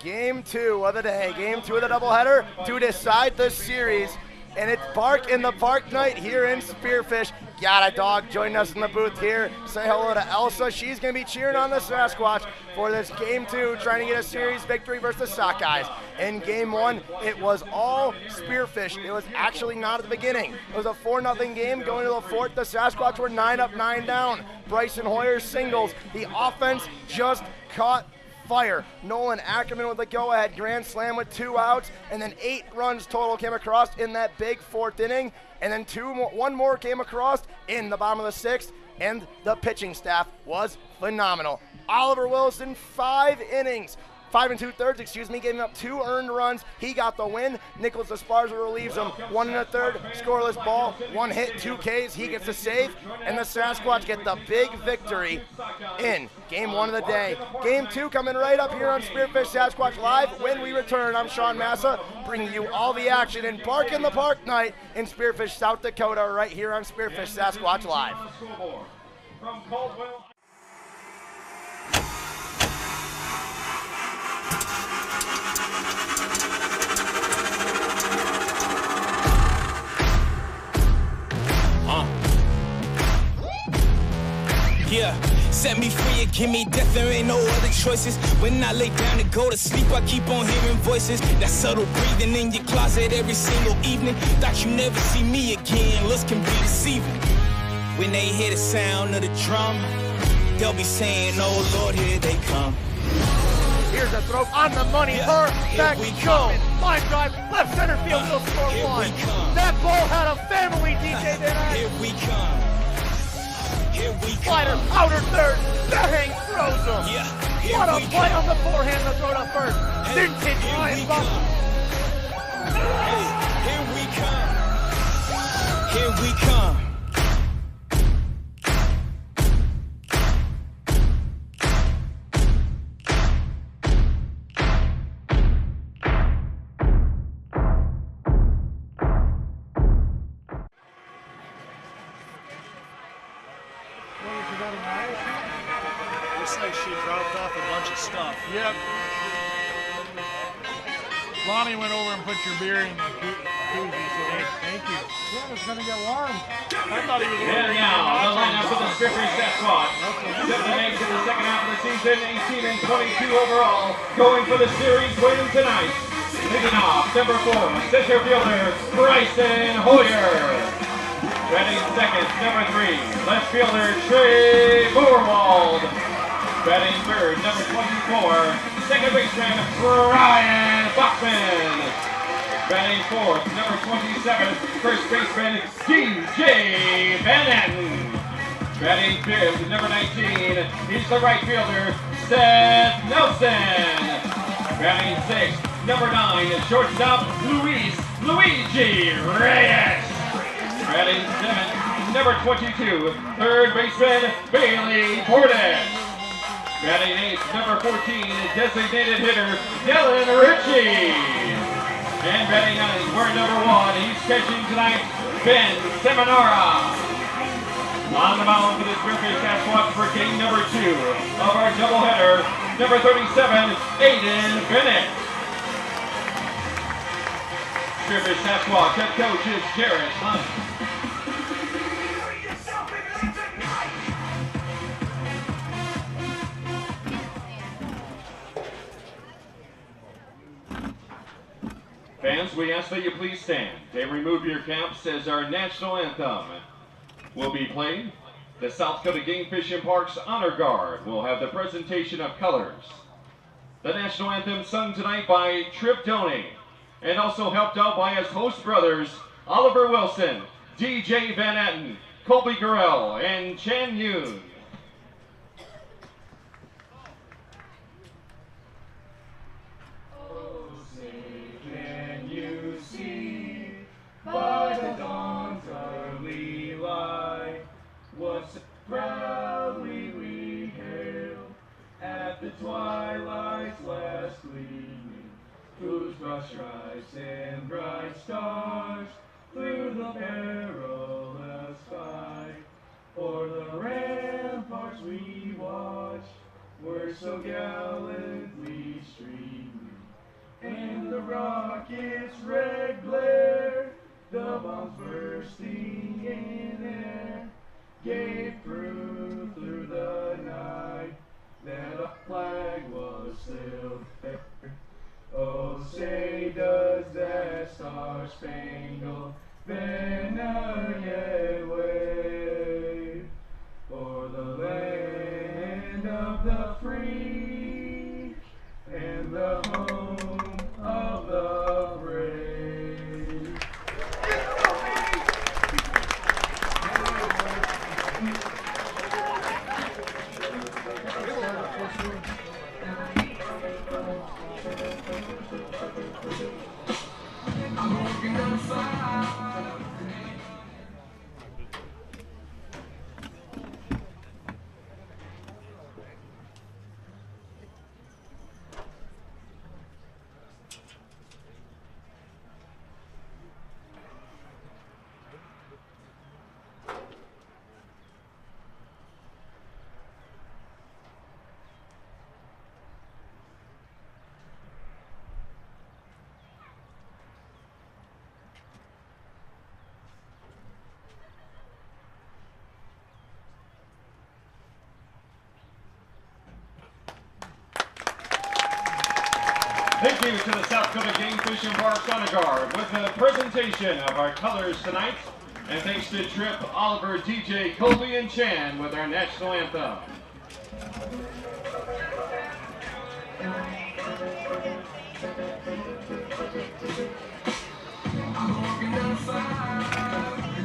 game 2 of the day, game 2 of the doubleheader to decide the series. And it's Bark in the Park night here in Spearfish. Got a dog joining us in the booth here. Say hello to Elsa. She's going to be cheering on the Sasquatch for this game 2, trying to get a series victory versus the Sockeyes. In game 1, it was all Spearfish. It was actually not at the beginning. It was a 4-0 game. Going to the 4th, the Sasquatch were 9 up, 9 down. Bryson Hoyer singles. The offense just caught fire. Nolan Ackerman with the go-ahead grand slam with 2 outs, and then 8 runs total came across in that big 4th inning, and then one more came across in the bottom of the 6th, and the pitching staff was phenomenal. Oliver Wilson, 5 innings. 5 2/3, giving up 2 earned runs. He got the win. Nicholas Esparza relieves him 1 1/3, scoreless ball, 1 hit, 2 Ks. He gets the save, and the Sasquatch get the big victory in game 1 of the day. Game 2 coming right up here on Spearfish Sasquatch Live. When we return, I'm Sean Massa, bringing you all the action in Bark in the Park night in Spearfish, South Dakota, right here on Spearfish Sasquatch Live. Yeah, set me free and give me death, there ain't no other choices. When I lay down to go to sleep, I keep on hearing voices. That subtle breathing in your closet every single evening. Thought you never see me again, looks can be deceiving. When they hear the sound of the drum, they'll be saying, oh Lord, here they come. Here's a throw on the money, perfect go. Line drive, left center field, will score 1. That ball had a family, DJ Van. Here we come. Here we come. Slider, outer third, bang, throws him. Yeah, what a play on the forehand to throw to first. Vintage Ryan Buck. Here we come. Here we come. Looks like she dropped off a bunch of stuff. Yep. Lonnie went over and put your beer in the koozie, so thank you. Yeah, it's gonna get warm. I thought he was And now, the lineup for the Spearfish Sasquatch. 7 eggs in the second half of the season, 18 and 22 overall. Going for the series win tonight. Leading off, number 4, center fielder, Bryson Hoyer. Batting second, number 3, left fielder, Trey Borwald. Batting third, number 24, second baseman, Brian Bachman. Batting fourth, number 27, first baseman, DJ Van Atten. Batting fifth, number 19, he's the right fielder, Seth Nelson. Batting sixth, number 9, shortstop, Luigi Reyes. Batting seventh, number 22, third baseman, Bailey Portis. Batting eighth, number 14, designated hitter, Dylan Ritchie. And batting ninth, we're number 1, he's catching tonight, Ben Seminara. On the mound for the Spearfish Sasquatch for game number 2 of our doubleheader, number 37, Aiden Bennett. Spearfish Sasquatch head coach is Jarrett Hunt. Fans, we ask that you please stand and remove your caps as our national anthem will be played. The South Dakota Game Fish and Parks Honor Guard will have the presentation of colors. The national anthem sung tonight by Trip Doney and also helped out by his host brothers Oliver Wilson, DJ Van Atten, Colby Gurrell, and Chan Yoon. By the dawn's early light, what proudly we hailed at the twilight's last gleaming, whose broad stripes and bright stars through the perilous fight. For the ramparts we watched were so gallantly streaming, rocket's red glare, the bombs bursting in air, gave proof through the night that a flag was still there. Oh, say does that star-spangled banner yet wave for the land of the free and the home of the brave. Thank you to the South Dakota Game Fish and Parks Honor Guard with the presentation of our colors tonight. And thanks to Trip, Oliver, DJ, Colby, and Chan with our national anthem.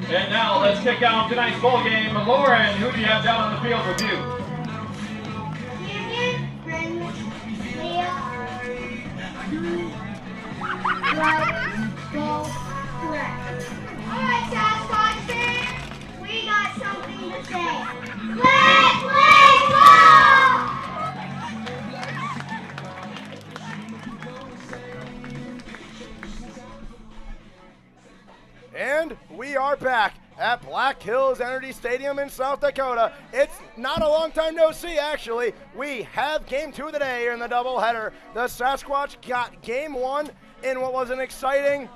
And now let's kick off tonight's ball game. Lauren, who do you have down on the field with you? Alright, Sasquatch fans, we got something to say. Let's play ball! And we are back at Black Hills Energy Stadium in South Dakota. It's not a long time no see, actually. We have game 2 of the day here in the doubleheader. The Sasquatch got game 1 in what was an exciting,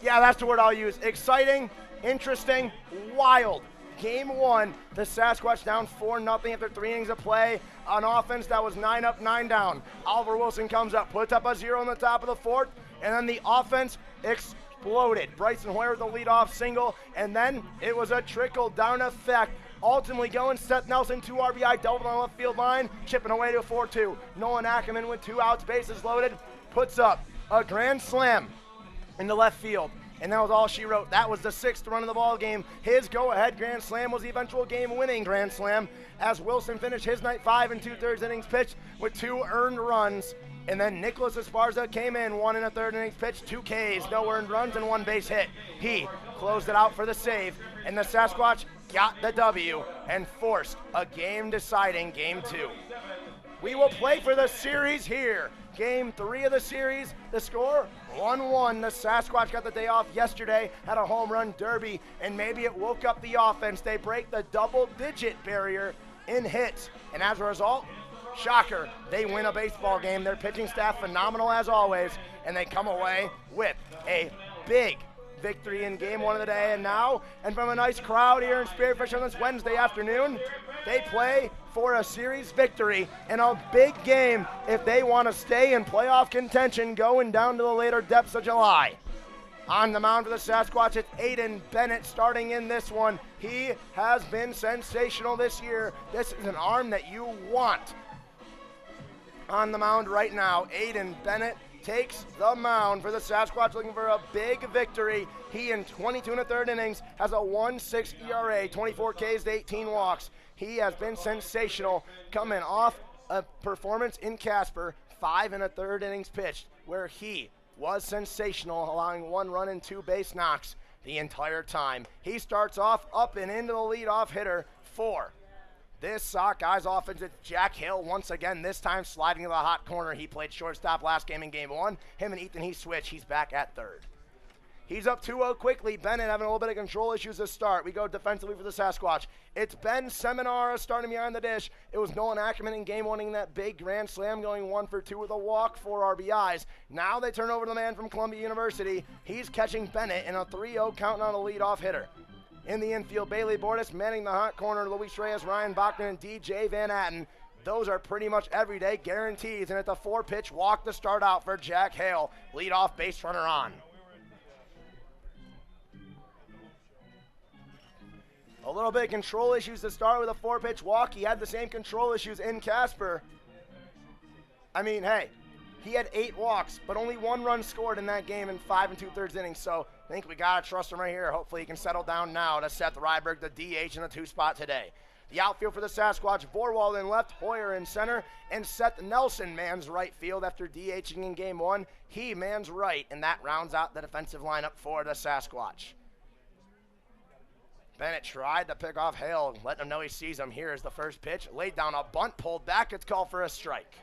yeah, that's the word I'll use, exciting, interesting, wild. Game 1, the Sasquatch down 4-0 after 3 innings of play. On offense, that was 9 up, 9 down. Oliver Wilson comes up, puts up a 0 in the top of the 4th, and then the offense exploded. Bryson Hoyer with the leadoff single, and then it was a trickle-down effect. Ultimately going, Seth Nelson, 2 RBI double on the left field line, chipping away to a 4-2. Nolan Ackerman with 2 outs, bases loaded, puts up a grand slam in the left field. And that was all she wrote. That was the 6th run of the ball game. His go-ahead grand slam was the eventual game-winning grand slam as Wilson finished his night 5 2/3 innings pitched with 2 earned runs. And then Nicholas Esparza came in, 1 1/3 innings pitched, 2 Ks, no earned runs, and 1 base hit. He closed it out for the save, and the Sasquatch got the W and forced a game-deciding Game 2. We will play for the series here. Game 3 of the series, the score 1-1. The Sasquatch got the day off yesterday, had a home run derby, and maybe it woke up the offense. They break the double-digit barrier in hits, and as a result, shocker, they win a baseball game. Their pitching staff phenomenal as always, and they come away with a big victory in game 1 of the day. And now, and from a nice crowd here in Spearfish on this Wednesday afternoon, they play for a series victory in a big game if they want to stay in playoff contention going down to the later depths of July. On the mound for the Sasquatch, it's Aiden Bennett starting in this one. He has been sensational this year. This is an arm that you want. On the mound right now, Aiden Bennett takes the mound for the Sasquatch, looking for a big victory. He, in 22 1/3 innings, has a 1.6 ERA, 24 Ks to 18 walks. He has been sensational, coming off a performance in Casper, 5 1/3 innings pitched, where he was sensational, allowing 1 run and 2 base knocks the entire time. He starts off up and into the leadoff hitter for this Sockeyes offense. It's Jack Hill once again, this time sliding to the hot corner. He played shortstop last game in game 1. Him and Ethan, he switched. He's back at third. He's up 2-0 quickly. Bennett having a little bit of control issues to start. We go defensively for the Sasquatch. It's Ben Seminara starting behind the dish. It was Nolan Ackerman in game one, that big grand slam, going 1 for 2 with a walk, 4 RBIs. Now they turn over to the man from Columbia University. He's catching Bennett in a 3-0 counting on a leadoff hitter. In the infield, Bailey Bordas manning the hot corner. Luis Reyes, Ryan Bachman, and DJ Van Atten. Those are pretty much everyday guarantees. And at the 4-pitch walk to start out for Jack Hale. Leadoff base runner on. A little bit of control issues to start with a 4-pitch walk. He had the same control issues in Casper. I mean, hey, he had 8 walks, but only 1 run scored in that game in 5 2/3 innings. So I think we got to trust him right here. Hopefully he can settle down now to Seth Ryberg, the DH in the 2 spot today. The outfield for the Sasquatch, Vorwald in left, Hoyer in center, and Seth Nelson mans right field after DHing in game 1. He mans right, and that rounds out the defensive lineup for the Sasquatch. Bennett tried to pick off Hale, letting him know he sees him. Here is the first pitch. Laid down a bunt, pulled back. It's called for a strike.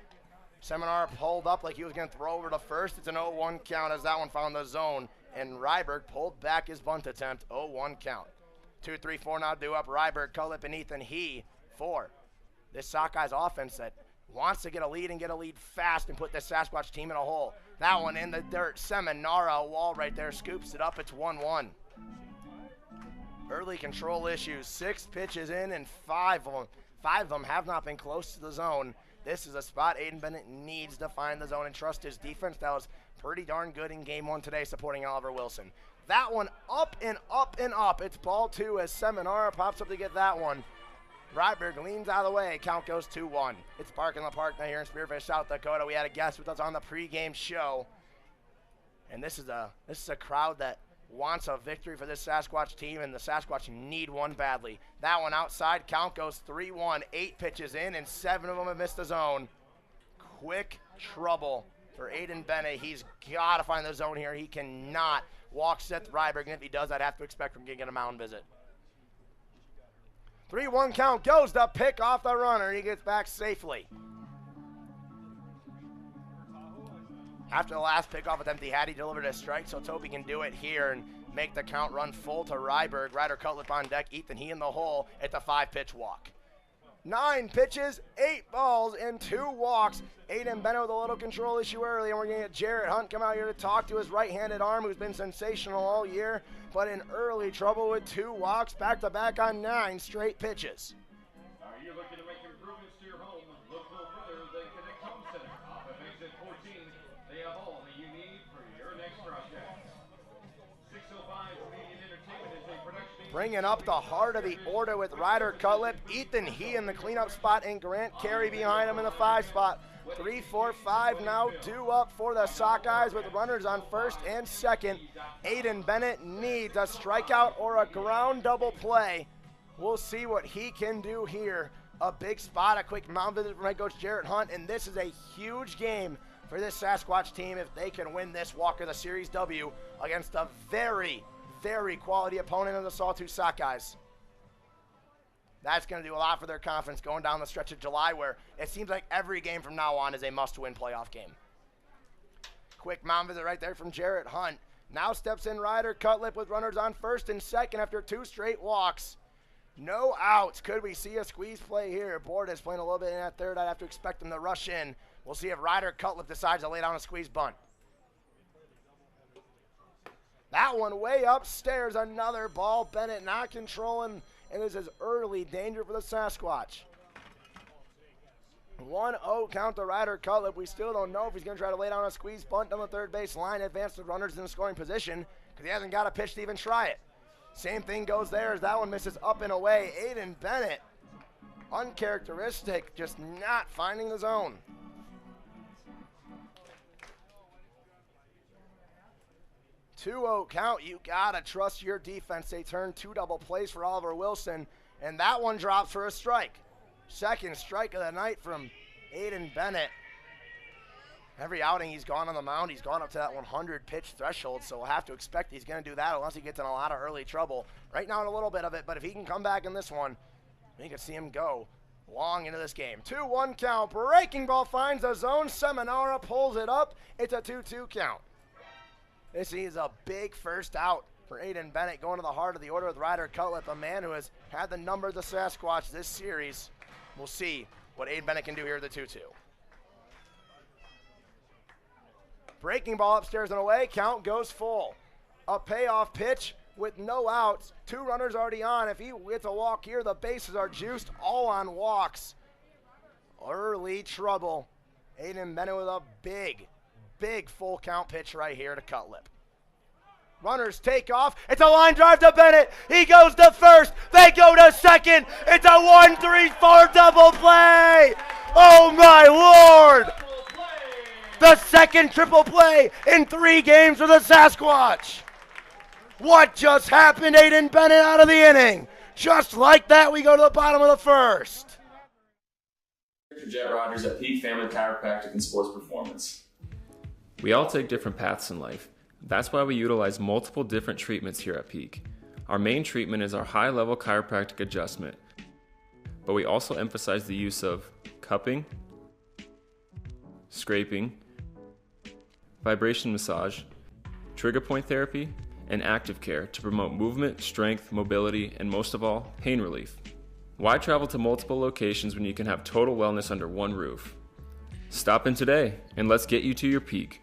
Seminar pulled up like he was going to throw over to first. It's an 0-1 count as that one found the zone. And Ryberg pulled back his bunt attempt. 0-1 count. 2-3-4 now due up. Ryberg, Cullip, and Ethan He for this Sockeyes offense that wants to get a lead and get a lead fast and put this Sasquatch team in a hole. That one in the dirt. Seminara, a wall right there, scoops it up. It's 1-1. Early control issues, 6 pitches in, and 5 of them have not been close to the zone. This is a spot Aiden Bennett needs to find the zone and trust his defense. That was pretty darn good in game 1 today, supporting Oliver Wilson. That one up and up and up. It's ball 2 as Seminara pops up to get that one. Ryberg leans out of the way. Count goes 2-1. It's Park in the Park now here in Spearfish, South Dakota. We had a guest with us on the pregame show. And this is a crowd that wants a victory for this Sasquatch team, and the Sasquatch need one badly. That one outside, count goes 3-1, 8 pitches in, and 7 of them have missed the zone. Quick trouble for Aiden Bennett. He's got to find the zone here. He cannot walk Seth Ryberg, and if he does, I'd have to expect him to get a mound visit. 3-1 count, goes the pick off the runner. He gets back safely. After the last pickoff attempt he had, he delivered a strike, so let's hope he can do it here and make the count run full to Ryberg. Ryder Cutlip on deck, Ethan He in the hole at the 5-pitch walk. 9 pitches, 8 balls, and 2 walks. Aiden Bennett with a little control issue early, and we're going to get Jarrett Hunt come out here to talk to his right-handed arm, who's been sensational all year, but in early trouble with 2 walks, back-to-back on 9 straight pitches. Are you looking to make improvements to your home? Look no further than Connect Home Center. Off of exit 14, they have all that you need for your next project. 605 Comedian Entertainment is a production. Bringing up the heart of the order with Ryder Cutlip, Ethan He in the cleanup spot, and Grant Carey behind him in the 5 spot. 3, 4, 5 now due up for the Sockeyes with runners on first and second. Aiden Bennett needs a strikeout or a ground double play. We'll see what he can do here. A big spot, a quick mound visit from head coach Jarrett Hunt, and this is a huge game for this Sasquatch team if they can win this Walker the Series W against a very, very quality opponent in the Sawtooth Sockeyes. That's going to do a lot for their confidence going down the stretch of July, where it seems like every game from now on is a must-win playoff game. Quick mound visit right there from Jarrett Hunt. Now steps in Ryder Cutlip with runners on first and second after 2 straight walks. No outs. Could we see a squeeze play here? Board is playing a little bit in that third. I'd have to expect him to rush in. We'll see if Ryder Cutlip decides to lay down a squeeze bunt. That one way upstairs. Another ball. Bennett not controlling. And this is early danger for the Sasquatch. 1-0 count to Ryder Cutlip. We still don't know if he's going to try to lay down a squeeze bunt on the third base line, advance the runners in the scoring position, because he hasn't got a pitch to even try it. Same thing goes there as that one misses up and away. Aiden Bennett, uncharacteristic, just not finding the zone. Two-0 count. You gotta trust your defense. They turn 2 double plays for Oliver Wilson, and that one drops for a strike. Second strike of the night from Aiden Bennett. Every outing he's gone on the mound, he's gone up to that 100 pitch threshold, so we'll have to expect he's going to do that unless he gets in a lot of early trouble. Right now in a little bit of it, but if he can come back in this one, we can see him go long into this game. 2-1 count. Breaking ball finds the zone. Seminara pulls it up. It's a 2-2 count. This is a big first out for Aiden Bennett, going to the heart of the order with Ryder Cutlip, a man who has had the number of the Sasquatch this series. We'll see what Aiden Bennett can do here at the 2-2. Breaking ball upstairs and away, count goes full. A payoff pitch with no outs. 2 runners already on. If he gets a walk here, the bases are juiced, all on walks. Early trouble. Aiden Bennett with a big full count pitch right here to Cutlip. Runners take off. It's a line drive to Bennett. He goes to first. They go to second. It's a 1-3-4 double play. Oh my Lord. The second triple play in 3 games for the Sasquatch. What just happened? Aiden Bennett out of the inning. Just like that, we go to the bottom of the first. Jet Rogers at Peak Family Chiropractic and Sports Performance. We all take different paths in life. That's why we utilize multiple different treatments here at Peak. Our main treatment is our high-level chiropractic adjustment, but we also emphasize the use of cupping, scraping, vibration massage, trigger point therapy, and active care to promote movement, strength, mobility, and most of all, pain relief. Why travel to multiple locations when you can have total wellness under one roof? Stop in today and let's get you to your peak.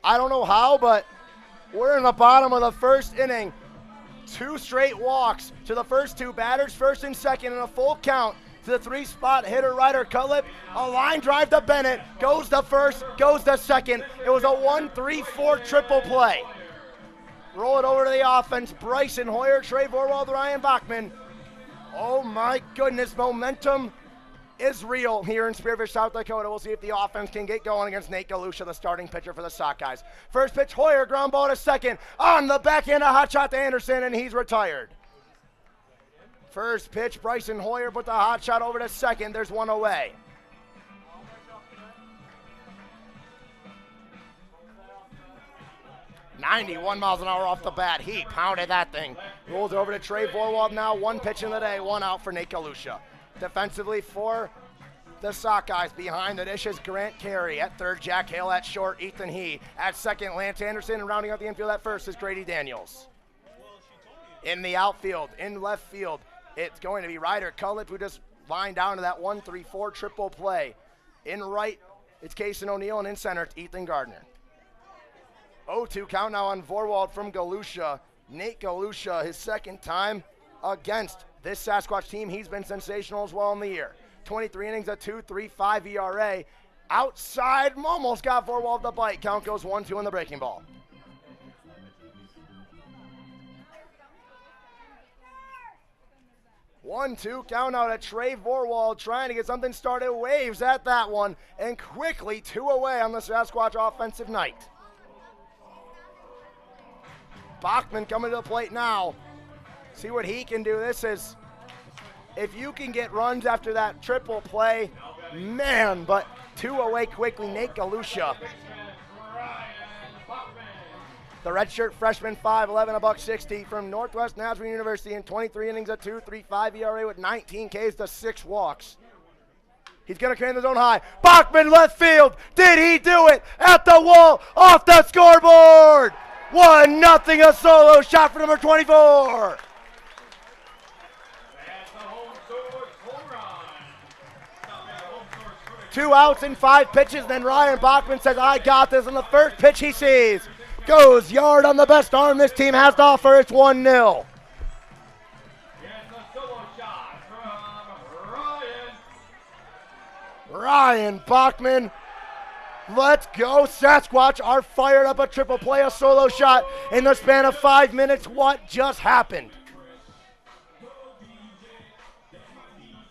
I don't know how, but we're in the bottom of the first inning. 2 straight walks to the first 2 batters, first and second, and a full count to the 3-spot hitter Ryder Cutlip. A line drive to Bennett, goes to first, goes to second. It was a 1-3-4 triple play. Roll it over to the offense. Bryson Hoyer, Trey Vorwald, Ryan Bachman. Oh my goodness, momentum is real here in Spearfish, South Dakota. We'll see if the offense can get going against Nate Galusha, the starting pitcher for the Sockeyes. First pitch, Hoyer, ground ball to second. On the backhand, a hot shot to Anderson, and he's retired. First pitch, Bryson Hoyer put the hot shot over to second. There's one away. .91 miles an hour off the bat. He pounded that thing. Rolls over to Trey Vorwald now. 1 pitch in the day, 1 out for Nate Galusha. Defensively for the Sockeyes, behind the dishes, Grant Carey. At third, Jack Hale. At short, Ethan He. At second, Lance Anderson. And rounding out the infield at first is Grady Daniels. In the outfield, in left field, it's going to be Ryder Cutlip, who just lined down to that 1-3-4 triple play. In right, it's Kason O'Neill, and in center, it's Ethan Gardner. 0-2 count now on Vorwald from Galusha. Nate Galusha, his second time against this Sasquatch team. He's been sensational as well in the year. 23 innings, a 2.35 ERA. Outside, almost got Vorwald the bite. Count goes 1-2 on the breaking ball. One-two count out at Trey Vorwald, trying to get something started. Waves at that one, and quickly 2 away on the Sasquatch offensive night. Bachman coming to the plate now. See what he can do. This is, if you can get runs after that triple play, Man, but two away quickly, Nate Galusha. The redshirt freshman, 5'11", $160 from Northwest Nazarene University in 23 innings, a 2.35 ERA with 19 Ks to 6 walks. He's going to carry in the zone high. Bachman left field. Did he do it? At the wall, off the scoreboard. 1-0, a solo shot for number 24. Two outs in 5 pitches, then Ryan Bachman says, I got this, and the first pitch he sees goes yard on the best arm this team has to offer. It's 1-0. Ryan Bachman. Let's go. Sasquatch are fired up, a triple play, a solo shot in the span of 5 minutes. What just happened?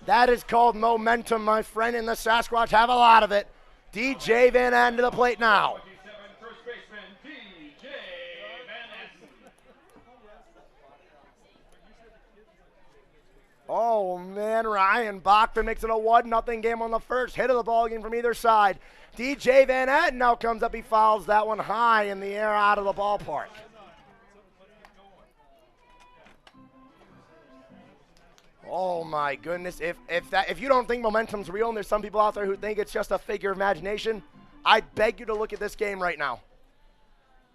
That is called momentum, my friend, and the Sasquatch have a lot of it. DJ Van Aden to the plate now. Oh, man, Ryan Bachman makes it a 1-0 game on the first hit of the ball game from either side. DJ Van Aden now comes up. He fouls that one high in the air out of the ballpark. Oh, my goodness. If you don't think momentum's real, and there's some people out there who think it's just a figure of imagination, I beg you to look at this game right now.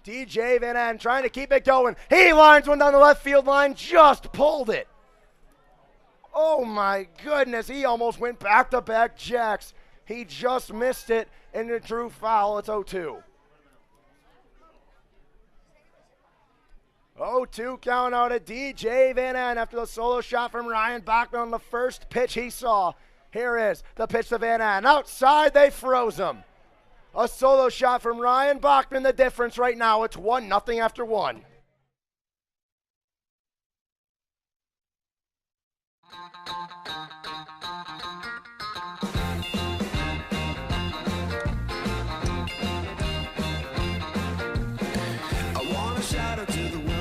DJ Van Aden trying to keep it going. He lines one down the left field line, just pulled it. Oh, my goodness. He almost went back-to-back jacks. He just missed it in a true foul. It's 0-2. 0-2 count out at DJ Van Aden after the solo shot from Ryan Bachman on the first pitch he saw. Here is the pitch to Van Aden. Outside, they froze him. A solo shot from Ryan Bachman. The difference right now, it's 1-0 after 1.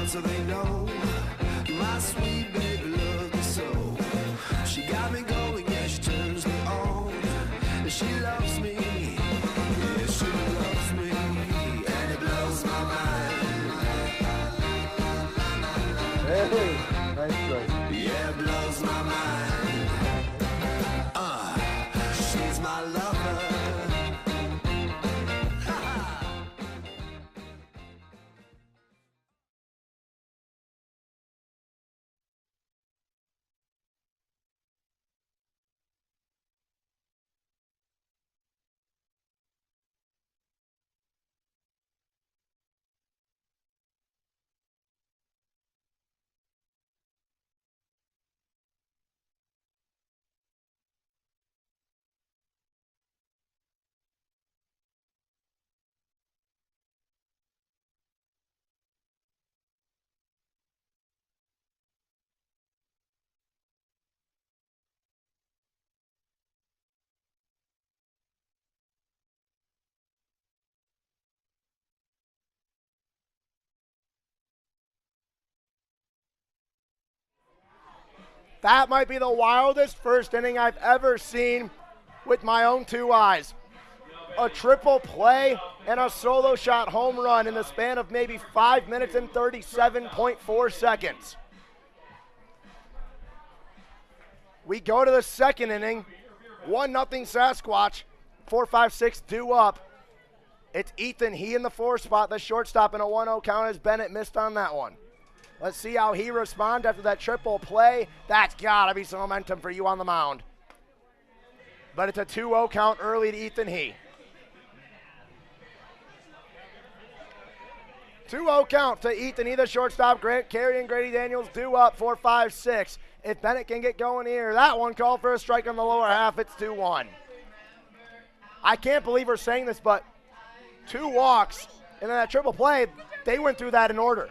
So they know my sweet baby loves me so. She got me going, yeah, she turns me on. She loves me, yeah, she loves me, and it blows my mind. Hey, nice try. Yeah, it blows my mind. She's my lover. That might be the wildest first inning I've ever seen with my own 2 eyes. A triple play and a solo shot home run in the span of maybe 5 minutes and 37.4 seconds. We go to the second inning. 1-0 Sasquatch. 4-5-6 due up. It's Ethan He in the 4 spot, the shortstop, in a 1-0 count as Bennett missed on that one. Let's see how he responds after that triple play. That's got to be some momentum for you on the mound. But it's a 2-0 count early to Ethan He. 2-0 count to Ethan He, the shortstop. Grant Carey and Grady Daniels due up 4-5-6. If Bennett can get going here, that one called for a strike on the lower half. It's 2-1. I can't believe we're saying this, but 2 walks and then that triple play, they went through that in order.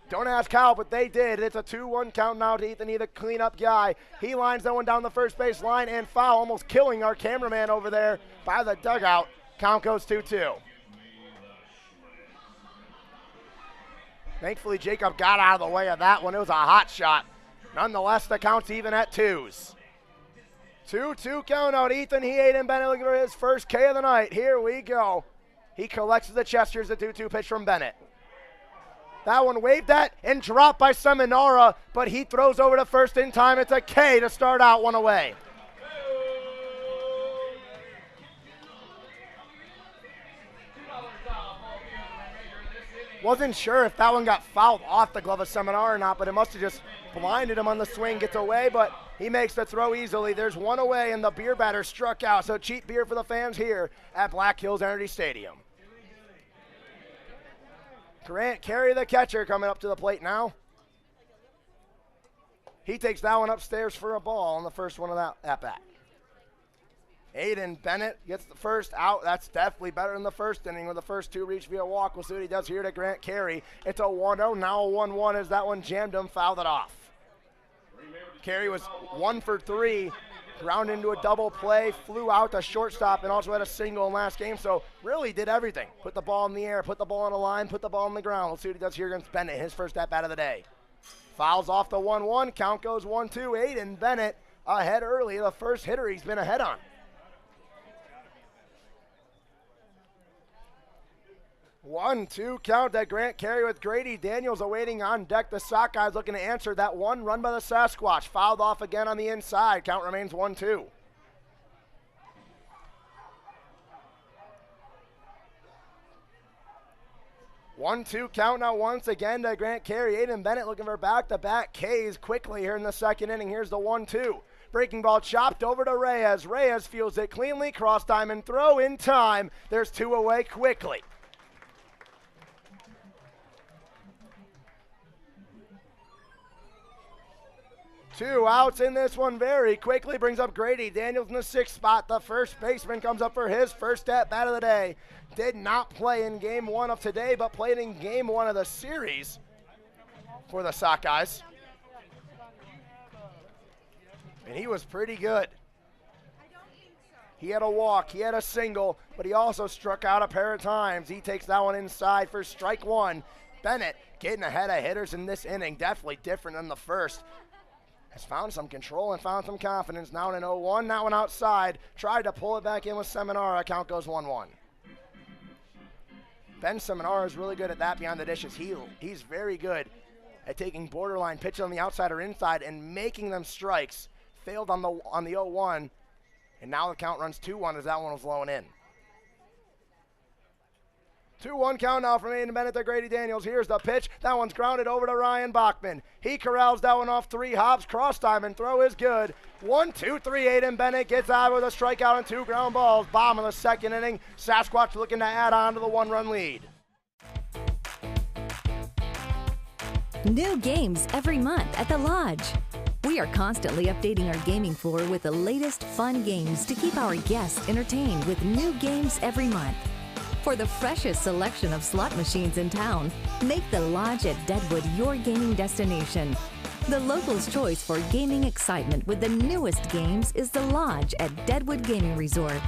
Don't ask how, but they did. It's a 2-1 count now to Ethan He, the cleanup guy. He lines that one down the first base line and foul, almost killing our cameraman over there by the dugout. Count goes 2-2. Thankfully, Jacob got out of the way of that one. It was a hot shot. Nonetheless, the count's even at 2s. 2-2 count out. Ethan, Aiden Bennett looking for his first K of the night. Here we go. He collects the chest. Here's the 2-2 pitch from Bennett. That one waved that and dropped by Seminara, but he throws over to first in time. It's a K to start out, one away. Wasn't sure if that one got fouled off the glove of Seminara or not, but it must have just blinded him on the swing. Gets away, but he makes the throw easily. There's one away, and the beer batter struck out. So cheap beer for the fans here at Black Hills Energy Stadium. Grant Carey, the catcher, coming up to the plate now. He takes that one upstairs for a ball on the first one of that at-bat. Aiden Bennett gets the first out. That's definitely better than the first inning with the first two reached via walk. We'll see what he does here to Grant Carey. It's a 1-0, now a 1-1 as that one jammed him, fouled it off. Carey was 1 for 3, ground into a double play, flew out to shortstop, and also had a single in last game, so really did everything. Put the ball in the air, put the ball on the line, put the ball on the ground. We'll see what he does here against Bennett, his first at-bat of the day. Fouls off the 1-1, count goes 1-2. Aiden Bennett ahead early, the first hitter he's been ahead on. 1-2 count at Grant Carey with Grady Daniels awaiting on deck. The Sockeyes looking to answer that one run by the Sasquatch. Fouled off again on the inside. Count remains 1-2. One-two count now once again to Grant Carey. Aiden Bennett looking for back-to-back Ks quickly here in the second inning. Here's the 1-2. Breaking ball chopped over to Reyes. Reyes fields it cleanly. Cross diamond throw in time. There's two away quickly. Two outs in this one very quickly. Brings up Grady Daniels in the 6th spot. The first baseman comes up for his first at-bat of the day. Did not play in game 1 of today, but played in game 1 of the series for the Sockeyes. And he was pretty good. He had a walk, he had a single, but he also struck out a pair of times. He takes that one inside for strike 1. Bennett getting ahead of hitters in this inning. Definitely different than the first. Has found some control and found some confidence. Now in an 0-1, that one outside. Tried to pull it back in with Seminara. Count goes 1-1. Ben Seminara is really good at that behind the dishes. He's very good at taking borderline pitches on the outside or inside and making them strikes. Failed on the 0-1, and now the count runs 2-1 as that one was blowing in. 2-1 count now from Aiden Bennett to Grady Daniels. Here's the pitch. That one's grounded over to Ryan Bachman. He corrals that one off 3 hops. Cross time and throw is good. 1-2-3. Aiden Bennett gets out with a strikeout and 2 ground balls. Bottom of the second inning. Sasquatch looking to add on to the 1-run lead. New games every month at the Lodge. We are constantly updating our gaming floor with the latest fun games to keep our guests entertained with new games every month. For the freshest selection of slot machines in town, make the Lodge at Deadwood your gaming destination. The locals' choice for gaming excitement with the newest games is the Lodge at Deadwood Gaming Resort.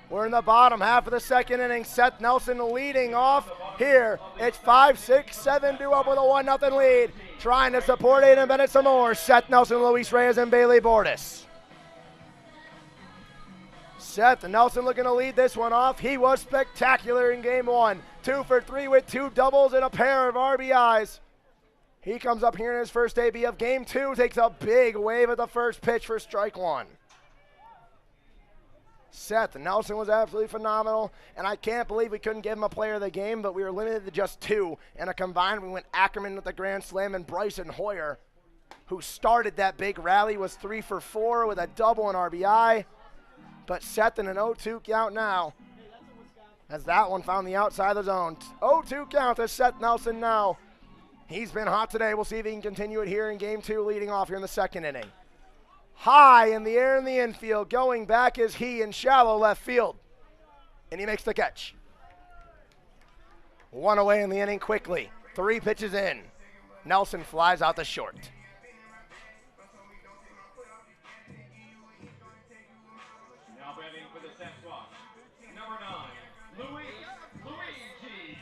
We're in the bottom half of the second inning. Seth Nelson leading off here. It's 5-6-7 due up with a 1-0 lead. Trying to support Aiden Bennett some more. Seth Nelson, Luis Reyes, and Bailey Bordas. Seth Nelson looking to lead this one off. He was spectacular in game 1. 2 for 3 with 2 doubles and a pair of RBIs. He comes up here in his first AB of game 2, takes a big wave at the first pitch for strike 1. Seth Nelson was absolutely phenomenal, and I can't believe we couldn't give him a player of the game, but we were limited to just 2. And a combined, we went Ackerman with the grand slam, and Bryson Hoyer, who started that big rally, was 3 for 4 with a double and RBI. But Seth in an 0-2 count now, as that one found the outside of the zone. 0-2 count to Seth Nelson now. He's been hot today. We'll see if he can continue it here in game 2, leading off here in the second inning. High in the air in the infield. Going back is he in shallow left field. And he makes the catch. 1 away in the inning quickly. 3 pitches in. Nelson flies out the short. Now batting for the Sasquatch, number 9, Luigi Reyes.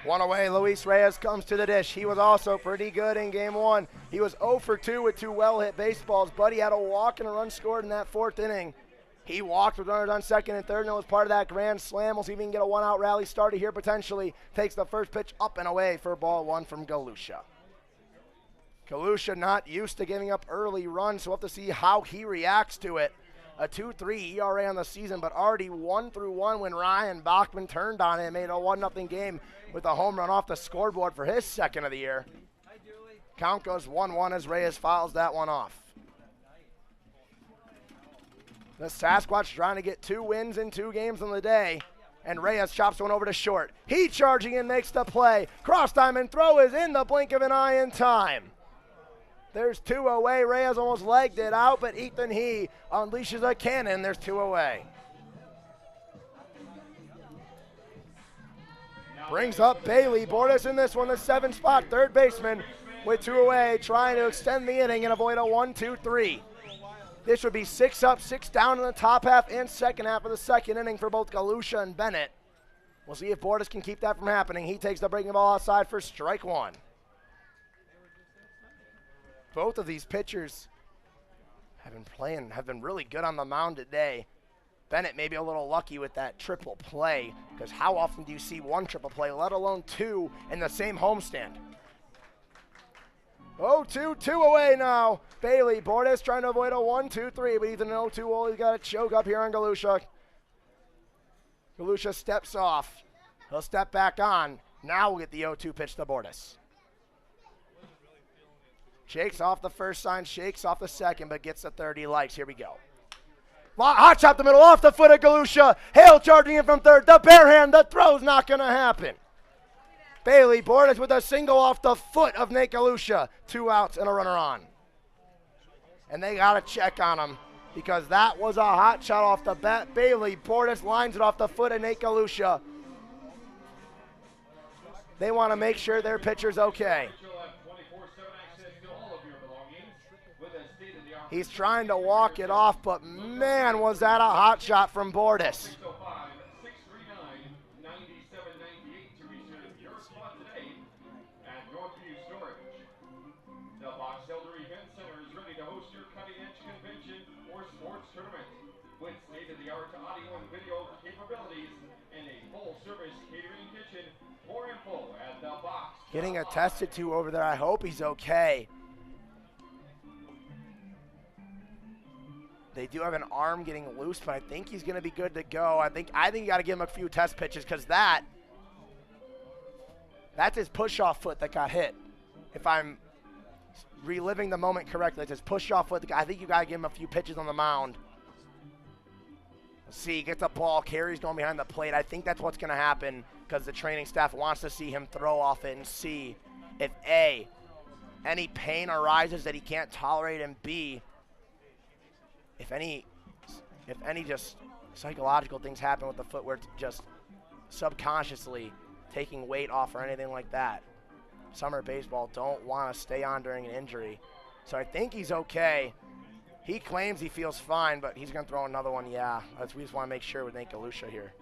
1 away, Luis Reyes comes to the dish. He was also pretty good in game 1. He was 0 for 2 with 2 well-hit baseballs, but he had a walk and a run scored in that 4th inning. He walked with runners on 2nd and 3rd, and it was part of that grand slam. We'll see if he can get a 1-out rally started here potentially. Takes the first pitch up and away for ball 1 from Galusha. Galusha not used to giving up early runs, so we'll have to see how he reacts to it. A 2.3 ERA on the season, but already 1-1 when Ryan Bachman turned on him, made a 1-0 game with a home run off the scoreboard for his 2nd of the year. Count goes 1-1 as Reyes fouls that one off. The Sasquatch trying to get 2 wins in 2 games on the day, and Reyes chops one over to short. He charging in, makes the play. Cross time and throw is in the blink of an eye in time. There's 2 away. Reyes almost legged it out, but Ethan He unleashes a cannon. There's 2 away. Brings up Bailey Bordas in this one, the 7th spot, 3rd baseman with 2 away, trying to extend the inning and avoid a 1-2-3. This would be 6 up, 6 down in the top half and second half of the second inning for both Galusha and Bennett. We'll see if Bordas can keep that from happening. He takes the breaking ball outside for strike 1. Both of these pitchers have been really good on the mound today. Bennett maybe a little lucky with that triple play, because how often do you see 1 triple play, let alone 2 in the same homestand? 0-2, 2 away now. Bailey Bordas trying to avoid a 1-2-3, but even an 0-2, he's got a choke up here on Galusha. Galusha steps off. He'll step back on. Now we'll get the 0-2 pitch to Bordas. Shakes off the first sign, shakes off the second, but gets the 30 likes. Here we go. Hot chop the middle, off the foot of Galusha. Hale charging in from 3rd. The bare hand, the throw's not going to happen. Bailey Bordas with a single off the foot of Nate Galusha. 2 outs and a runner on. And they got to check on him because that was a hot shot off the bat. Bailey Bordas lines it off the foot of Nate Galusha. They want to make sure their pitcher's okay. He's trying to walk it off, but man, was that a hot shot from Bordas. The Box Elder Event Center is ready to host your cutting-edge convention or sports tournament with state-of-the-art audio and video capabilities and a full-service catering kitchen. More info at the Box. Getting attested to over there. I hope he's okay. They do have an arm getting loose, but I think he's going to be good to go. I think you got to give him a few test pitches because that's his push-off foot that got hit. If I'm reliving the moment correctly, it's his push-off foot. I think you got to give him a few pitches on the mound. Let's see, gets the ball, carries going behind the plate. I think that's what's going to happen because the training staff wants to see him throw off it and see if A, any pain arises that he can't tolerate, and B, if any just psychological things happen with the foot where it's just subconsciously taking weight off or anything like that. Summer baseball don't want to stay on during an injury. So I think he's okay. He claims he feels fine, but he's going to throw another one. Yeah, we just want to make sure with Nate Galusha here.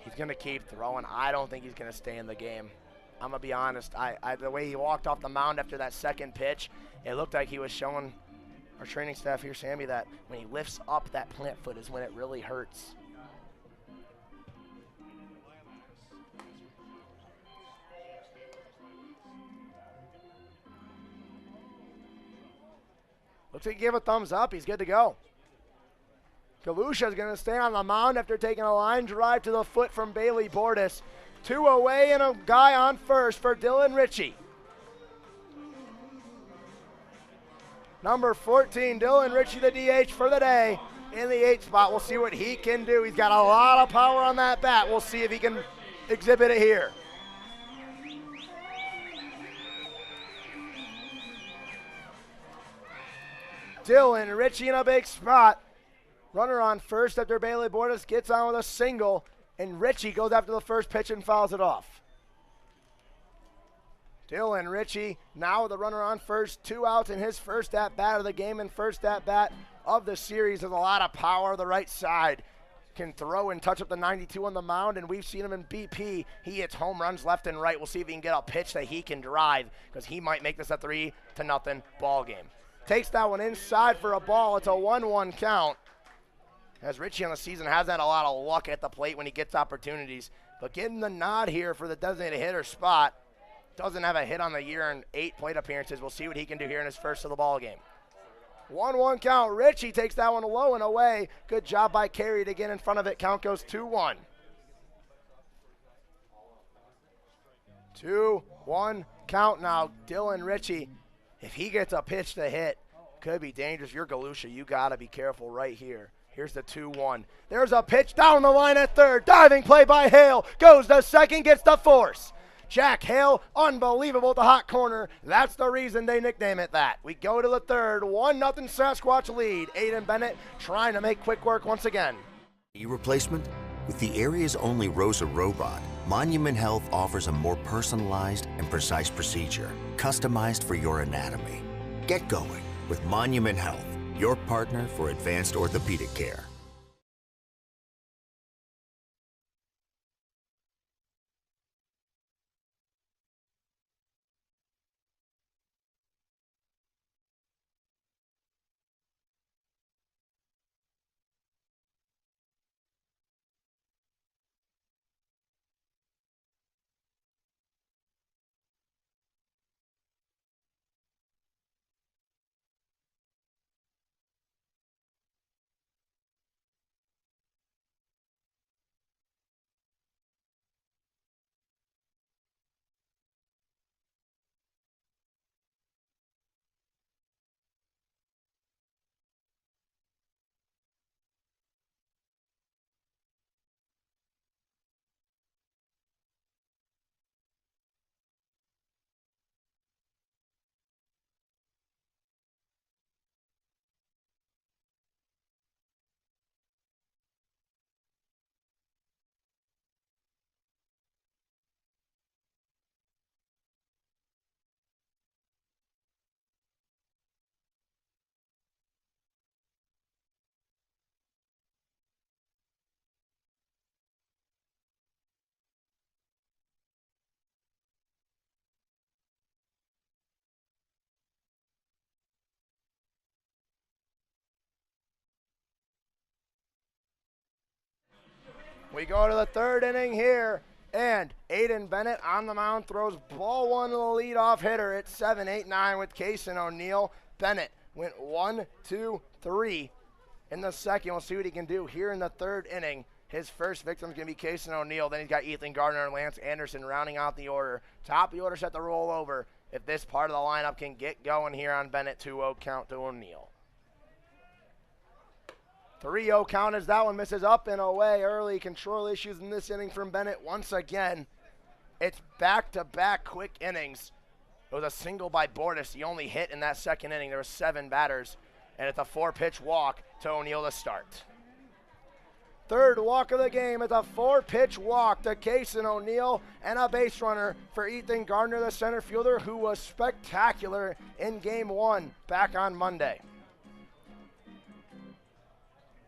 He's going to keep throwing. I don't think he's going to stay in the game. I'm going to be honest. The way he walked off the mound after that second pitch, it looked like he was showing our training staff here, Sammy, that when he lifts up that plant foot is when it really hurts. Looks like he gave a thumbs up. He's good to go. Galusha is going to stay on the mound after taking a line drive to the foot from Bailey Bordas. 2 away and a guy on first for Dylan Ritchie. Number 14, Dylan Ritchie, the DH for the day in the 8th spot. We'll see what he can do. He's got a lot of power on that bat. We'll see if he can exhibit it here. Dylan Ritchie in a big spot. Runner on first after Bailey Bordas gets on with a single, and Ritchie goes after the first pitch and fouls it off. Dylan Ritchie now with the runner on first, 2 outs in his first at-bat of the game and first at-bat of the series. There's a lot of power on the right side. Can throw and touch up the 92 on the mound, and we've seen him in BP. He hits home runs left and right. We'll see if he can get a pitch that he can drive, because he might make this a 3-0 ball game. Takes that one inside for a ball. It's a 1-1 count. As Ritchie on the season has had a lot of luck at the plate when he gets opportunities. But getting the nod here for the designated hitter spot. Doesn't have a hit on the year in 8 plate appearances. We'll see what he can do here in his first of the ball game. 1-1 count. Ritchie takes that one low and away. Good job by Carey to get in front of it. Count goes 2-1. 2-1 count now. Dylan Ritchie, if he gets a pitch to hit, could be dangerous. You're Galusha. You got to be careful right here. Here's the 2-1. There's a pitch down the line at third. Diving play by Hale. Goes to second, gets the force. Jack Hale, unbelievable at the hot corner. That's the reason they nickname it that. We go to the third. 1-0 Sasquatch lead. Aiden Bennett trying to make quick work once again. Knee replacement? With the area's only ROSA robot, Monument Health offers a more personalized and precise procedure, customized for your anatomy. Get going with Monument Health, your partner for advanced orthopedic care. We go to the third inning here, and Aiden Bennett on the mound throws ball one to the leadoff hitter. It's 7-8-9 with Kaysen O'Neill. Bennett went 1, 2, 3 in the second. We'll see what he can do here in the third inning. His first victim is going to be Kaysen O'Neill. Then he's got Ethan Gardner and Lance Anderson rounding out the order. Top of the order set to roll over if this part of the lineup can get going here on Bennett. 2-0 count to O'Neill. 3-0 count as that one misses up and away. Early control issues in this inning from Bennett once again. It's back-to-back quick innings. It was a single by Bordas, the only hit in that second inning. There were 7 batters, and it's a 4-pitch walk to O'Neill to start. Third walk of the game. It's a 4-pitch walk to Kaysen O'Neill and a base runner for Ethan Gardner, the center fielder, who was spectacular in Game 1 back on Monday.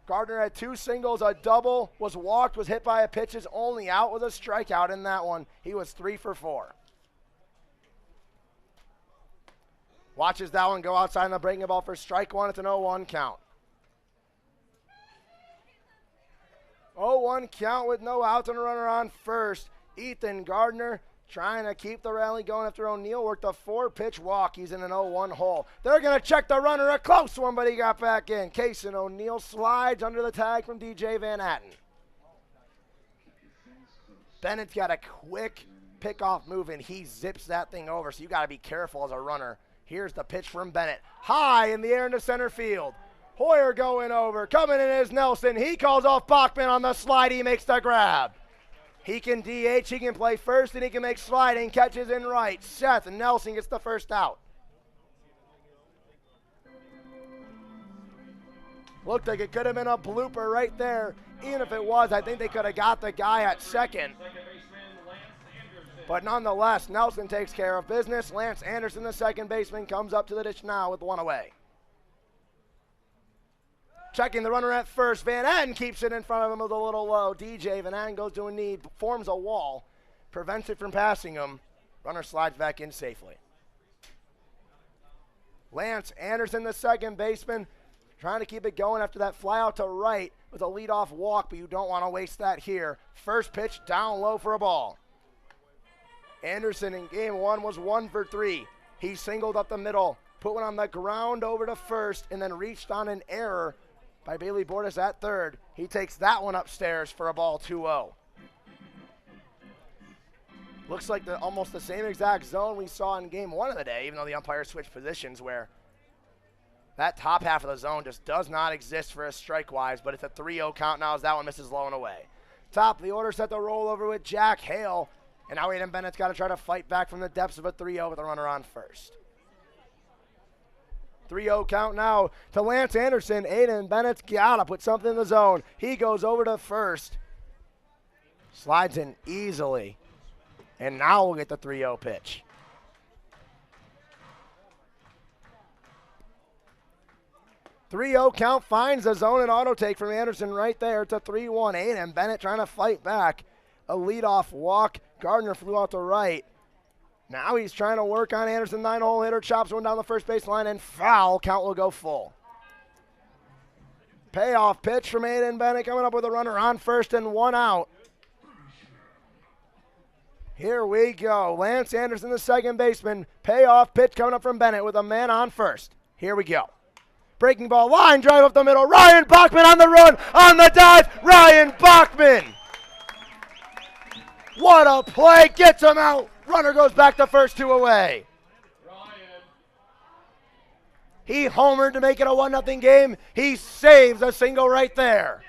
Gardner had 2 singles, a double, was walked, was hit by a pitch, his only out, with a strikeout in that one. He was 3 for 4. Watches that one go outside on the breaking ball for strike one. It's an 0-1 count. 0-1 count with no outs and a runner on first. Ethan Gardner trying to keep the rally going after O'Neill worked a 4-pitch walk. He's in an 0-1 hole. They're going to check the runner, a close one, but he got back in. Kaysen O'Neill slides under the tag from DJ Van Atten. Bennett's got a quick pickoff move, and he zips that thing over, so you got to be careful as a runner. Here's the pitch from Bennett. High in the air into center field. Hoyer going over. Coming in is Nelson. He calls off Bachman on the slide. He makes the grab. He can DH, he can play first, and he can make sliding catches in right. Seth Nelson gets the first out. Looked like it could have been a blooper right there. Even if it was, I think they could have got the guy at second. But nonetheless, Nelson takes care of business. Lance Anderson, the second baseman, comes up to the dish now with one away. Checking the runner at first. Van Atten keeps it in front of him with a little low. DJ Van Atten goes to a knee, forms a wall, prevents it from passing him. Runner slides back in safely. Lance Anderson, the second baseman, trying to keep it going after that fly out to right with a leadoff walk, but you don't want to waste that here. First pitch down low for a ball. Anderson in game one was 1 for 3. He singled up the middle, put one on the ground over to first, and then reached on an error by Bailey Bordas at third. He takes that one upstairs for a ball 2-0. Looks like almost the same exact zone we saw in game one of the day, even though the umpire switched positions, where that top half of the zone just does not exist for a strike-wise, but it's a 3-0 count now as that one misses low and away. Top of the order set the rollover with Jack Hale, and now Aiden Bennett's got to try to fight back from the depths of a 3-0 with a runner on first. 3-0 count now to Lance Anderson. Aiden Bennett's got to put something in the zone. He goes over to first. Slides in easily. And now we'll get the 3-0 pitch. .3-0 count finds the zone and auto take from Anderson right there. It's a 3-1. Aiden Bennett trying to fight back. A leadoff walk. Gardner flew out to right. Now he's trying to work on Anderson, 9-hole hitter, chops one down the first baseline, and foul. Count will go full. Payoff pitch from Aiden Bennett coming up with a runner on first and one out. Here we go. Lance Anderson, the second baseman. Payoff pitch coming up from Bennett with a man on first. Here we go. Breaking ball, line drive up the middle. Ryan Bachman on the run, on the dive. Ryan Bachman. What a play, gets him out. Runner goes back to first, 2 away. He homered to make it a 1-0 game. He saves a single right there.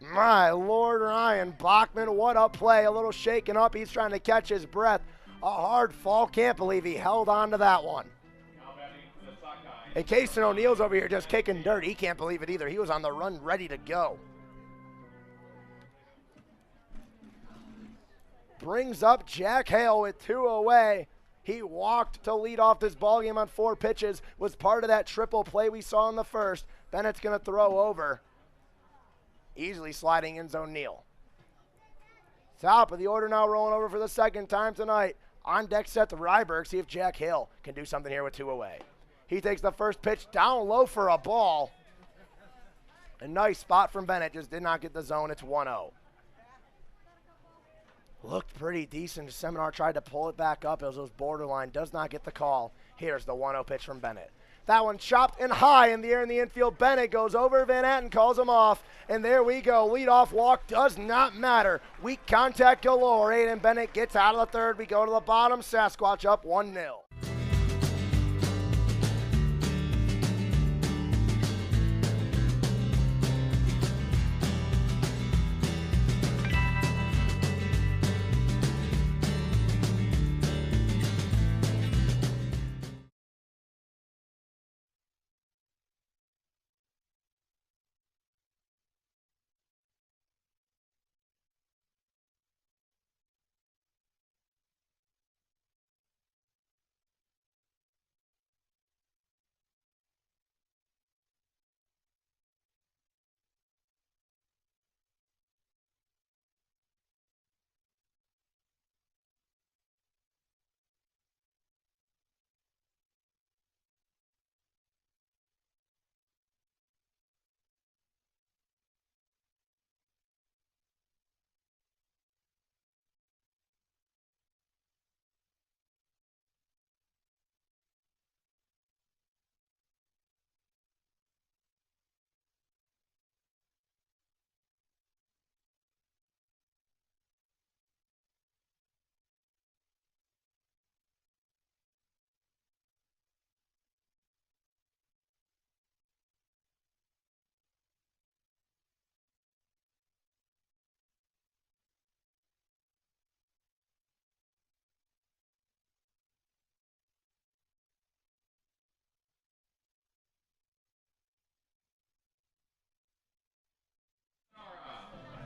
My Lord, Ryan Bachman, what a play. A little shaken up. He's trying to catch his breath. A hard fall. Can't believe he held on to that one. And Kaysen O'Neill's over here just kicking dirt. He can't believe it either. He was on the run ready to go. Brings up Jack Hale with 2 away. He walked to lead off this ballgame on 4 pitches. Was part of that triple play we saw in the first. Bennett's going to throw over. Easily sliding in O'Neill. Top of the order now rolling over for the second time tonight. On deck set to Ryberg. See if Jack Hale can do something here with 2 away. He takes the first pitch down low for a ball. A nice spot from Bennett. Just did not get the zone. It's 1-0. Looked pretty decent. Seminar tried to pull it back up. It was borderline. Does not get the call. Here's the 1-0 pitch from Bennett. That one chopped and high in the air in the infield. Bennett goes over. Van Atten calls him off. And there we go. Leadoff walk does not matter. Weak contact galore. Aiden Bennett gets out of the third. We go to the bottom. Sasquatch up 1-0.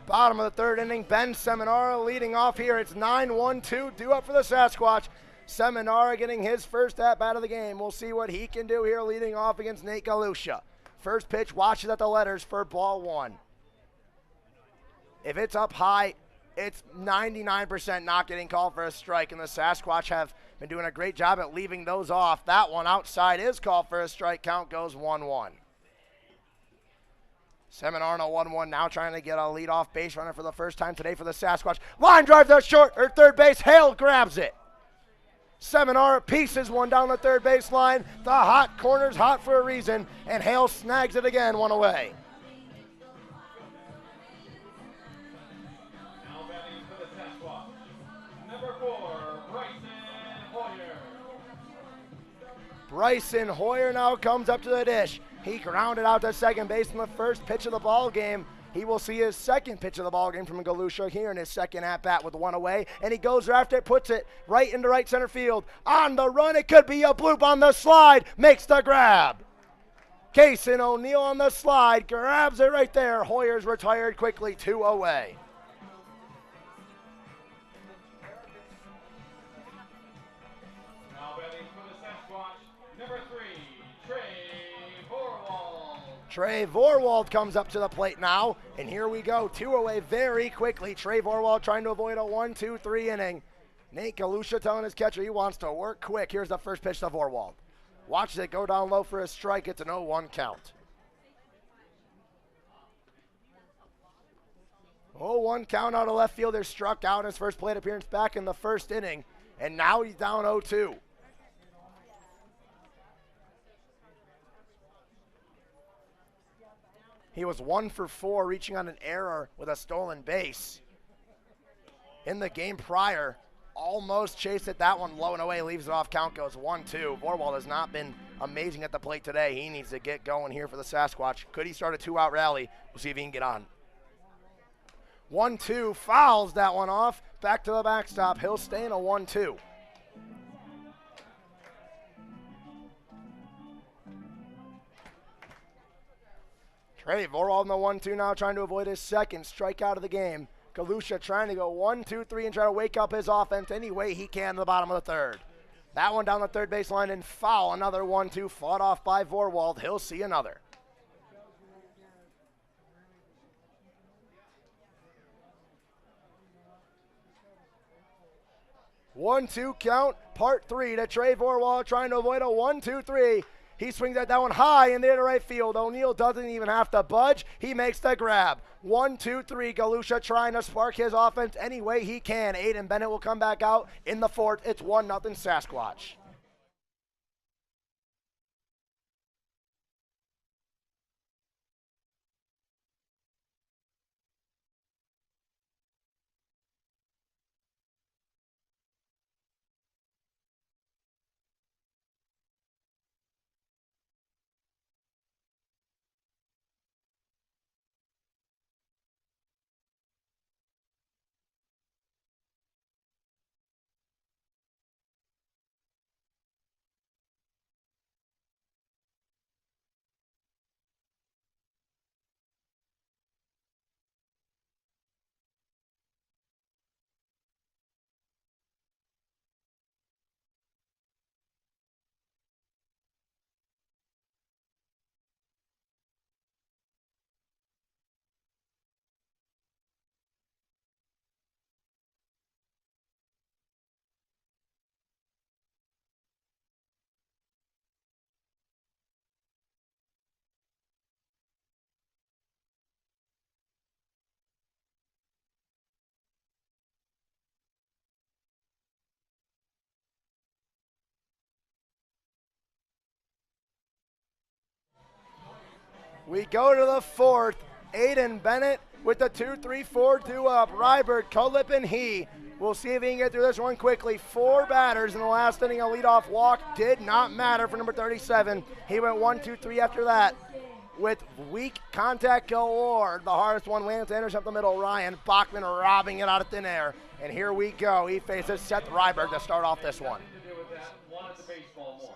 Bottom of the third inning, Ben Seminara leading off here. It's 9-1-2, due up for the Sasquatch. Seminara getting his first at-bat of the game. We'll see what he can do here leading off against Nate Galusha. First pitch, watches at the letters for ball one. If it's up high, it's 99% not getting called for a strike, and the Sasquatch have been doing a great job at leaving those off. That one outside is called for a strike. Count goes 1-1. Seminara 1-1 now trying to get a leadoff base runner for the first time today for the Sasquatch. Line drive to short or third base. Hale grabs it. Seminara pieces one down the third base line. The hot corner's hot for a reason, and Hale snags it again, one away. Now batting for the Sasquatch, number 4, Bryson Hoyer. Bryson Hoyer now comes up to the dish. He grounded out to second base in the first pitch of the ball game. He will see his second pitch of the ball game from Galusha here in his second at-bat with one away, and he goes after it, puts it right into right center field. On the run, it could be a bloop on the slide, makes the grab. Cason O'Neill on the slide, grabs it right there. Hoyer's retired quickly, 2 away. Now batting for the Sasquatch, number 3, Trey Vorwald. Trey Vorwald comes up to the plate now, and here we go. 2 away very quickly. Trey Vorwald trying to avoid a 1-2-3 inning. Nate Galusha telling his catcher he wants to work quick. Here's the first pitch to Vorwald. Watches it go down low for a strike. It's an 0-1 count. 0-1 count out of left fielder, struck out in his first plate appearance back in the first inning, and now he's down 0-2. He was 1 for 4, reaching on an error with a stolen base. In the game prior, almost chased it. That one low and away, leaves it off. Count goes 1-2. Vorwald has not been amazing at the plate today. He needs to get going here for the Sasquatch. Could he start a 2-out rally? We'll see if he can get on. 1-2, fouls that one off. Back to the backstop. He'll stay in a 1-2. Trey Vorwald in the 1-2 now, trying to avoid his second strikeout of the game. Galusha trying to go 1-2-3 and try to wake up his offense any way he can in the bottom of the third. That one down the third baseline and foul. Another 1-2 fought off by Vorwald. He'll see another. One-two count, part 3 to Trey Vorwald trying to avoid a 1-2-3. He swings at that one high in the inner right field. O'Neill doesn't even have to budge. He makes the grab. 1-2-3. Galusha trying to spark his offense any way he can. Aiden Bennett will come back out in the fourth. It's 1-0 Sasquatch. We go to the fourth. Aiden Bennett with the 2-3-4 due up. Ryberg, Colip, and he. We'll see if he can get through this one quickly. 4 batters in the last inning. A leadoff walk did not matter for number 37. He went 1-2-3 after that with weak contact galore. The hardest one lands to intercept the middle. Ryan Bachman robbing it out of thin air. And here we go. He faces Seth Ryberg to start off this one. Wanted the baseball more.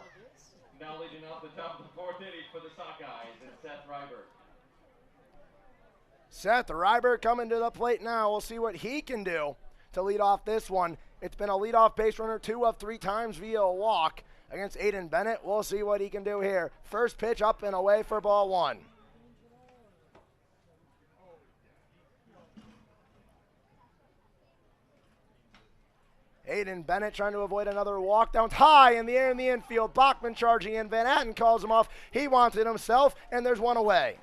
Now leading off the top of the 4th inning for the Sockeyes and Seth Ryberg. Seth Ryber coming to the plate now. We'll see what he can do to lead off this one. It's been a leadoff base runner 2 of 3 times via a walk against Aiden Bennett. We'll see what he can do here. First pitch up and away for ball 1. Aiden Bennett trying to avoid another walk down high in the air in the infield. Bachman charging in. Van Atten calls him off. He wants it himself, and there's one away.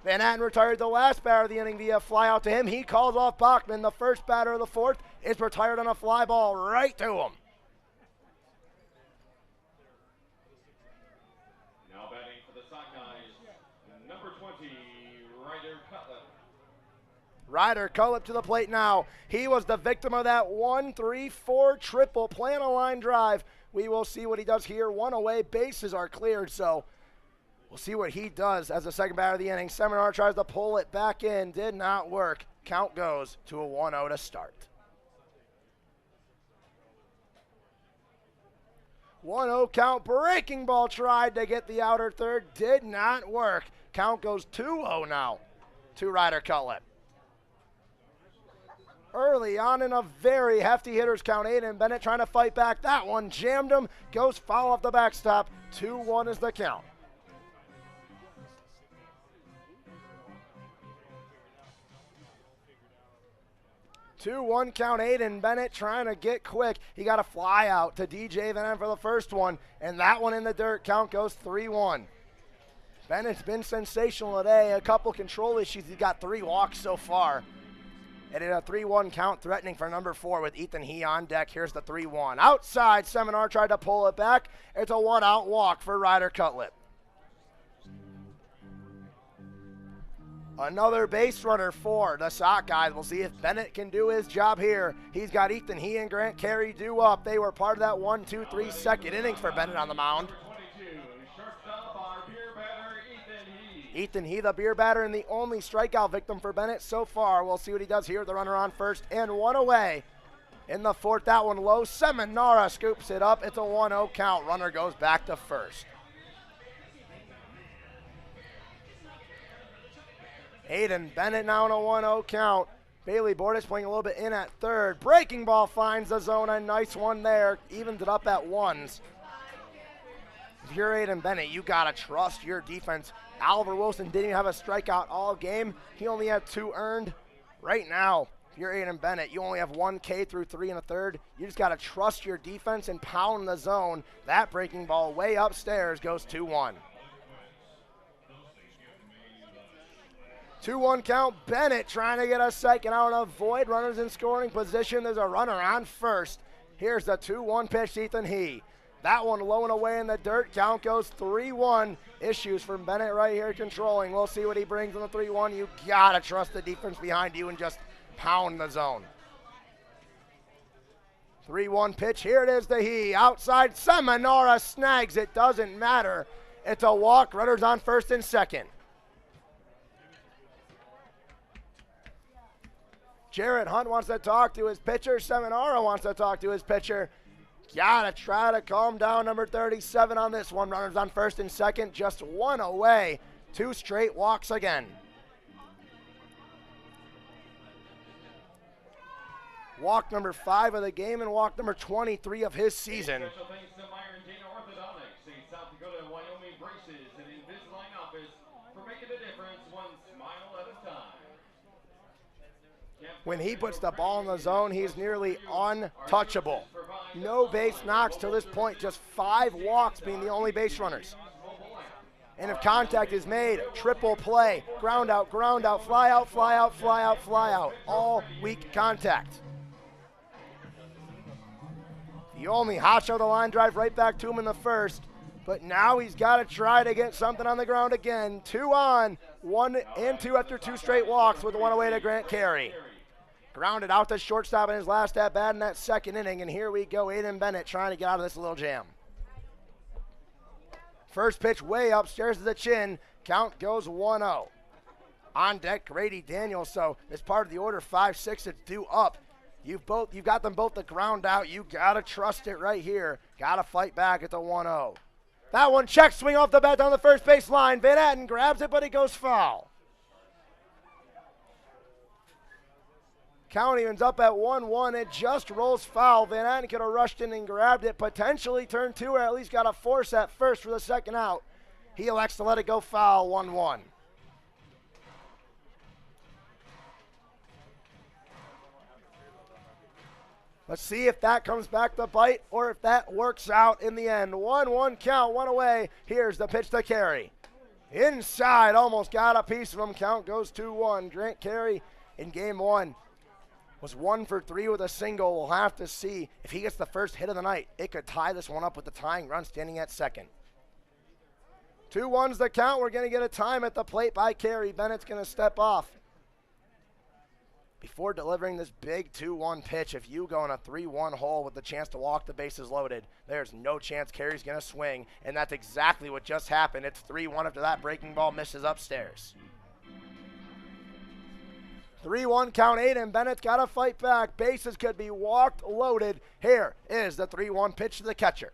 Van Atten retired the last batter of the inning via fly out to him. He calls off Bachman. The first batter of the 4th is retired on a fly ball right to him. Now batting for the Sockeyes, number 20, Ryder Cutler. Ryder Cullip to the plate now. He was the victim of that 1-3-4 triple play on a line drive. We will see what he does here. One away, bases are cleared, so we'll see what he does as the second batter of the inning. Seminar tries to pull it back in. Did not work. Count goes to a 1-0 to start. 1-0 count. Breaking ball tried to get the outer third. Did not work. Count goes 2-0 now to Ryder Cullip. Early on in a very hefty hitter's count, Aiden Bennett trying to fight back. That one jammed him. Goes foul off the backstop. 2-1 is the count. 2-1 count. Aiden Bennett trying to get quick. He got a fly out to DJ Van Atten for the first one, and that one in the dirt. Count goes 3-1. Bennett's been sensational today. A couple control issues. He's got 3 walks so far. And in a 3-1 count, threatening for number 4 with Ethan He on deck. Here's the 3-1. Outside, Seminar tried to pull it back. It's a 1-out walk for Ryder Cutlip. Another base runner for the Sockeyes. We'll see if Bennett can do his job here. He's got Ethan He and Grant Carey due up. They were part of that 1-2-3 second innings for Bennett on the mound. Ethan He, the beer batter, and the only strikeout victim for Bennett so far. We'll see what he does here. The runner on first and 1 away. In the 4th, that one low. Seminara scoops it up. It's a 1-0 count. Runner goes back to first. Aiden Bennett now in a 1-0 count. Bailey Bordas playing a little bit in at third. Breaking ball finds the zone. A nice one there. Evens it up at 1s. If you're Aiden Bennett, you got to trust your defense. Oliver Wilson didn't even have a strikeout all game. He only had 2 earned. Right now, if you're Aiden Bennett, you only have 1 K through 3 1/3. You just got to trust your defense and pound the zone. That breaking ball way upstairs goes 2-1. 2-1 count. Bennett trying to get a second out and avoid runners in scoring position. There's a runner on first. Here's the 2-1 pitch to Ethan He. That one low and away in the dirt. Count goes 3-1. Issues from Bennett right here controlling. We'll see what he brings on the 3-1. You got to trust the defense behind you and just pound the zone. 3-1 pitch. Here it is to He. Outside, Seminara snags it. Doesn't matter. It's a walk. Runners on first and second. Jarrett Hunt wants to talk to his pitcher. Seminara wants to talk to his pitcher. Gotta try to calm down number 37 on this one. Runners on first and second, just 1 away. 2 straight walks again. Walk number 5 of the game and walk number 23 of his season. Special thanks to Myron Dana Orthodontics, a South Dakota and Wyoming braces and Invisalign office for making a difference one smile at a time. When he puts the ball in the zone, he's nearly untouchable. No base knocks to this point, just 5 walks being the only base runners. And if contact is made, triple play, ground out, fly out, fly out, fly out, fly out. All weak contact. The only hot shot of the line drive right back to him in the first. But now he's got to try to get something on the ground again. 2 on, 1 and 2 after 2 straight walks with 1 away to Grant Carey. Grounded out to shortstop in his last at bat in that second inning, and here we go, Aiden Bennett trying to get out of this little jam. First pitch way upstairs to the chin. Count goes 1-0. On deck, Grady Daniels. So as part of the order 5-6, it's due up. You've got them both to ground out. You gotta trust it right here. Gotta fight back at the 1-0. That one check swing off the bat down the first base line. Van Atten grabs it, but it goes foul. Count evens up at 1-1. It just rolls foul. Van Atten could have rushed in and grabbed it, potentially turned two, or at least got a force at first for the second out. He elects to let it go foul, 1-1. Let's see if that comes back to bite or if that works out in the end. 1-1 count, one away. Here's the pitch to Carey. Inside, almost got a piece of him. Count goes 2-1. Grant Carey in game one was 1 for 3 with a single. We'll have to see if he gets the first hit of the night. It could tie this one up with the tying run standing at second. 2-1's the count. We're going to get a time at the plate by Carey. Bennett's going to step off. Before delivering this big 2-1 pitch, if you go in a 3-1 hole with the chance to walk the bases loaded, there's no chance Carey's going to swing, and that's exactly what just happened. It's 3-1 after that breaking ball misses upstairs. 3-1 count, Aiden Bennett's got to fight back. Bases could be walked loaded. Here is the 3-1 pitch to the catcher.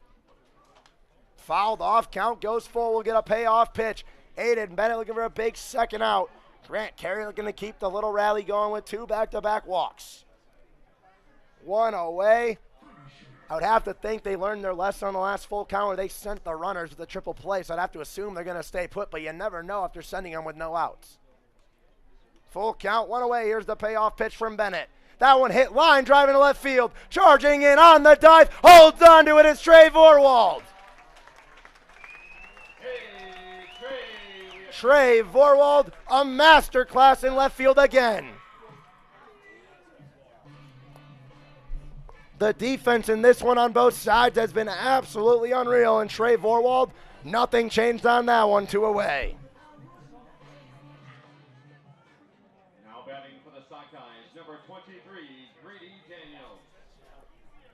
Fouled off, count goes full. We'll get a payoff pitch. Aiden Bennett looking for a big second out. Grant Carey looking to keep the little rally going with 2 back-to-back walks. 1 away. I would have to think they learned their lesson on the last full count where they sent the runners with the triple play, so I'd have to assume they're going to stay put, but you never know after sending them with no outs. Full count, 1 away. Here's the payoff pitch from Bennett. That one hit line, driving to left field. Charging in on the dive, holds on to it. It's Trey Vorwald. Trey Vorwald, a masterclass in left field again. The defense in this one on both sides has been absolutely unreal, and Trey Vorwald, nothing changed on that one, 2 away. Now batting for the Sockeyes, number 23, Grady Daniels.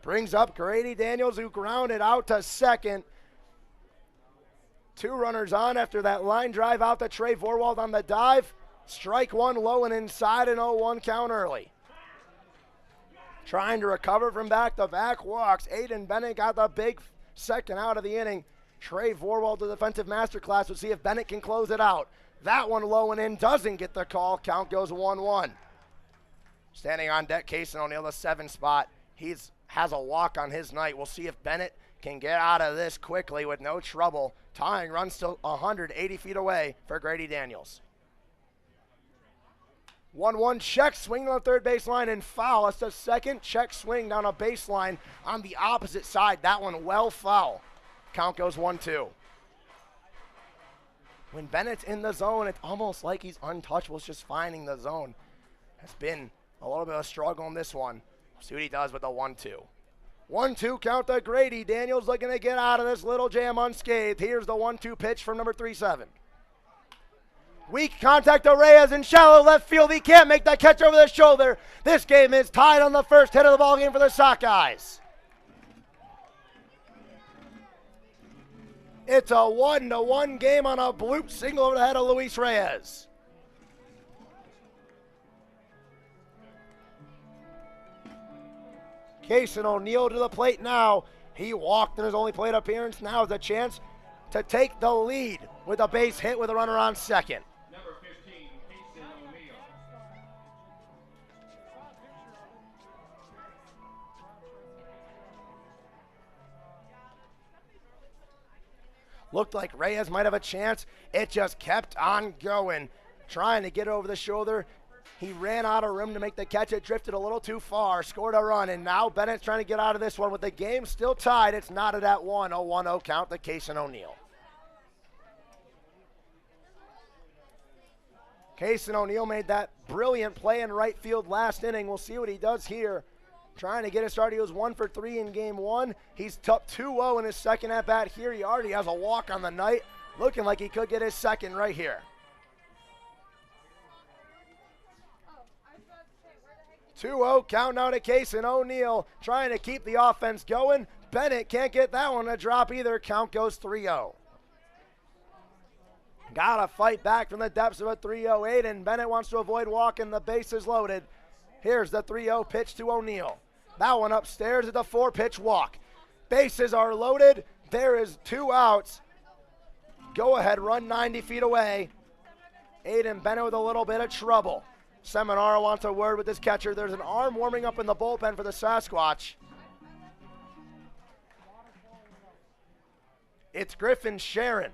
Brings up Grady Daniels, who grounded out to second. 2 runners on after that line drive out to Trey Vorwald on the dive. Strike 1 low and inside, an 0-1 count early. Trying to recover from back-to-back walks. Aiden Bennett got the big second out of the inning. Trey Vorwald, the defensive masterclass. We'll see if Bennett can close it out. That one low and in, doesn't get the call. Count goes 1-1. Standing on deck, Cason O'Neill, the 7 spot. He has a walk on his night. We'll see if Bennett can get out of this quickly with no trouble. Tying run still 180 feet away for Grady Daniels. 1-1 check, swing on the third baseline and foul. That's the second check swing down a baseline on the opposite side. That one well foul. Count goes 1-2. When Bennett's in the zone, it's almost like he's untouchable. It's just finding the zone. It's been a little bit of a struggle in this one. We'll see what he does with the 1-2. 1-2 count to Grady. Daniels looking to get out of this little jam unscathed. Here's the 1-2 pitch from number 3-7. Weak contact to Reyes in shallow left field. He can't make that catch over the shoulder. This game is tied on the first hit of the ball game for the Sockeyes. It's a 1-1 game on a bloop single over the head of Luis Reyes. Cason O'Neill to the plate now. He walked in his only plate appearance. Now is a chance to take the lead with a base hit with a runner on second. Number 15, Cason O'Neill. Looked like Reyes might have a chance. It just kept on going. Trying to get over the shoulder. He ran out of room to make the catch. It drifted a little too far, scored a run, and now Bennett's trying to get out of this one. With the game still tied, it's knotted at 1-0 count to Cason O'Neill. Cason O'Neill made that brilliant play in right field last inning. We'll see what he does here. Trying to get a start. He was 1 for 3 in game one. He's up 2-0 in his second at-bat here. He already has a walk on the night. Looking like he could get his second right here. 2-0 count now to Cason O'Neill, trying to keep the offense going. Bennett can't get that one to drop either. Count goes 3-0. Got to fight back from the depths of a 3-0. And Bennett wants to avoid walking. The base is loaded. Here's the 3-0 pitch to O'Neill. That one upstairs at the 4-pitch walk. Bases are loaded. There is 2 outs. Go ahead, run 90 feet away. Aiden Bennett with a little bit of trouble. Seminara wants a word with this catcher. There's an arm warming up in the bullpen for the Sasquatch. It's Griffin Sharon.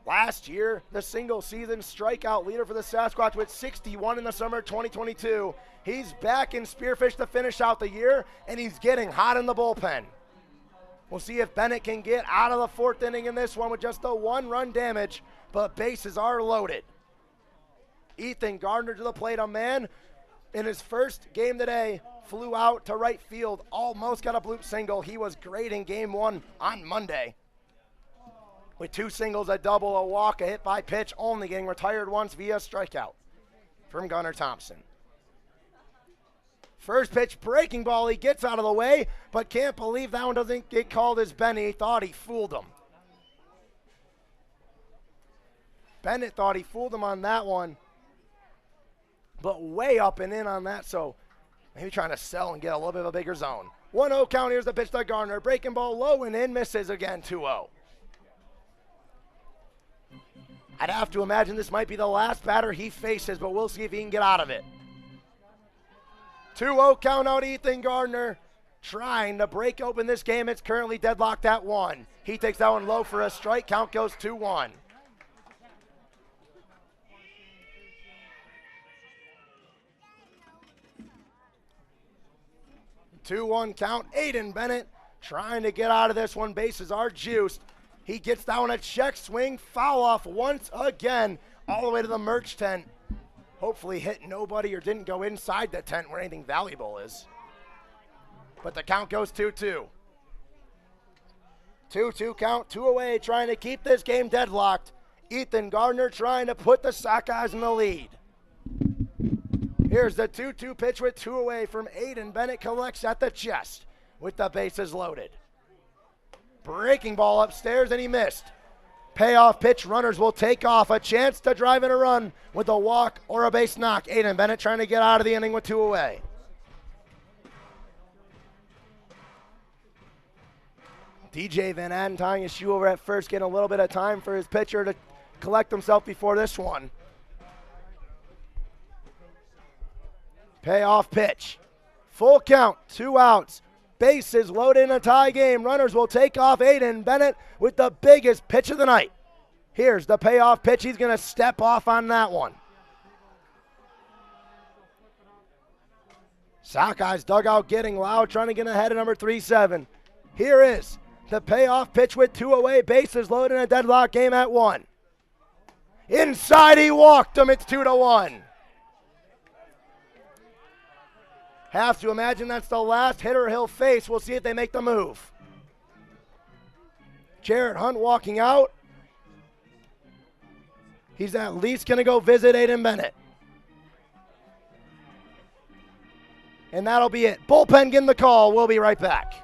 Last year, the single-season strikeout leader for the Sasquatch with 61 in the summer of 2022. He's back in Spearfish to finish out the year, and he's getting hot in the bullpen. We'll see if Bennett can get out of the fourth inning in this one with just the 1-run damage, but bases are loaded. Ethan Gardner to the plate, a man in his first game today, flew out to right field, almost got a bloop single. He was great in game 1 on Monday. With 2 singles, a double, a walk, a hit by pitch, only getting retired once via strikeout from Gunnar Thompson. First pitch, breaking ball, he gets out of the way, but can't believe that one doesn't get called as Benny. He thought he fooled him. Bennett thought he fooled him on that one, but way up and in on that, so maybe trying to sell and get a little bit of a bigger zone. 1-0 count, here's the pitch to Gardner. Breaking ball low and in, misses again, 2-0. I'd have to imagine this might be the last batter he faces, but we'll see if he can get out of it. 2-0 count out, Ethan Gardner trying to break open this game. It's currently deadlocked at 1. He takes that one low for a strike. Count goes 2-1. Two-one count. Aiden Bennett trying to get out of this one. Bases are juiced. He gets down a check swing, foul off once again, all the way to the merch tent. Hopefully hit nobody or didn't go inside the tent where anything valuable is. But the count goes 2-2. 2-2 count, 2 away, trying to keep this game deadlocked. Ethan Gardner trying to put the Sockeyes in the lead. Here's the 2-2 pitch with 2 away from Aiden Bennett, collects at the chest with the bases loaded. Breaking ball upstairs, and he missed. Payoff pitch, runners will take off. A chance to drive in a run with a walk or a base knock. Aiden Bennett trying to get out of the inning with 2 away. DJ Van Adden tying his shoe over at first, getting a little bit of time for his pitcher to collect himself before this one. Payoff pitch. Full count, 2 outs. Bases loaded in a tie game. Runners will take off. Aiden Bennett with the biggest pitch of the night. Here's the payoff pitch. He's going to step off on that one. Sockeyes dugout getting loud, trying to get ahead of number 3-7. Here is the payoff pitch with 2 away. Bases loaded in a deadlock game at 1. Inside, he walked him. It's 2-1. Have to imagine that's the last hitter he'll face. We'll see if they make the move. Jared Hunt walking out. He's at least going to go visit Aiden Bennett. And that'll be it. Bullpen getting the call. We'll be right back.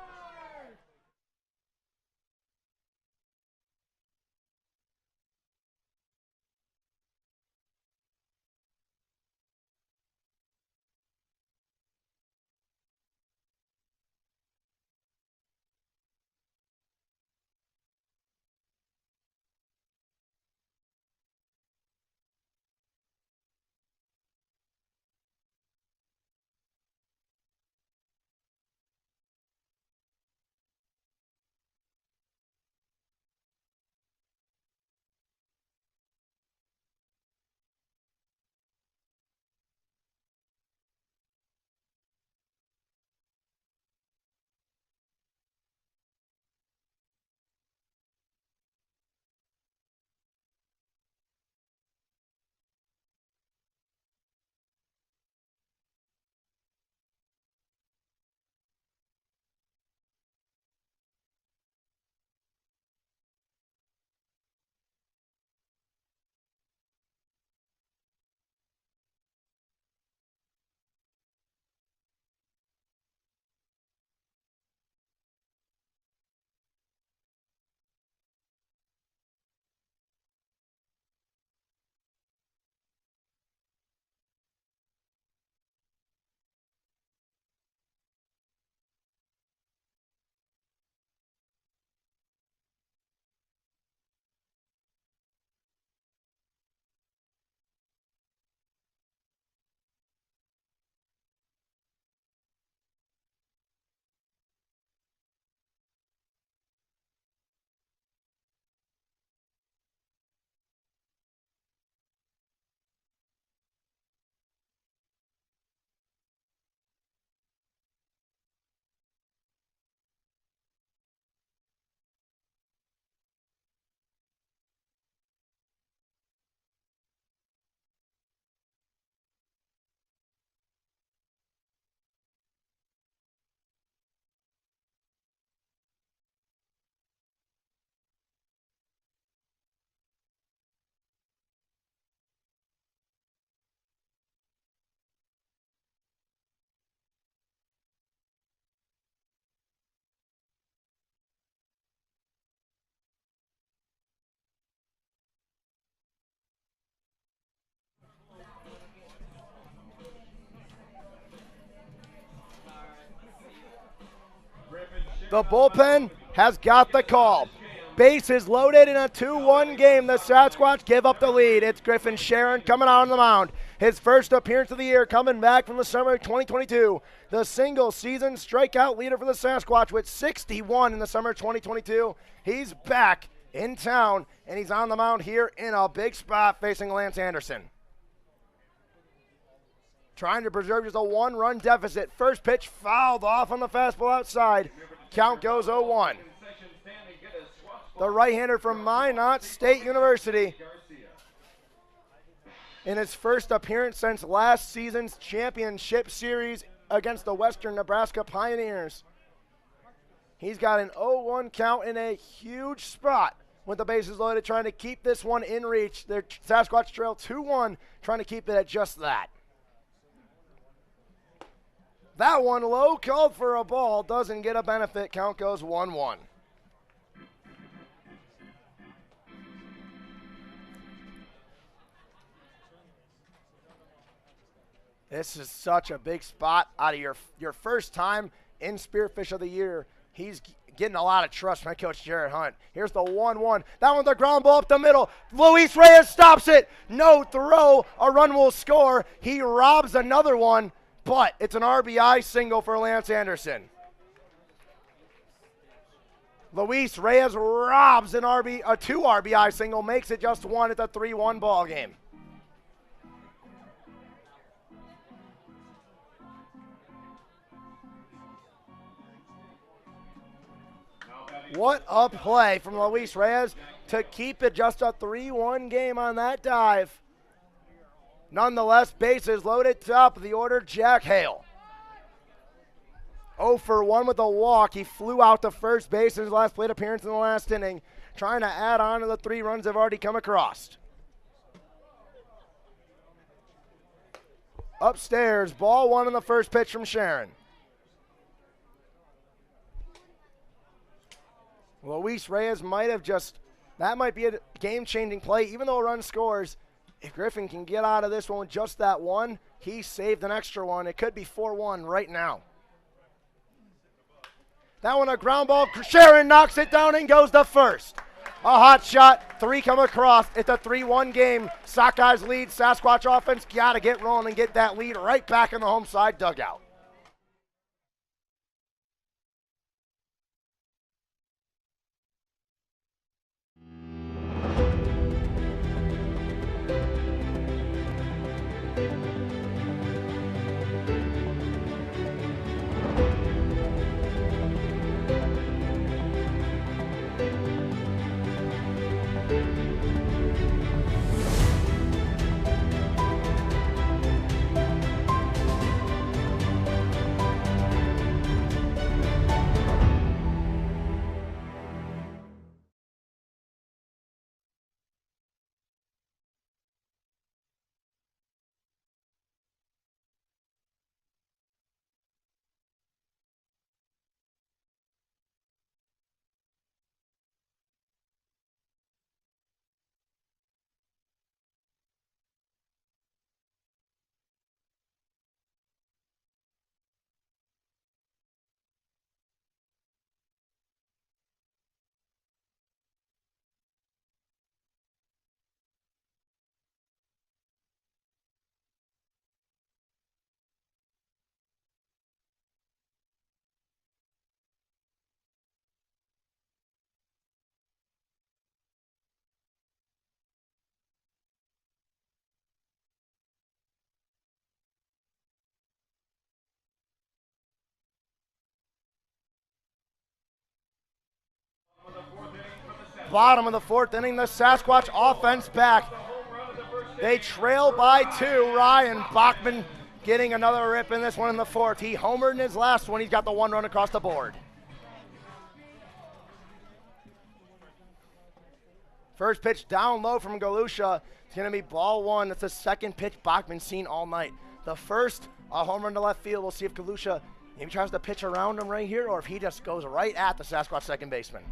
The bullpen has got the call. Bases loaded in a 2-1 game. The Sasquatch give up the lead. It's Griffin Sharon coming out on the mound. His first appearance of the year coming back from the summer of 2022. The single season strikeout leader for the Sasquatch with 61 in the summer of 2022. He's back in town, and he's on the mound here in a big spot facing Lance Anderson. Trying to preserve just a 1-run deficit. First pitch fouled off on the fastball outside. Count goes 0-1. The right-hander from Minot State University. In his first appearance since last season's championship series against the Western Nebraska Pioneers. He's got an 0-1 count in a huge spot with the bases loaded, trying to keep this one in reach. Their Sasquatch trail 2-1, trying to keep it at just that. That one low, called for a ball, doesn't get a benefit. Count goes 1-1. This is such a big spot out of your first time in Spearfish of the Year. He's getting a lot of trust from Coach Jared Hunt. Here's the 1-1. That one's a ground ball up the middle. Luis Reyes stops it. No throw. A run will score. He robs another one, but it's an RBI single for Lance Anderson. Luis Reyes robs a 2 RBI single, makes it just one. It's a 3-1 ball game. What a play from Luis Reyes to keep it just a 3-1 game on that dive. Nonetheless, bases loaded, top of the order, Jack Hale. 0 for 1 with a walk. He flew out to first base in his last plate appearance in the last inning, trying to add on to the 3 runs they've already come across. Upstairs, ball 1 in the first pitch from Sharon. Luis Reyes might have that might be a game-changing play. Even though a run scores, if Griffin can get out of this one with just that one, he saved an extra one. It could be 4-1 right now. That one a ground ball. Sharon knocks it down and goes to first. A hot shot, 3 come across. It's a 3-1 game. Sockeyes lead. Sasquatch offense got to get rolling and get that lead right back in the home side dugout. Bottom of the 4th inning, the Sasquatch offense back. They trail by 2. Ryan Bachman getting another rip in this one in the 4th. He homered in his last one. He's got the 1 run across the board. First pitch down low from Galusha. It's going to be ball 1. That's the second pitch Bachman's seen all night. The first, a home run to left field. We'll see if Galusha maybe tries to pitch around him right here, or if he just goes right at the Sasquatch second baseman.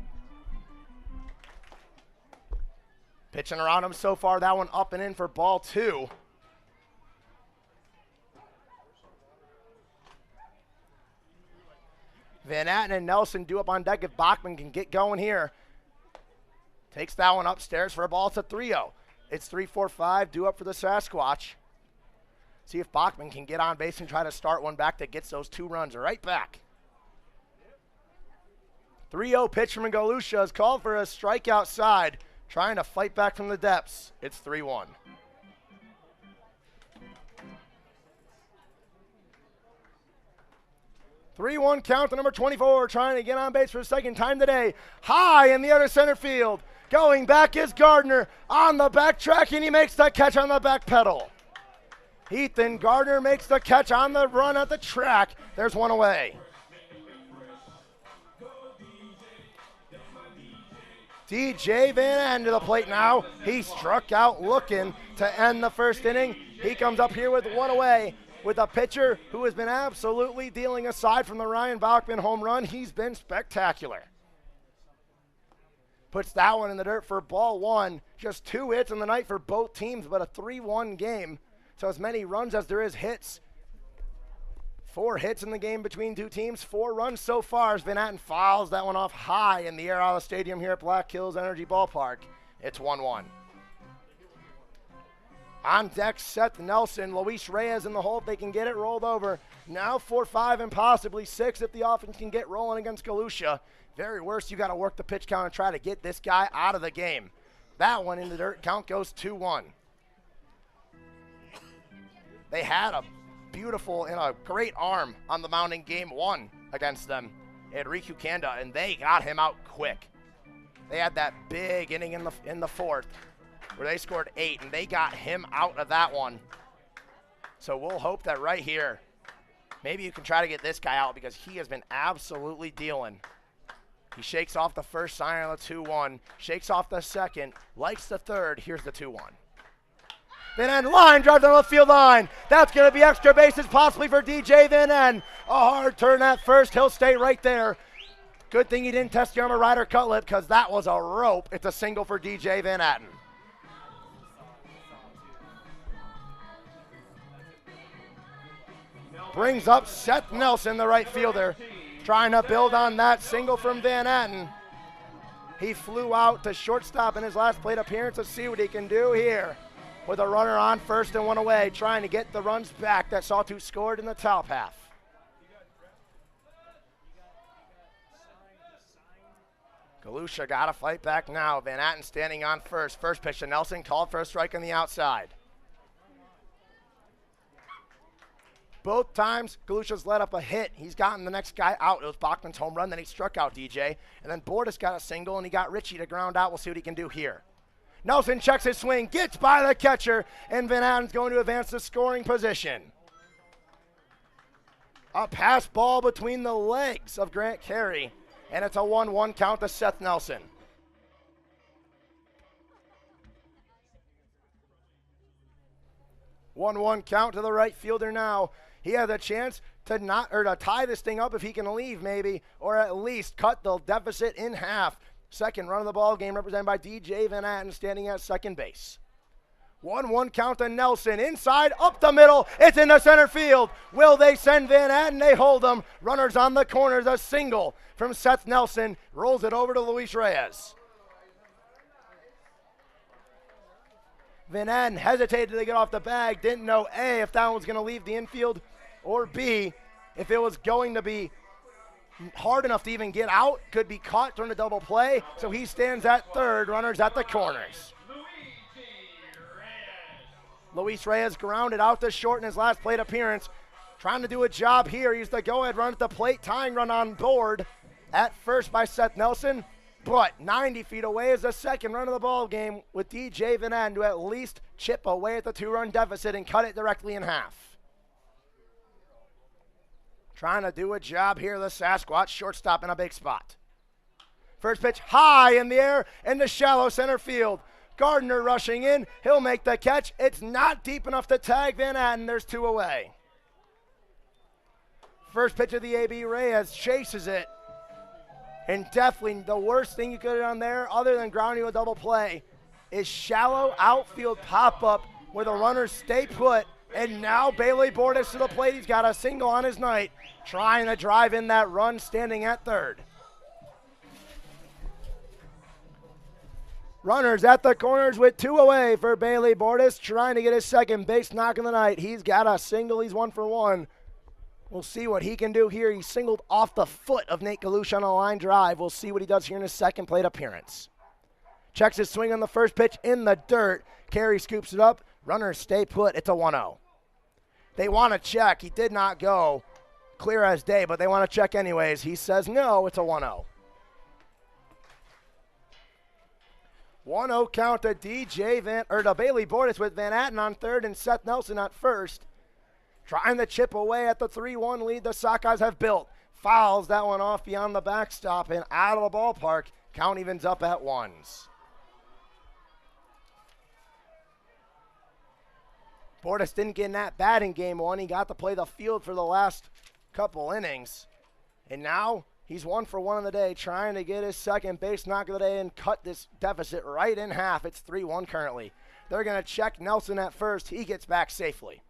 Pitching around him so far, that one up and in for ball 2. Van Atten and Nelson due up on deck if Bachman can get going here. Takes that one upstairs for a ball. It's a 3-0. It's 3-4-5 due up for the Sasquatch. See if Bachman can get on base and try to start one back that gets those 2 runs right back. 3-0 pitch from Galusha is called for a strike outside, trying to fight back from the depths. It's 3-1. Three-one count to number 24, trying to get on base for the second time today. High in the other center field. Going back is Gardner on the backtrack, and he makes the catch on the back pedal. Ethan Gardner makes the catch on the run at the track. There's one away. DJ Van Atten to the plate now. He struck out looking to end the first inning. He comes up here with one away with a pitcher who has been absolutely dealing. Aside from the Ryan Bachman home run, he's been spectacular. Puts that one in the dirt for ball 1. Just 2 hits in the night for both teams, but a 3-1 game. So as many runs as there is hits. 4 hits in the game between 2 teams. 4 runs so far as Van Atten fouls that one off high in the air out of the stadium here at Black Hills Energy Ballpark. It's 1-1. On deck, Seth Nelson, Luis Reyes in the hole if they can get it rolled over. Now 4-5 and possibly 6 if the offense can get rolling against Galusha. Very worst, you got to work the pitch count and try to get this guy out of the game. That one in the dirt, count goes 2-1. They had a beautiful and a great arm on the mound in game 1 against them. Enrique Kanda, and they got him out quick. They had that big inning in the 4th where they scored 8, and they got him out of that one. So we'll hope that right here, maybe you can try to get this guy out because he has been absolutely dealing. He shakes off the first sign on the 2-1, shakes off the second, likes the third. Here's the 2-1. Van Atten line drive down the field line. That's going to be extra bases possibly for DJ Van Atten. A hard turn at first. He'll stay right there. Good thing he didn't test the arm of Ryder Cutlip because that was a rope. It's a single for DJ Van Atten. Brings up Seth Nelson, the right fielder, trying to build on that single from Van Atten. He flew out to shortstop in his last plate appearance. Let's see what he can do here with a runner on first and 1 away, trying to get the runs back that Sawtooth scored in the top half. Galusha got to fight back now. Van Atten standing on first. First pitch to Nelson, called for a strike on the outside. Both times, Galusha's let up a hit. He's gotten the next guy out. It was Bachman's home run, then he struck out DJ. And then Bordas got a single, and he got Ritchie to ground out. We'll see what he can do here. Nelson checks his swing, gets by the catcher, and Van Atten's going to advance the scoring position. A pass ball between the legs of Grant Carey, and it's a 1-1 count to Seth Nelson. One count to the right fielder now. He has a chance to to tie this thing up if he can leave maybe, or at least cut the deficit in half. Second run of the ball game represented by DJ Van Atten standing at second base. 1-1 count to Nelson. Inside, up the middle. It's in the center field. Will they send Van Atten? They hold him. Runners on the corners. A single from Seth Nelson. Rolls it over to Luis Reyes. Van Atten hesitated to get off the bag. Didn't know A, if that one was going to leave the infield, or B, if it was going to be hard enough to even get out, could be caught during a double play. So he stands at third, runners at the corners. Luis Reyes grounded out to short in his last plate appearance. Trying to do a job here. He's the go-ahead run at the plate. Tying run on board at first by Seth Nelson. But 90 feet away is the second run of the ball game with DJ Van Atten to at least chip away at the 2-run deficit and cut it directly in half. Trying to do a job here, the Sasquatch shortstop in a big spot. First pitch high in the air into shallow center field. Gardner rushing in. He'll make the catch. It's not deep enough to tag Van Atten. There's 2 away. First pitch of the AB, Reyes chases it. And definitely the worst thing you could have done there, other than grounding a double play, is shallow outfield pop-up where the runners stay put And now Bailey Bordas to the plate. He's got a single on his night, trying to drive in that run, standing at third. Runners at the corners with 2 away for Bailey Bordas, trying to get his second base knock of the night. He's got a single. He's 1 for 1. We'll see what he can do here. He singled off the foot of Nate Galusha on a line drive. We'll see what he does here in his second plate appearance. Checks his swing on the first pitch in the dirt. Carey scoops it up. Runners stay put. It's a 1-0. They want to check. He did not go clear as day, but they want to check anyways. He says no. It's a 1-0. 1-0 count to to Bailey Bordas with Van Atten on third and Seth Nelson at first. Trying to chip away at the 3-1 lead the Sockeyes have built. Fouls that one off beyond the backstop and out of the ballpark. Count evens up at 1s. Bordas didn't get in that bad in game 1. He got to play the field for the last couple innings. And now he's 1 for 1 in the day, trying to get his second base knock of the day and cut this deficit right in half. It's 3-1 currently. They're going to check Nelson at first. He gets back safely.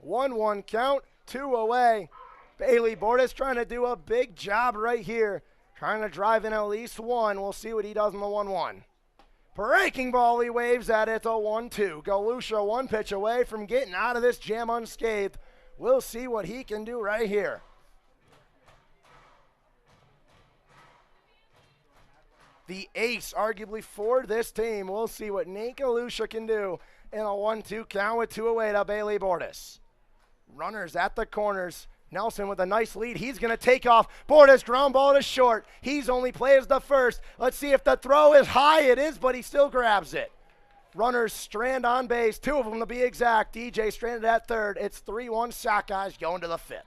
1-1 count, 2 away. Bailey Bordas trying to do a big job right here, trying to drive in at least 1. We'll see what he does in the 1-1. Breaking ball, he waves at it. It's a 1-2. Galusha 1 pitch away from getting out of this jam unscathed. We'll see what he can do right here. The ace, arguably, for this team. We'll see what Nate Galusha can do in a 1-2 count with 2 away to Bailey Bordas. Runners at the corners. Nelson with a nice lead. He's going to take off. Bordas ground ball to short. He's only plays the first. Let's see if the throw is high. It is, but he still grabs it. Runners strand on base. 2 of them to be exact. DJ stranded at third. It's 3-1 Sockeyes going to the 5th.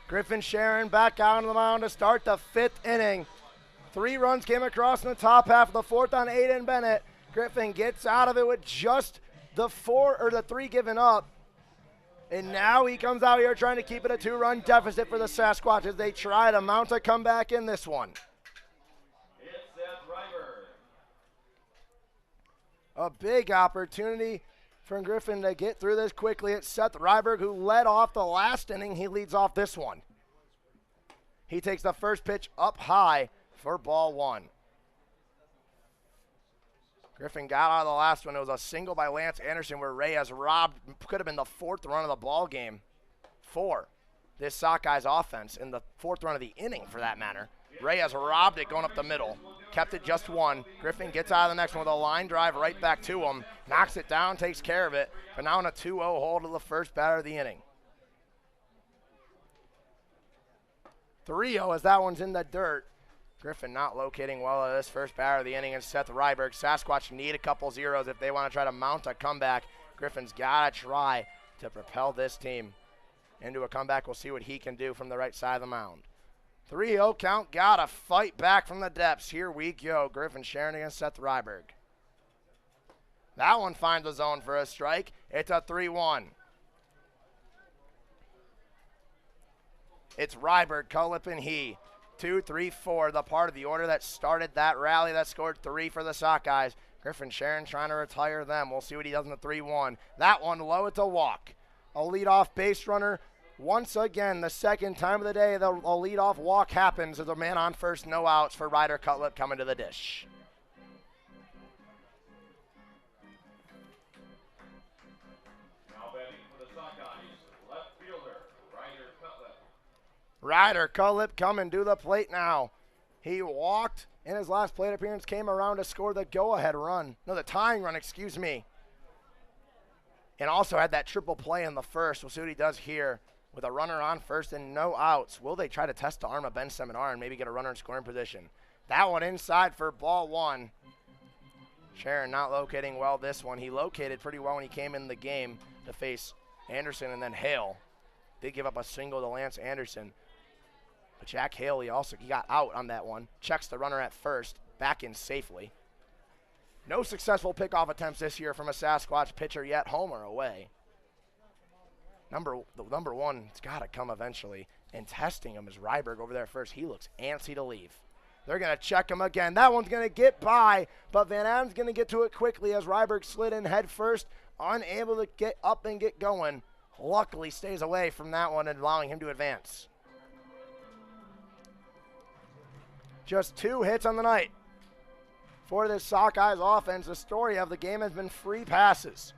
Griffin Sharon back out on the mound to start the 5th inning. 3 runs came across in the top half of the 4th on Aiden Bennett. Griffin gets out of it with just the 3 given up. And now he comes out here trying to keep it a 2-run deficit for the Sasquatch as they try to mount a comeback in this one. A big opportunity for Griffin to get through this quickly. It's Seth Ryberg who led off the last inning. He leads off this one. He takes the first pitch up high for ball 1. Griffin got out of the last one. It was a single by Lance Anderson where Reyes robbed, could have been the 4th run of the ball game for this Sockeyes offense in the 4th run of the inning for that matter. Reyes robbed it going up the middle. Kept it just 1. Griffin gets out of the next one with a line drive right back to him. Knocks it down, takes care of it. But now in a 2-0 hold to the first batter of the inning. 3-0 as that one's in the dirt. Griffin not locating well at this first batter of the inning, and Seth Ryberg. Sasquatch need a couple zeros if they want to try to mount a comeback. Griffin's got to try to propel this team into a comeback. We'll see what he can do from the right side of the mound. 3-0 count, got to fight back from the depths. Here we go. Griffin sharing against Seth Ryberg. That one finds the zone for a strike. It's a 3-1. It's Ryberg, Cullip, and he. 2, 3, 4, the part of the order that started that rally that scored 3 for the Sockeyes. Griffin Sharon trying to retire them. We'll see what he does in the 3-1. That one low, it's a walk. A leadoff base runner. Once again, the second time of the day, the leadoff walk happens as a man on first, no outs for Ryder Cutlip coming to the dish. Now batting for the Sockeyes, left fielder, Ryder Cutlip. Ryder Cutlip coming to the plate now. He walked in his last plate appearance, came around to score the go-ahead run. No, the tying run, excuse me. And also had that triple play in the first. We'll see what he does here with a runner on first and no outs. Will they try to test the arm of Ben Seminar and maybe get a runner in scoring position? That one inside for ball 1. Sharon not locating well this one. He located pretty well when he came in the game to face Anderson and then Hale. Did give up a single to Lance Anderson. But Jack Hale, he got out on that one. Checks the runner at first, back in safely. No successful pickoff attempts this year from a Sasquatch pitcher yet, home or away. Number one, it's got to come eventually. And testing him is Ryberg over there first. He looks antsy to leave. They're going to check him again. That one's going to get by, but Van Adam's going to get to it quickly as Ryberg slid in head first, unable to get up and get going. Luckily stays away from that one and allowing him to advance. Just 2 hits on the night for this Sockeyes offense. The story of the game has been free passes.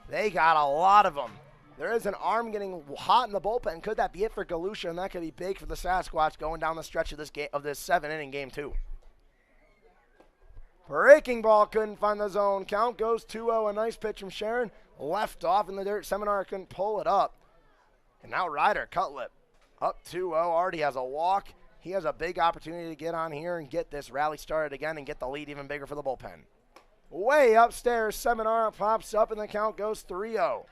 They got a lot of them. There is an arm getting hot in the bullpen. Could that be it for Galusha? And that could be big for the Sasquatch going down the stretch of this game, of this 7-inning game 2. Breaking ball couldn't find the zone. Count goes 2-0. A nice pitch from Sharon. Left off in the dirt. Seminar couldn't pull it up. And now Ryder Cutlip up 2-0. Already has a walk. He has a big opportunity to get on here and get this rally started again and get the lead even bigger for the bullpen. Way upstairs, Seminar pops up and the count goes 3-0.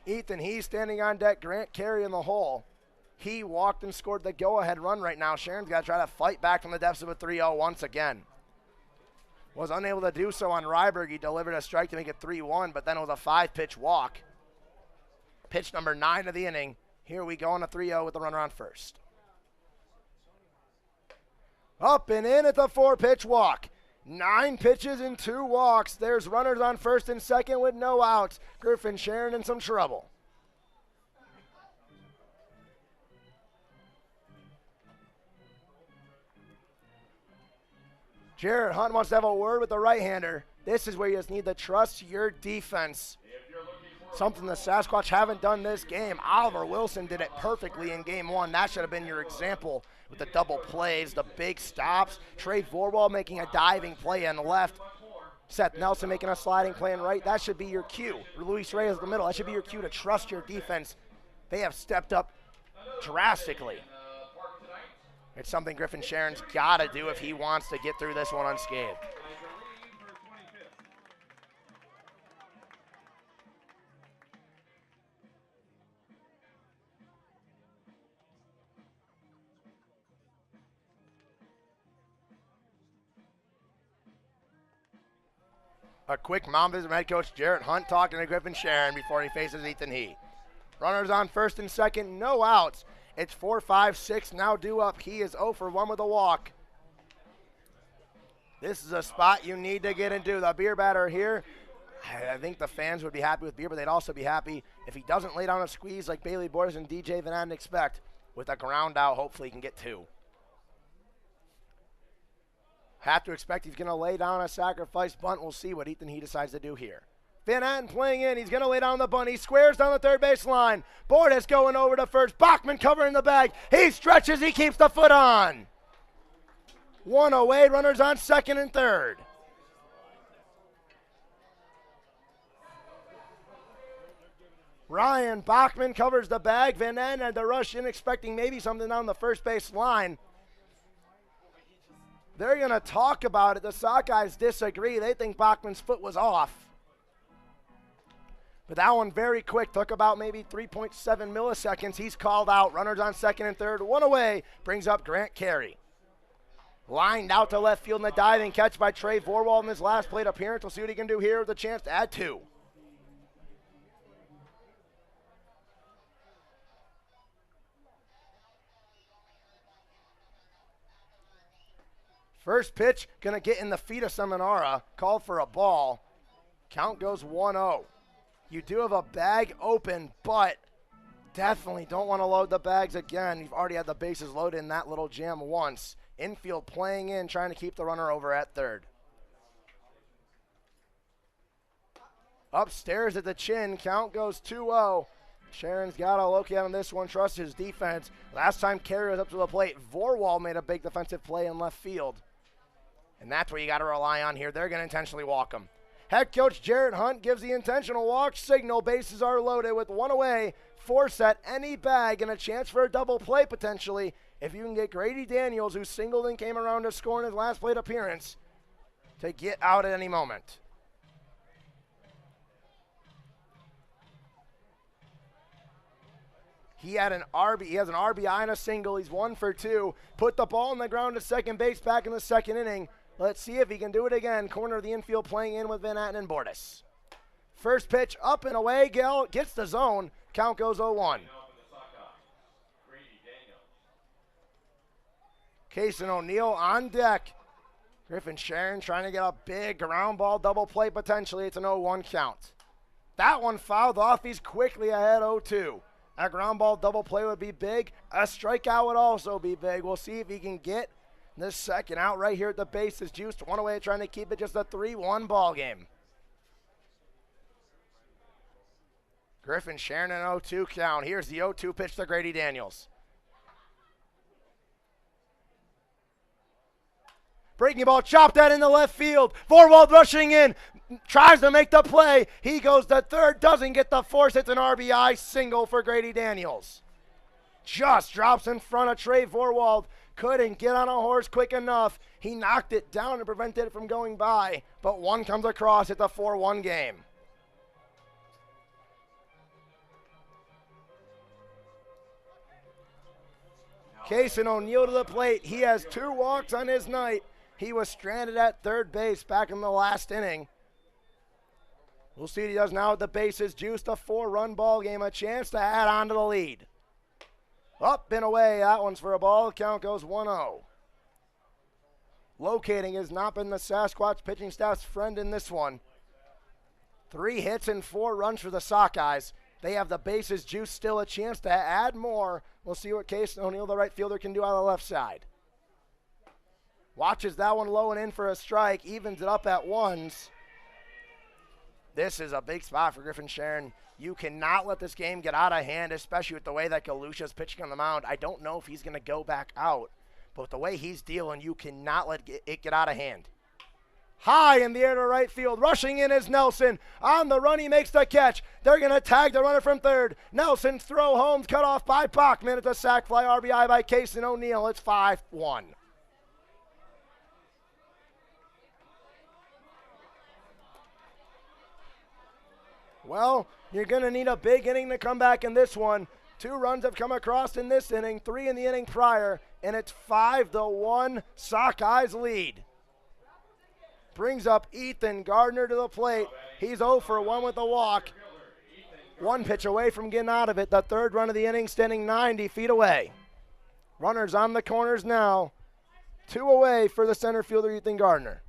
Ethan He standing on deck, Grant Carey in the hole. He walked and scored the go-ahead run right now. Sharon's got to try to fight back from the depths of a 3-0 once again. Was unable to do so on Ryberg. He delivered a strike to make it 3-1, but then it was a 5-pitch walk. Pitch number 9 of the inning. Here we go on a 3-0 with the runner on first. Up and in at the 4-pitch walk. 9 pitches and 2 walks. There's runners on first and second with no outs. Griffin Sharon in some trouble. Jarrett Hunt wants to have a word with the right-hander. This is where you just need to trust your defense. Something the Sasquatch haven't done this game. Oliver Wilson did it perfectly in game 1. That should have been your example with the double plays, the big stops. Trey Vorwall making a diving play in the left. Seth Nelson making a sliding play in right. That should be your cue. Luis Reyes in the middle. That should be your cue to trust your defense. They have stepped up drastically. It's something Griffin Sharon's got to do if he wants to get through this one unscathed. A quick mound visit from head coach Jarrett Hunt talking to Griffin Sharon before he faces Ethan He. Runners on first and second, no outs. It's 4-5-6 now due up. He is 0 for 1 with a walk. This is a spot you need to get into. The beer batter here, I think the fans would be happy with beer, but they'd also be happy if he doesn't lay down a squeeze like Bailey Borders and DJ Van Adden expect. With a ground out, hopefully he can get 2. Have to expect he's going to lay down a sacrifice bunt. We'll see what Ethan He decides to do here. Van Adden playing in. He's going to lay down the bunt. He squares down the third base line. Bordas going over to first. Bachman covering the bag. He stretches. He keeps the foot on. 1 away. Runners on second and third. Ryan Bachman covers the bag. Van Adden had to rush in expecting maybe something down the first base line. They're going to talk about it. The Sockeyes disagree. They think Bachman's foot was off. But that one very quick, took about maybe 3.7 milliseconds. He's called out. Runners on second and third, one away, brings up Grant Carey. Lined out to left field in the diving catch by Trey Vorwald in his last plate appearance. We'll see what he can do here with a chance to add 2. First pitch, going to get in the feet of Seminara. Called for a ball. Count goes 1-0. You do have a bag open, but definitely don't want to load the bags again. You've already had the bases loaded in that little jam once. Infield playing in, trying to keep the runner over at third. Upstairs at the chin, count goes 2-0. Sharon's got to locate on this one, trust his defense. Last time Carey was up to the plate, Vorwald made a big defensive play in left field. And that's what you got to rely on here. They're going to intentionally walk him. Head coach Jarrett Hunt gives the intentional walk signal. Bases are loaded with 1 away. 4 set, any bag, and a chance for a double play potentially if you can get Grady Daniels, who singled and came around to score in his last plate appearance, to get out at any moment. He has an RBI and a single. He's 1 for 2. Put the ball on the ground to second base back in the second inning. Let's see if he can do it again. Corner of the infield playing in with Van Atten and Bordas. First pitch up and away. Gale gets the zone. Count goes 0-1. Cason O'Neill on deck. Griffin Sharon trying to get a big ground ball double play potentially. It's an 0-1 count. That one fouled off. He's quickly ahead 0-2. A ground ball double play would be big. A strikeout would also be big. We'll see if he can get this second out right here at the bases juiced. 1 away, trying to keep it just a 3-1 ball game. Griffin Sharon an 0-2 count. Here's the 0-2 pitch to Grady Daniels. Breaking ball, chopped that into left field. Vorwald rushing in, tries to make the play. He goes to third, doesn't get the force. It's an RBI single for Grady Daniels. Just drops in front of Trey Vorwald. Couldn't get on a horse quick enough. He knocked it down and prevented it from going by, but one comes across. It's a 4-1 game. Cason O'Neill to the plate. He has 2 walks on his night. He was stranded at third base back in the last inning. We'll see what he does now with the bases juiced. A 4-run ball game, a chance to add on to the lead. Up and away, that one's for a ball. Count goes 1-0. Locating has not been the Sasquatch pitching staff's friend in this one. 3 hits and 4 runs for the Sockeyes. They have the bases juiced, still a chance to add more. We'll see what Cason O'Neill, the right fielder, can do on the left side. Watches that one low and in for a strike, evens it up at ones. This is a big spot for Griffin Sharon. You cannot let this game get out of hand, especially with the way that Galusha's pitching on the mound. I don't know if he's going to go back out, but with the way he's dealing, you cannot let it get out of hand. High in the air to right field. Rushing in is Nelson. On the run, he makes the catch. They're going to tag the runner from third. Nelson's throw home's cut off by Bachman. It's a sac fly RBI by Cason O'Neill. It's 5-1. Well, you're going to need a big inning to come back in this one. 2 runs have come across in this inning, 3 in the inning prior, and it's 5-1 Sockeyes lead. Brings up Ethan Gardner to the plate. He's 0 for 1 with a walk. 1 pitch away from getting out of it. The 3rd run of the inning, standing 90 feet away. Runners on the corners now. 2 away for the center fielder, Ethan Gardner.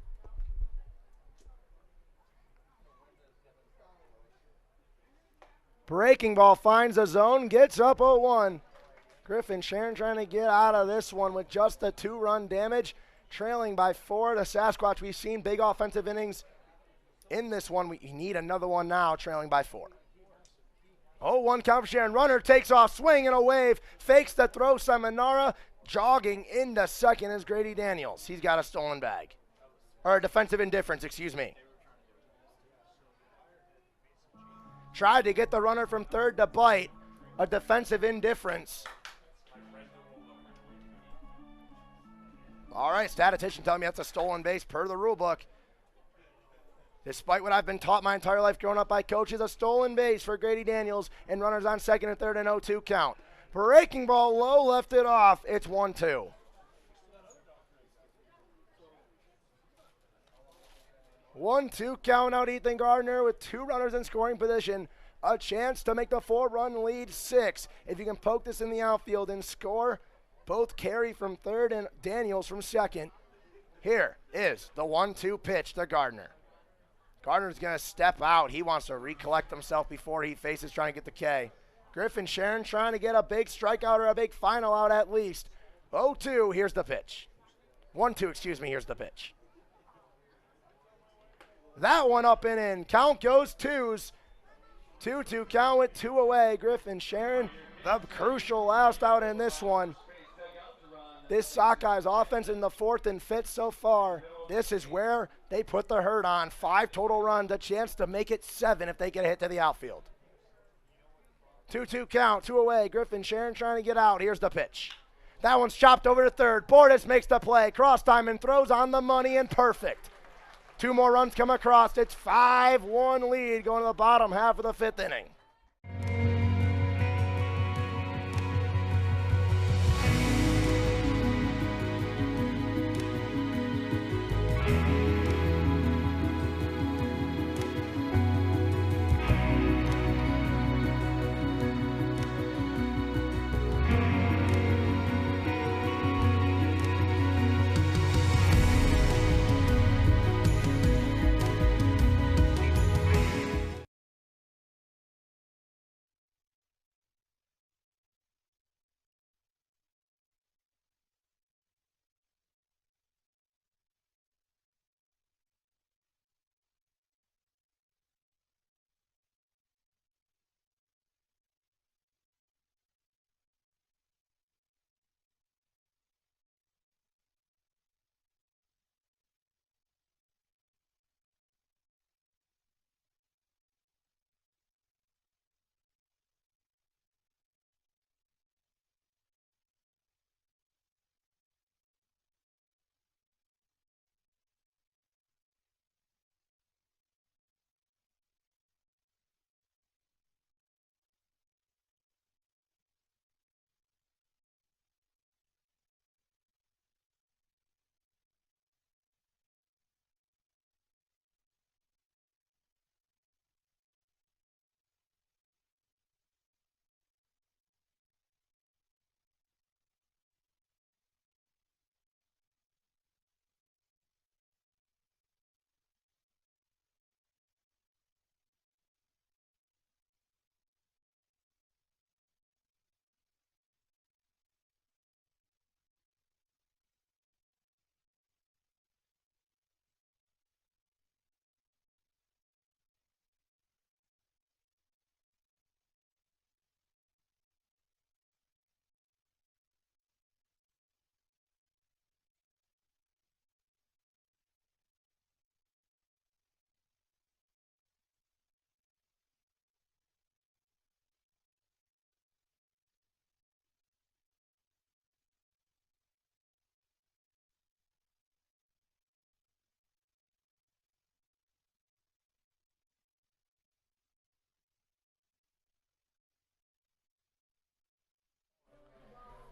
Breaking ball finds the zone, gets up 0-1. Griffin Sharon trying to get out of this one with just a 2-run damage. Trailing by 4. The Sasquatch, we've seen big offensive innings in this one. We need another one now, trailing by 4. 0-1 count for Sharon. Runner takes off, swing and a wave. Fakes the throw. Seminara jogging into second is Grady Daniels. He's got a stolen bag. Or a defensive indifference, excuse me. Tried to get the runner from third to bite. A defensive indifference. All right, statistician telling me that's a stolen base per the rule book. Despite what I've been taught my entire life growing up by coaches, a stolen base for Grady Daniels, and runners on second and third and 0-2 count. Breaking ball low, left it off. It's 1-2. 1-2 count out. Ethan Gardner with 2 runners in scoring position. A chance to make the 4-run lead 6. If you can poke this in the outfield and score, both Carey from third and Daniels from second. Here is the 1-2 pitch to Gardner. Gardner's going to step out. He wants to recollect himself before he faces trying to get the K. Griffin Sharon trying to get a big strikeout or a big final out at least. 0-2, here's the pitch. 1-2, excuse me, here's the pitch. That one up and in. Count goes 2s. 2-2 count with 2 away. Griffin Sharon, the crucial last out in this one. This Sockeyes offense in the 4th and 5th so far. This is where they put the hurt on. 5 total runs, a chance to make it 7 if they get a hit to the outfield. 2-2 count, 2 away. Griffin Sharon trying to get out. Here's the pitch. That one's chopped over to third. Bordas makes the play. Cross time and throws on the money and perfect. 2 more runs come across. It's 5-1 lead going to the bottom half of the 5th inning.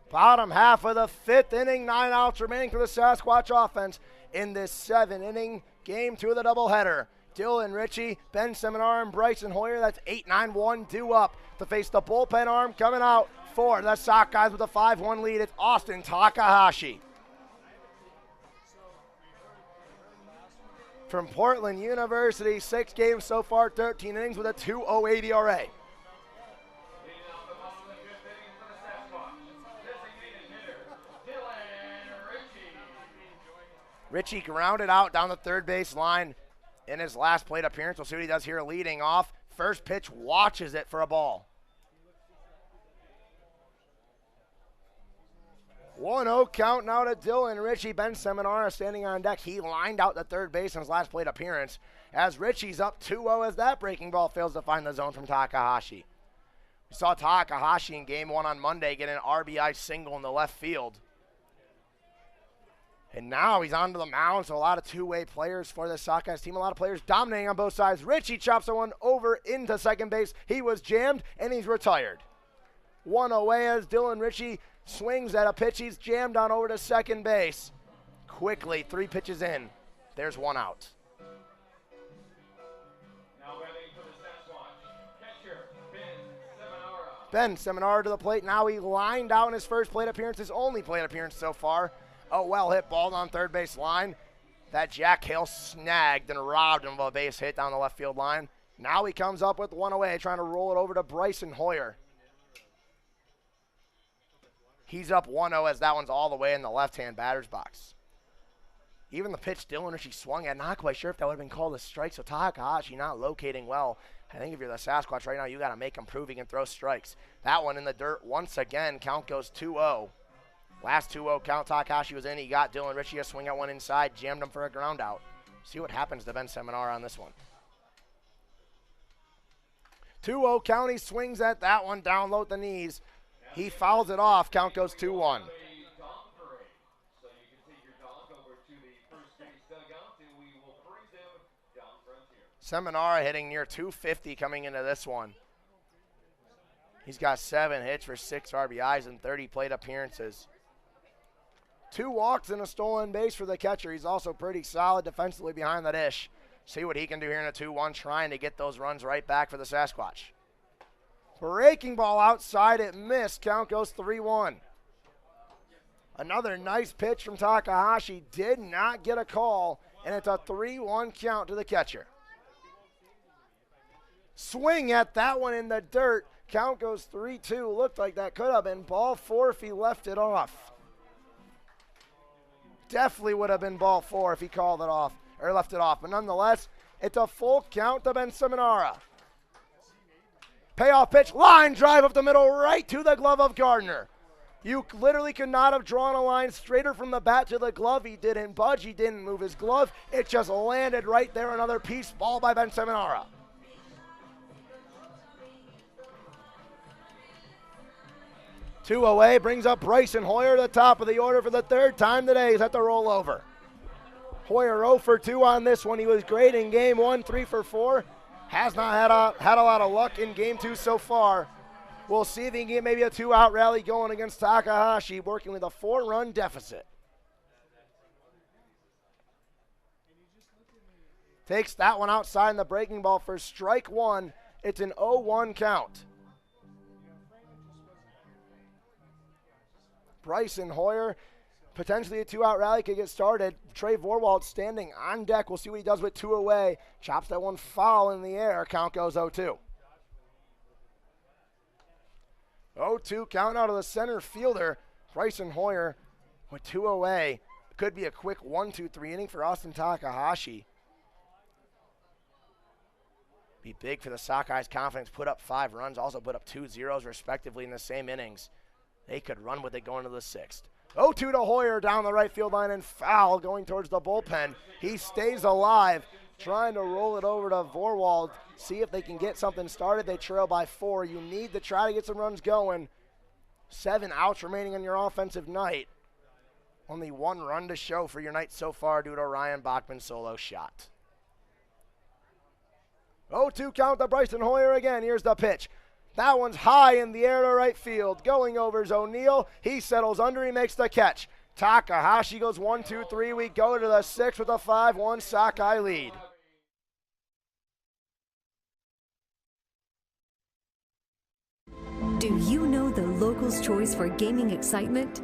Bottom half of the 5th inning, 9 outs remaining for the Sasquatch offense in this 7-inning game 2 of the doubleheader. Dylan Ritchie, Ben Seminar, and Bryson Hoyer. That's 8-9-1 due up to face the bullpen arm coming out for the Sockeyes with a 5-1 lead. It's Austin Takahashi. From Portland University, 6 games so far, 13 innings with a 2.08 ERA. Ritchie grounded out down the third base line in his last plate appearance. We'll see what he does here leading off. First pitch, watches it for a ball. 1-0 count now to Dylan Ritchie. Ben Seminara standing on deck. He lined out the third base in his last plate appearance as Ritchie's up 2-0 as that breaking ball fails to find the zone from Takahashi. We saw Takahashi in game 1 on Monday get an RBI single in the left field. And now he's onto the mound, so a lot of two-way players for the Sockeyes team. A lot of players dominating on both sides. Richie chops someone over into second base. He was jammed, and he's retired. One away as Dylan Richie swings at a pitch. He's jammed on over to second base. Quickly, 3 pitches in. There's one out. Now batting for the Sasquatch, catcher Ben Seminara to the plate. Now he lined out in his first plate appearance, his only plate appearance so far. A well-hit ball on third base line. That Jack Hale snagged and robbed him of a base hit down the left field line. Now he comes up with one away, trying to roll it over to Bryson Hoyer. He's up 1-0 as that one's all the way in the left-hand batter's box. Even the pitch Dylan Richie swung at, not quite sure if that would have been called a strike, so Takahashi not locating well. I think if you're the Sasquatch right now, you got to make him prove he can throw strikes. That one in the dirt once again. Count goes 2-0. Last 2-0 count, Takahashi was in. He got Dylan Richie a swing at one inside, jammed him for a ground out. See what happens to Ben Seminara on this one. 2-0 count, he swings at that one, down low at the knees. He fouls it off. Count goes 2-1. Seminara hitting near 250 coming into this one. He's got 7 hits for 6 RBIs and 30 plate appearances. 2 walks and a stolen base for the catcher. He's also pretty solid defensively behind the dish. See what he can do here in a 2-1, trying to get those runs right back for the Sasquatch. Breaking ball outside, it missed. Count goes 3-1. Another nice pitch from Takahashi. Did not get a call, and it's a 3-1 count to the catcher. Swing at that one in the dirt. Count goes 3-2. Looked like that could have been ball 4 if he left it off. Definitely would have been ball 4 if he called it off or left it off. But nonetheless, it's a full count to Ben Seminara. Payoff pitch, line drive up the middle, right to the glove of Gardner. You literally could not have drawn a line straighter from the bat to the glove. He didn't budge. He didn't move his glove. It just landed right there. Another piece ball by Ben Seminara. Two away, brings up Bryson Hoyer to the top of the order for the 3rd time today. He's at the rollover. Hoyer 0 for 2 on this one. He was great in game 1, 3 for 4. Has not had a lot of luck in game 2 so far. We'll see if he can get maybe a 2-out rally going against Takahashi, working with a 4-run deficit. Takes that one outside in the breaking ball for strike 1. It's an 0-1 count. Bryson Hoyer, potentially a 2-out rally could get started. Trey Vorwald standing on deck. We'll see what he does with 2 away. Chops that one foul in the air. Count goes 0-2. 0-2 count out of the center fielder. Bryson Hoyer with 2 away. Could be a quick 1-2-3 inning for Austin Takahashi. Be big for the Sockeyes' confidence. Put up 5 runs, also put up 2 zeros respectively in the same innings. They could run with it going to the 6th. 0-2 to Hoyer down the right field line and foul going towards the bullpen. He stays alive, trying to roll it over to Vorwald. See if they can get something started. They trail by 4. You need to try to get some runs going. 7 outs remaining on your offensive night. Only 1 run to show for your night so far due to Ryan Bachman's solo shot. 0-2 count to Bryson Hoyer again. Here's the pitch. That one's high in the air to right field. Going over is O'Neal. He settles under. He makes the catch. Takahashi goes 1-2-3. We go to the 6th with a 5-1 Sockeye lead. Do you know the locals' choice for gaming excitement?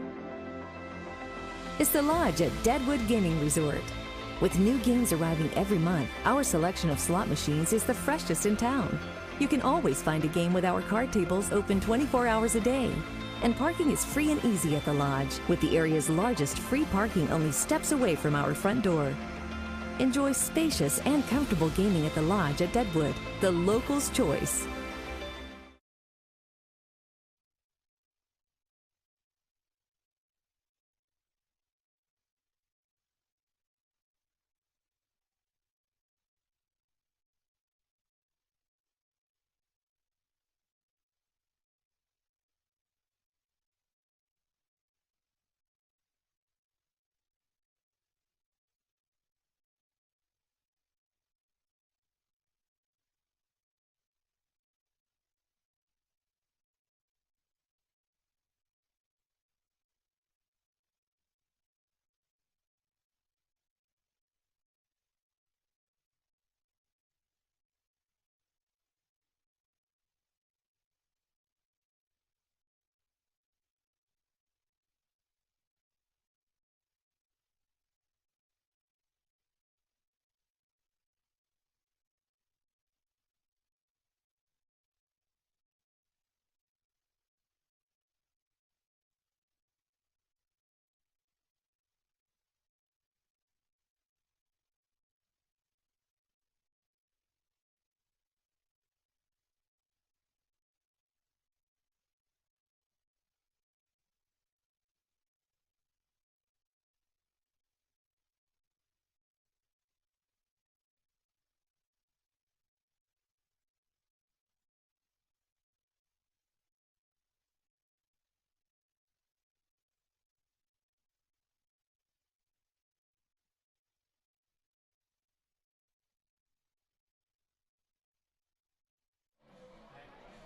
It's the Lodge at Deadwood Gaming Resort. With new games arriving every month, our selection of slot machines is the freshest in town. You can always find a game with our card tables open 24 hours a day. And parking is free and easy at the Lodge, with the area's largest free parking only steps away from our front door. Enjoy spacious and comfortable gaming at the Lodge at Deadwood, the locals' choice.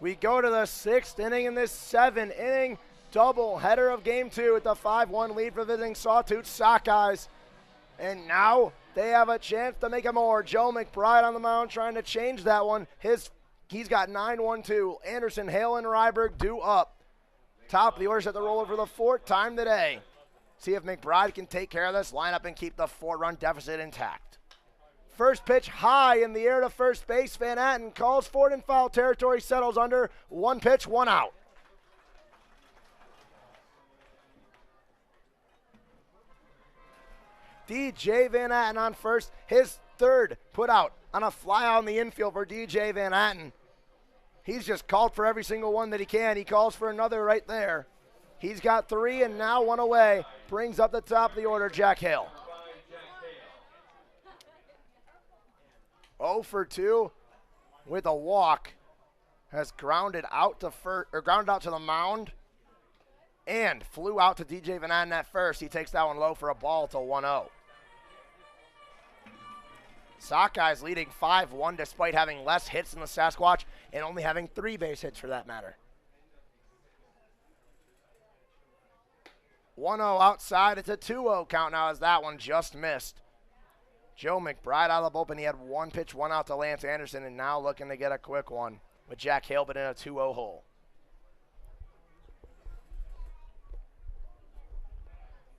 We go to the 6th inning in this 7-inning doubleheader of Game 2 with the 5-1 lead for visiting Sawtooth Sockeyes. And now they have a chance to make it more. Joe McBride on the mound trying to change that one. He's got 9-1-2. Anderson, Hale, and Ryberg due up. Top of the order set the roller for the 4th time today. See if McBride can take care of this lineup and keep the 4-run deficit intact. First pitch high in the air to first base. Van Atten calls for it in foul territory, settles under. 1 pitch, 1 out. DJ Van Atten on first. His 3rd put out on a fly out in the infield for DJ Van Atten. He's just called for every single one that he can. He calls for another right there. He's got 3 and now 1 away. Brings up the top of the order, Jack Hale. 0 for 2 with a walk. Has grounded out to the mound and flew out to DJ Van Atten at first. He takes that one low for a ball to 1-0. Sockeyes leading 5-1 despite having less hits than the Sasquatch and only having 3 base hits for that matter. 1-0 outside. It's a 2-0 count now as that one just missed. Joe McBride out of the bullpen. He had 1 pitch, 1 out to Lance Anderson, and now looking to get a quick one with Jack Hale, but in a 2-0 hole.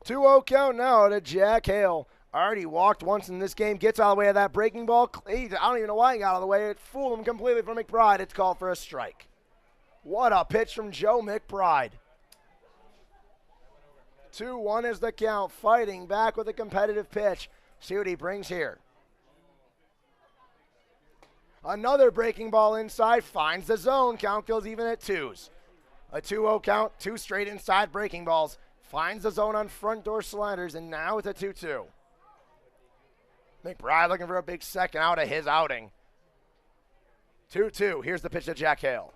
2-0 count now to Jack Hale. Already walked once in this game, gets out of the way of that breaking ball. I don't even know why he got out of the way. It fooled him completely from McBride. It's called for a strike. What a pitch from Joe McBride. 2-1 is the count, fighting back with a competitive pitch. See what he brings here. Another breaking ball inside, finds the zone. Count goes even at 2s. A 2-0 count, 2 straight inside breaking balls. Finds the zone on front door sliders, and now it's a 2-2. McBride looking for a big second out of his outing. 2-2. Here's the pitch to Jack Hale.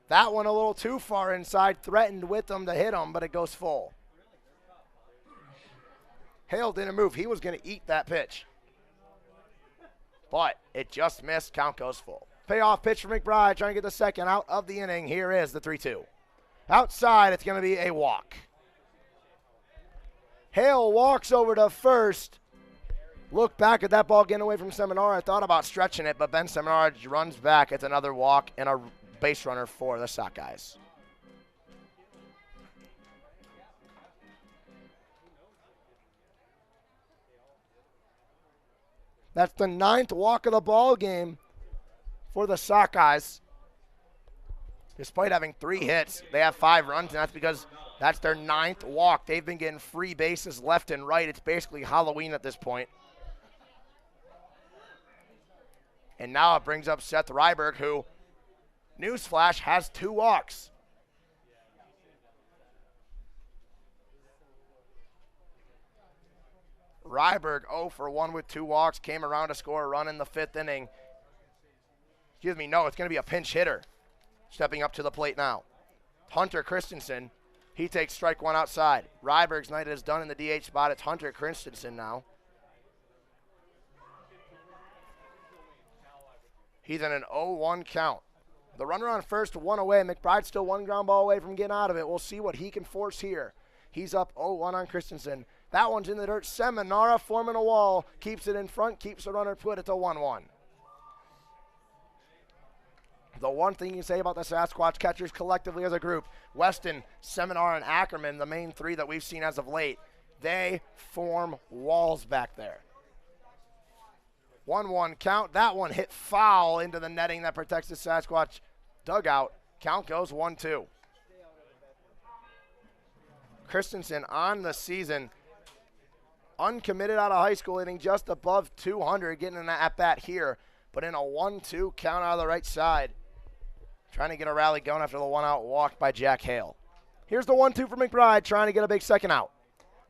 That one a little too far inside, threatened with him to hit him, but it goes full. Hale didn't move. He was going to eat that pitch. But it just missed. Count goes full. Payoff pitch for McBride, trying to get the second out of the inning. Here is the 3-2. Outside, it's going to be a walk. Hale walks over to first. Look back at that ball getting away from Seminara. I thought about stretching it, but Ben Seminara runs back. It's another walk and a base runner for the Sockeyes. That's the 9th walk of the ball game for the Sockeyes. Despite having 3 hits, they have 5 runs, and that's because that's their 9th walk. They've been getting free bases left and right. It's basically Halloween at this point. And now it brings up Seth Ryberg, who, newsflash, has 2 walks. Ryberg 0 for 1 with 2 walks, came around to score a run in the 5th inning. Excuse me, no, it's going to be a pinch hitter stepping up to the plate now. Hunter Christensen, he takes strike 1 outside. Ryberg's night is done in the DH spot. It's Hunter Christensen now. He's in an 0-1 count. The runner on first, 1 away. McBride still 1 ground ball away from getting out of it. We'll see what he can force here. He's up 0-1 on Christensen. That one's in the dirt. Seminara forming a wall. Keeps it in front, keeps the runner put. It's a 1-1. The one thing you can say about the Sasquatch catchers collectively as a group, Weston, Seminara, and Ackerman, the main 3 that we've seen as of late, they form walls back there. 1-1 count. That one hit foul into the netting that protects the Sasquatch dugout. Count goes 1-2. Christensen on the season, uncommitted out of high school, hitting just above 200, getting an at-bat here, but in a 1-2 count out of the right side. Trying to get a rally going after the 1-out walk by Jack Hale. Here's the 1-2 for McBride, trying to get a big second out.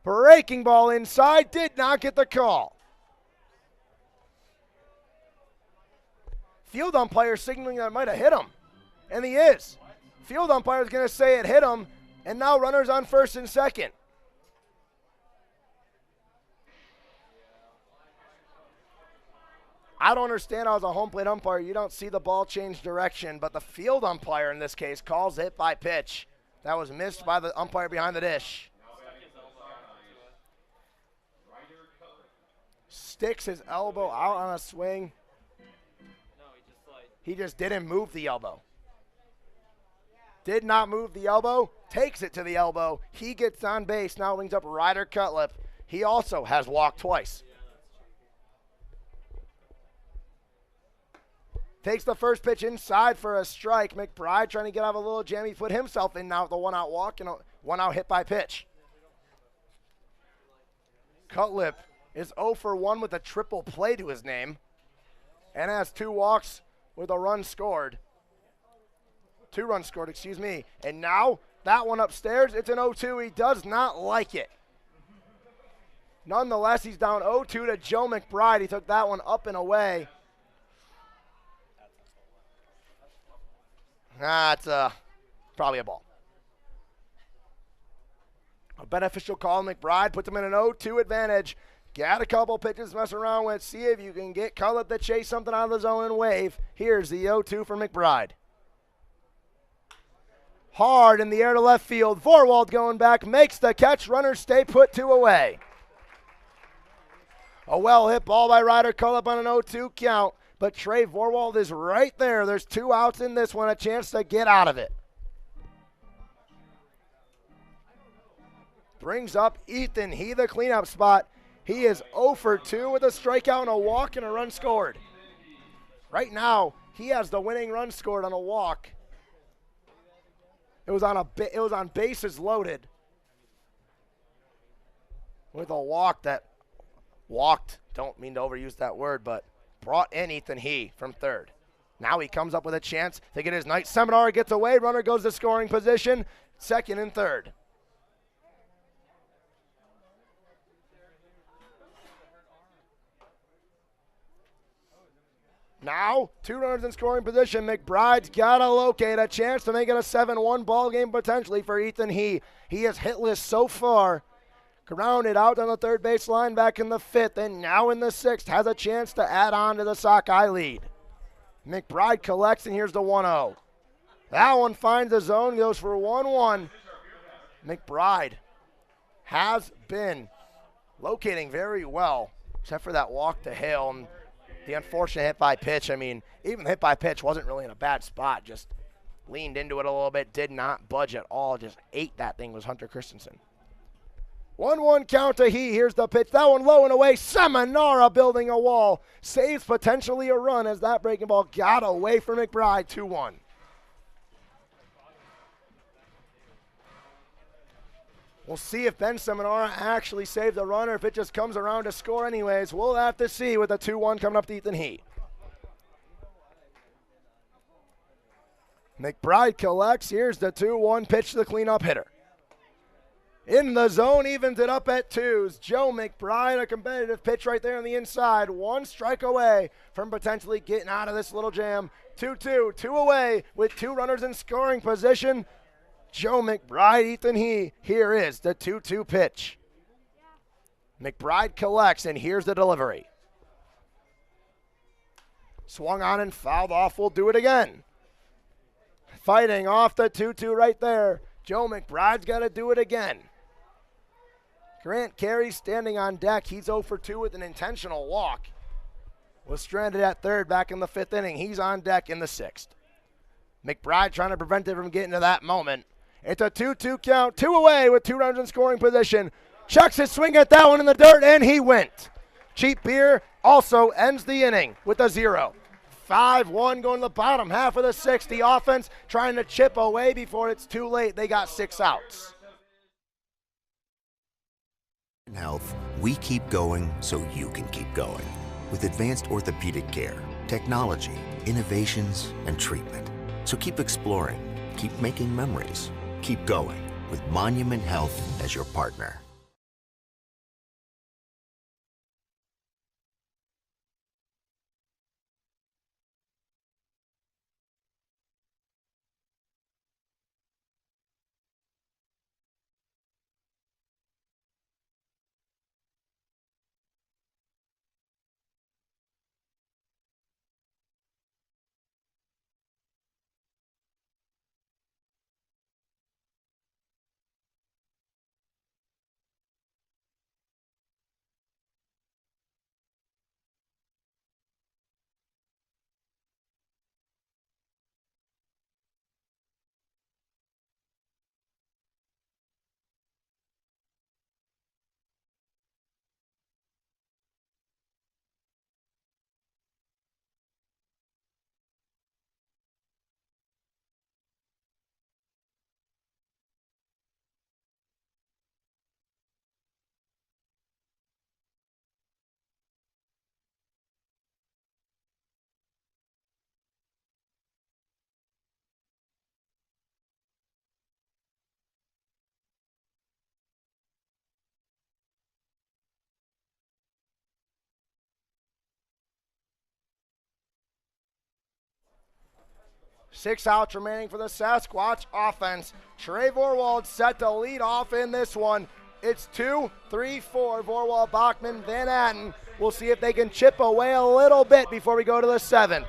Breaking ball inside, did not get the call. Field umpire signaling that it might have hit him, and he is. Field umpire is going to say it hit him, and now runners on first and second. I don't understand how as a home plate umpire you don't see the ball change direction, but the field umpire in this case calls it by pitch. That was missed by the umpire behind the dish. Sticks his elbow out on a swing. He just didn't move the elbow. Did not move the elbow, takes it to the elbow. He gets on base, now brings up Ryder Cutlip. He also has walked twice. Takes the first pitch inside for a strike. McBride trying to get out of a little jam. He put himself in now with a one-out walk and a one-out hit by pitch. Cutlip is 0 for 1 with a triple play to his name and has 2 walks with a run scored. 2 runs scored, excuse me. And now that one upstairs, it's an 0-2. He does not like it. Nonetheless, he's down 0-2 to Joe McBride. He took that one up and away. That's probably a ball. A beneficial call. McBride puts him in an 0-2 advantage. Got a couple pitches to mess around with. See if you can get Cutlip to chase something out of the zone and wave. Here's the 0-2 for McBride. Hard in the air to left field. Vorwald going back, makes the catch. Runners stay put, 2 away. A well-hit ball by Ryder Cutlip on an 0-2 count, but Trey Vorwald is right there. There's 2 outs in this one, a chance to get out of it. Brings up Ethan He, the cleanup spot. He is 0 for 2 with a strikeout and a walk and a run scored. Right now, he has the winning run scored on a walk. It was on bases loaded with a walk that walked. Don't mean to overuse that word, but brought in Ethan He from third. Now he comes up with a chance to get his night. Seminar gets away. Runner goes to scoring position. Second and third. Now, 2 runners in scoring position. McBride's got to locate a chance to make it a 7-1 ball game potentially for Ethan He. He is hitless so far. Grounded out on the third base line back in the 5th, and now in the 6th has a chance to add on to the Sockeye lead. McBride collects, and here's the 1-0. That one finds the zone, goes for 1-1. McBride has been locating very well, except for that walk to Hale. And the unfortunate hit by pitch. I mean, even the hit by pitch wasn't really in a bad spot. Just leaned into it a little bit, did not budge at all. Just ate that thing was Hunter Christensen. 1-1 count to He. Here's the pitch. That one low and away. Seminara building a wall. Saves potentially a run as that breaking ball got away from McBride. 2-1. We'll see if Ben Seminara actually saved the run or if it just comes around to score anyways. We'll have to see with the 2-1 coming up to Ethan He. McBride collects. Here's the 2-1 pitch to the cleanup hitter. In the zone, evens it up at 2s. Joe McBride, a competitive pitch right there on the inside. 1 strike away from potentially getting out of this little jam. 2-2, 2 away with 2 runners in scoring position. Joe McBride, Ethan He. Here is the 2-2 pitch. McBride collects, and here's the delivery. Swung on and fouled off. We'll do it again. Fighting off the 2-2 right there. Joe McBride's got to do it again. Grant Carey standing on deck. He's 0 for 2 with an intentional walk. Was stranded at third back in the 5th inning. He's on deck in the 6th. McBride trying to prevent it from getting to that moment. It's a 2-2 count. 2 away with 2 runners in scoring position. Chucks his swing at that one in the dirt, and he went. Cheap Beer also ends the inning with a 0. 5-1 going to the bottom half of the 6th. The offense trying to chip away before it's too late. They got 6 outs. In health, we keep going so you can keep going. With advanced orthopedic care, technology, innovations, and treatment. So keep exploring, keep making memories, keep going with Monument Health as your partner. 6 outs remaining for the Sasquatch offense. Trey Vorwald set to lead off in this one. It's 2-3-4. Vorwald, Bachman, Van Atten. We'll see if they can chip away a little bit before we go to the 7th.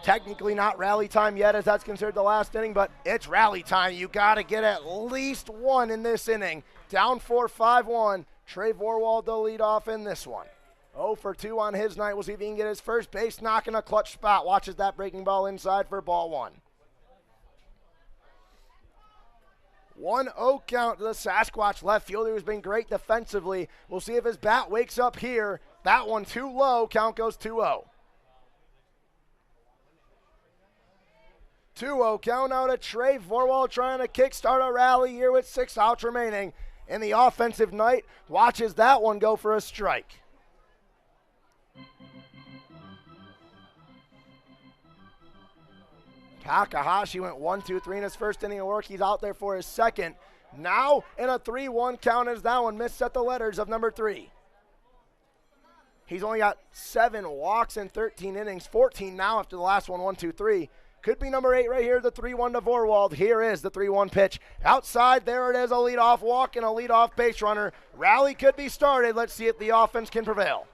Technically not rally time yet, as that's considered the last inning, but it's rally time. You got to get at least one in this inning. Down 4-5-1. Trey Vorwald to lead off in this one. 0 for 2 on his night. We'll see if he can get his first base knock in a clutch spot. Watches that breaking ball inside for ball 1. 1-0 count to the Sasquatch left fielder who's been great defensively. We'll see if his bat wakes up here. That one too low. Count goes 2-0. 2-0 count out to Trey Vorwald trying to kickstart a rally here with 6 outs remaining. In the offensive night, watches that one go for a strike. Takahashi went 1-2-3 in his first inning of work. He's out there for his second. Now in a 3-1 count as that one missed at the letters of number 3. He's only got 7 walks in 13 innings, 14 now after the last one, 1-2-3. Could be number 8 right here, the 3-1 to Vorwald. Here is the 3-1 pitch. Outside, there it is, a leadoff walk and a leadoff base runner. Rally could be started. Let's see if the offense can prevail.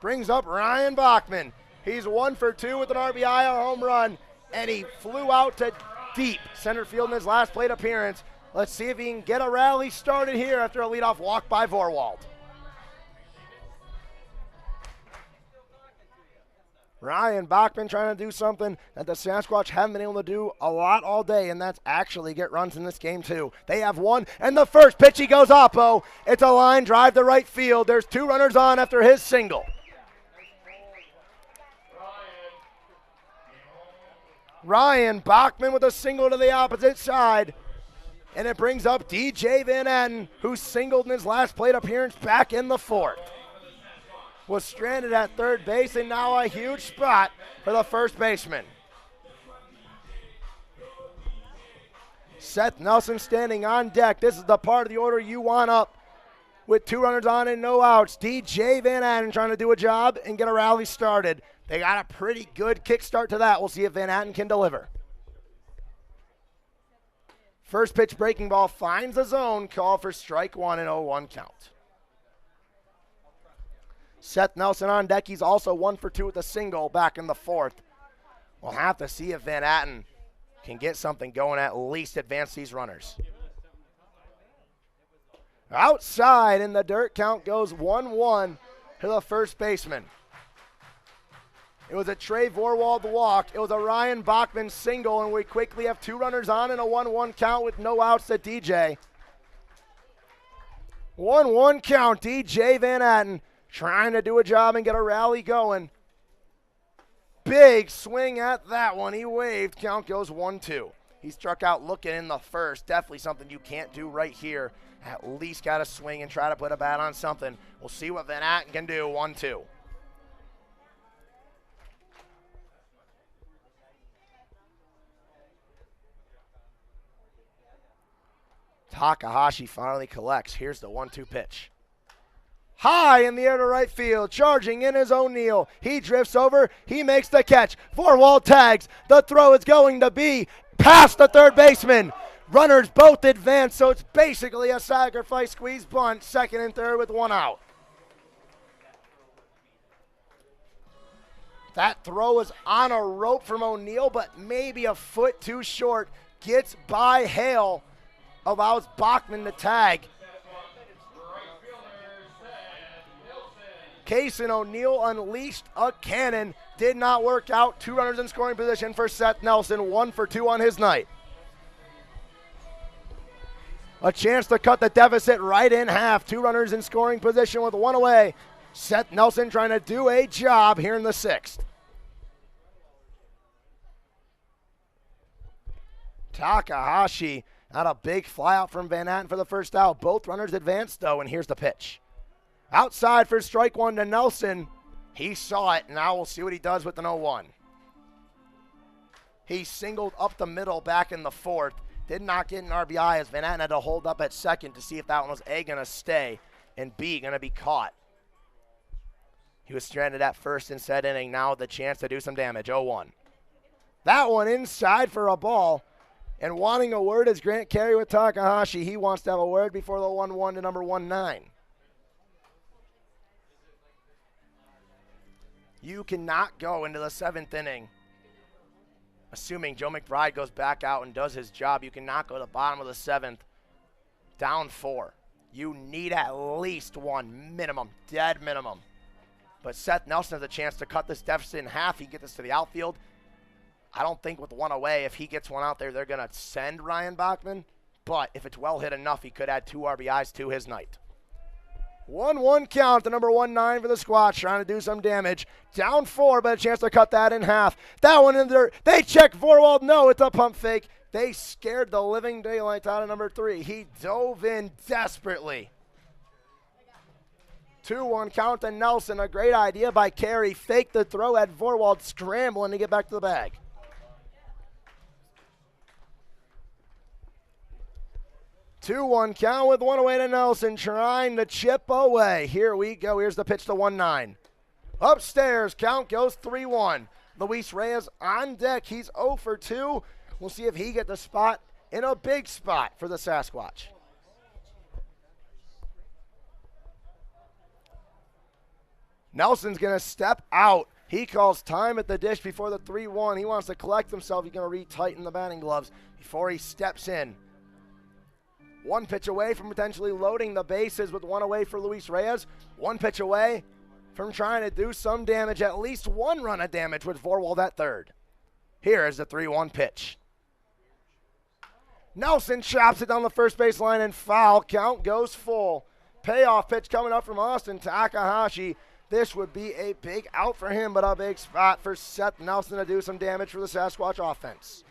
Brings up Ryan Bachman. He's 1 for 2 with an RBI, a home run, and he flew out to deep center field in his last plate appearance. Let's see if he can get a rally started here after a leadoff walk by Vorwald. Ryan Bachman trying to do something that the Sasquatch haven't been able to do a lot all day, and that's actually get runs in this game too. They have one, and the first pitch he goes oppo. It's a line drive to right field. There's 2 runners on after his single. Ryan Bachman with a single to the opposite side. And it brings up DJ Van Atten, who singled in his last plate appearance back in the 4th. Was stranded at third base, and now a huge spot for the first baseman. Seth Nelson standing on deck. This is the part of the order you want up with 2 runners on and no outs. DJ Van Atten trying to do a job and get a rally started. They got a pretty good kickstart to that. We'll see if Van Atten can deliver. First pitch breaking ball finds the zone. Call for strike 1 and 0-1 count. Seth Nelson on deck. He's also 1 for 2 with a single back in the 4th. We'll have to see if Van Atten can get something going, at least advance these runners. Outside in the dirt, count goes 1-1 to the first baseman. It was a Trey Vorwald walk. It was a Ryan Bachman single, and we quickly have 2 runners on and a 1-1 count with no outs to DJ. 1-1 count, DJ Van Atten trying to do a job and get a rally going. Big swing at that one. He waved. Count goes 1-2. He struck out looking in the first. Definitely something you can't do right here. At least got to swing and try to put a bat on something. We'll see what Van Atten can do. 1-2. Takahashi finally collects. Here's the 1-2 pitch. High in the air to right field. Charging in is O'Neal. He drifts over. He makes the catch. Vorwald tags. The throw is going to be past the third baseman. Runners both advance, so it's basically a sacrifice squeeze bunt. Second and third with 1 out. That throw is on a rope from O'Neal, but maybe a foot too short. Gets by Hale. Allows Bachman to tag. Case and O'Neal unleashed a cannon. Did not work out. 2 runners in scoring position for Seth Nelson. 1 for 2 on his night. A chance to cut the deficit right in half. 2 runners in scoring position with 1 away. Seth Nelson trying to do a job here in the 6th. Takahashi had a big fly out from Van Atten for the first out. Both runners advanced though, and here's the pitch. Outside for strike 1 to Nelson. He saw it. Now we'll see what he does with an 0-1. He singled up the middle back in the 4th. Did not get an RBI as Van Atten had to hold up at second to see if that one was going to stay. and B going to be caught. He was stranded at first in said inning. Now the chance to do some damage. 0-1. That one inside for a ball. And wanting a word is Grant Carey with Takahashi. He wants to have a word before the 1-1 to number 1-9. You cannot go into the 7th inning, assuming Joe McBride goes back out and does his job. You cannot go to the bottom of the 7th, down 4. You need at least one minimum, dead minimum. But Seth Nelson has a chance to cut this deficit in half. He can get this to the outfield. I don't think with one away, if he gets one out there, they're going to send Ryan Bachman. But if it's well hit enough, he could add 2 RBIs to his night. 1-1 count, the number 1-9 for the Squatch, trying to do some damage. Down 4, but a chance to cut that in half. That one in there. They check Vorwald. No, it's a pump fake. They scared the living daylights out of number 3. He dove in desperately. 2-1 count to Nelson. A great idea by Carey. Fake the throw at Vorwald, scrambling to get back to the bag. Two-one count with one away to Nelson, trying to chip away. Here we go. Here's the pitch to 1-9. Upstairs, count goes 3-1. Luis Reyes on deck. He's 0 for 2. We'll see if he gets the spot in a big spot for the Sasquatch. Nelson's going to step out. He calls time at the dish before the 3-1. He wants to collect himself. He's going to retighten the batting gloves before he steps in. One pitch away from potentially loading the bases with one away for Luis Reyes. One pitch away from trying to do some damage, at least one run of damage with Vorwald at third. Here is the 3-1 pitch. Nelson chops it down the first base line and foul. Count goes full. Payoff pitch coming up from Austin Takahashi. This would be a big out for him, but a big spot for Seth Nelson to do some damage for the Sasquatch offense.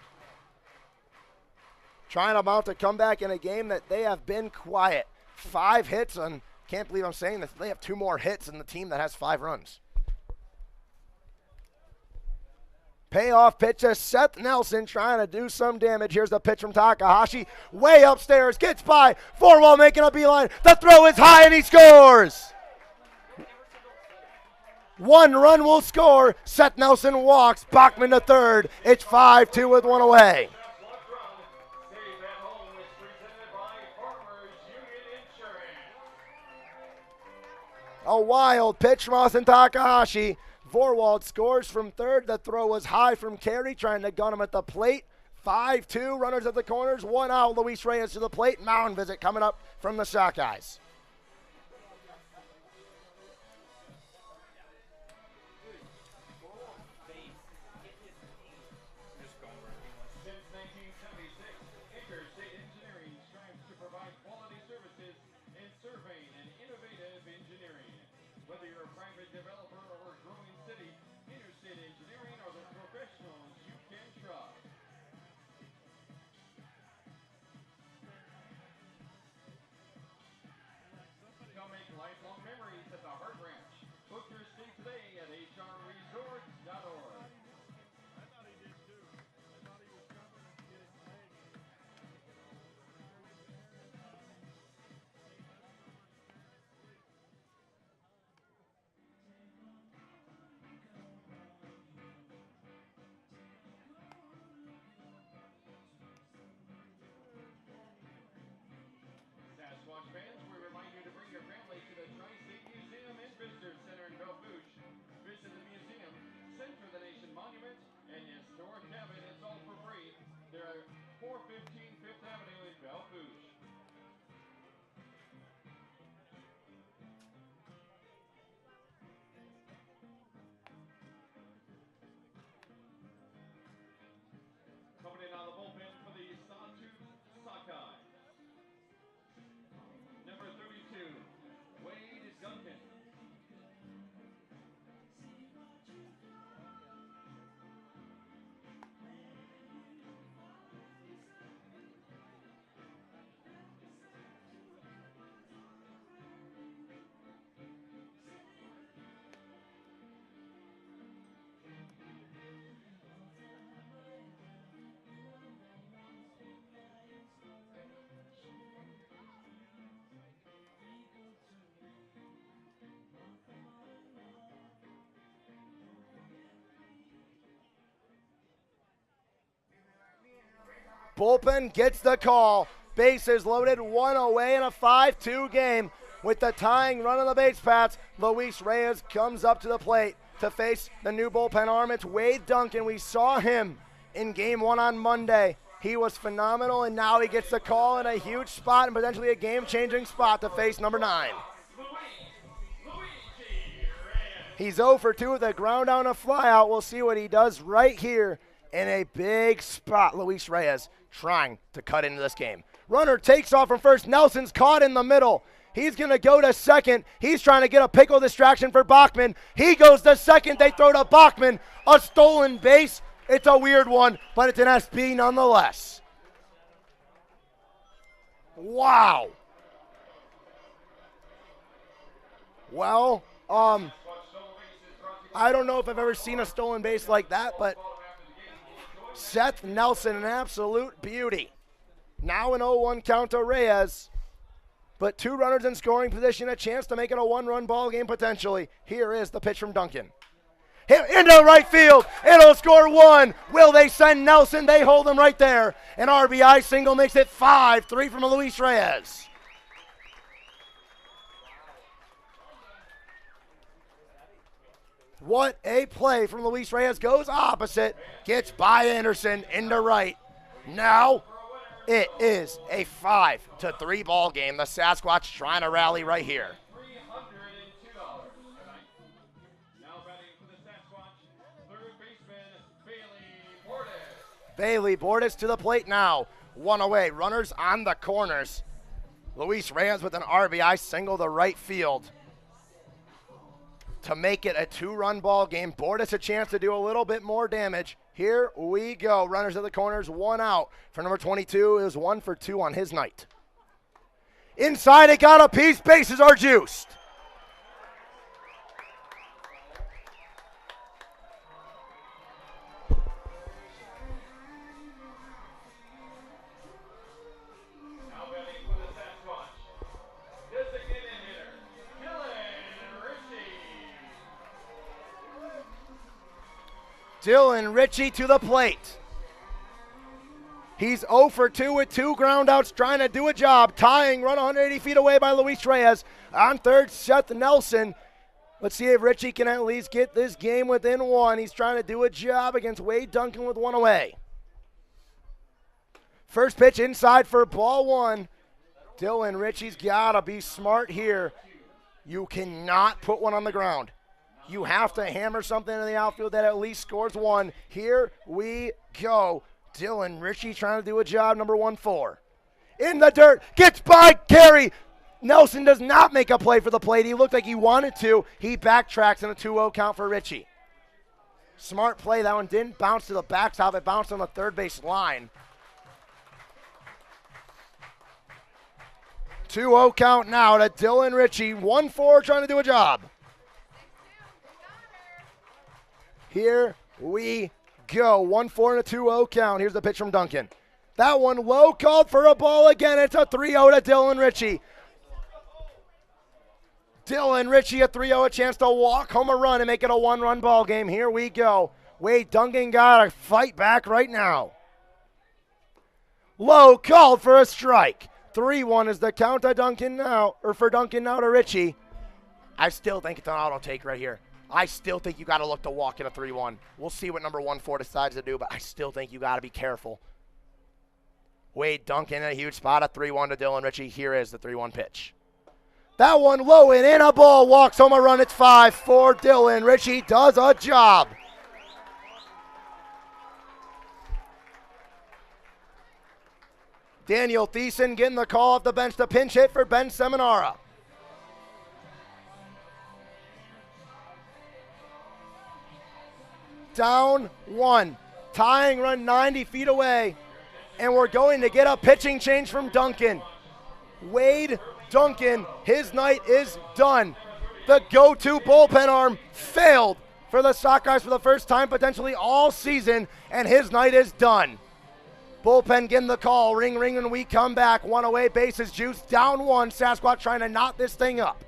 Trying to mount a comeback in a game that they have been quiet. 5 hits, and can't believe I'm saying this. They have 2 more hits than the team that has 5 runs. Payoff pitch to Seth Nelson, trying to do some damage. Here's the pitch from Takahashi. Way upstairs, gets by. Vorwald making a beeline. The throw is high, and he scores. 1 run will score. Seth Nelson walks. Bachman to third. It's 5-2 with 1 away. A wild pitch from Austin Takahashi. Vorwald scores from third. The throw was high from Carey, trying to gun him at the plate. 5-2, runners at the corners, 1 out. Luis Reyes to the plate. Mound visit coming up from the Sockeyes. Bullpen gets the call. Bases loaded, one away in a 5-2 game. With the tying run on the base paths, Luis Reyes comes up to the plate to face the new bullpen arm. It's Wade Duncan. We saw him in game 1 on Monday. He was phenomenal, and now he gets the call in a huge spot and potentially a game-changing spot to face number 9. He's 0 for 2 with a ground out and a flyout. We'll see what he does right here in a big spot. Luis Reyes trying to cut into this game. Runner takes off from first. Nelson's caught in the middle. He's going to go to second. He's trying to get a pickle distraction for Bachman. He goes to second. They throw to Bachman. A stolen base. It's a weird one, but it's an SB nonetheless. Wow. Well, I don't know if I've ever seen a stolen base like that, but Seth Nelson, an absolute beauty. Now an 0-1 count to Reyes. But 2 runners in scoring position, a chance to make it a 1-run ball game potentially. Here is the pitch from Duncan. Hit into right field. It'll score 1. Will they send Nelson? They hold him right there. An RBI single makes it 5-3 from Luis Reyes. What a play from Luis Reyes. Goes opposite. Gets by Anderson into right. Now it is a 5-3 ball game. The Sasquatch trying to rally right here. Bailey Bordes to the plate now. 1 away. Runners on the corners. Luis Reyes with an RBI single to right field to make it a 2-run ball game. Bordes a chance to do a little bit more damage. Here we go. Runners at the corners, 1 out. For number 22 is 1 for 2 on his night. Inside, it got a piece. Bases are juiced. Dylan Ritchie to the plate. He's 0 for 2 with 2 ground outs, trying to do a job. Tying run 180 feet away by Luis Reyes. On third, Seth Nelson. Let's see if Ritchie can at least get this game within 1. He's trying to do a job against Wade Duncan with 1 away. First pitch inside for ball 1. Dylan Ritchie's got to be smart here. You cannot put one on the ground. You have to hammer something in the outfield that at least scores 1. Here we go. Dylan Ritchie trying to do a job, number 1-4. In the dirt, gets by Carey. Nelson does not make a play for the plate. He looked like he wanted to. He backtracks in a 2-0 count for Ritchie. Smart play. That one didn't bounce to the backstop. It bounced on the third base line. 2-0 count now to Dylan Ritchie. 1-4 trying to do a job. Here we go. 1-4 and a 2-0 count. Here's the pitch from Duncan. That one low, called for a ball again. It's a 3-0 to Dylan Ritchie. Dylan Ritchie a 3-0, a chance to walk home a run and make it a 1-run ball game. Here we go. Wade Duncan got to fight back right now. Low, called for a strike. 3-1 is the count to Duncan now, or for Duncan now to Ritchie. I still think it's an auto take right here. I still think you got to look to walk in a 3-1. We'll see what number 1-4 decides to do, but I still think you got to be careful. Wade Duncan in a huge spot, a 3-1 to Dylan Ritchie. Here is the 3-1 pitch. That one low and in a ball, walks home a run. It's 5-4. Dylan Ritchie does a job. Daniel Thiessen getting the call off the bench to pinch hit for Ben Seminara. Down 1. Tying run 90 feet away. And we're going to get a pitching change from Duncan. Wade Duncan, his night is done. The go-to bullpen arm failed for the Sockeyes for the first time potentially all season, and his night is done. Bullpen getting the call. Ring, ring, and we come back. 1 away, bases juice. Down 1. Sasquatch trying to knot this thing up.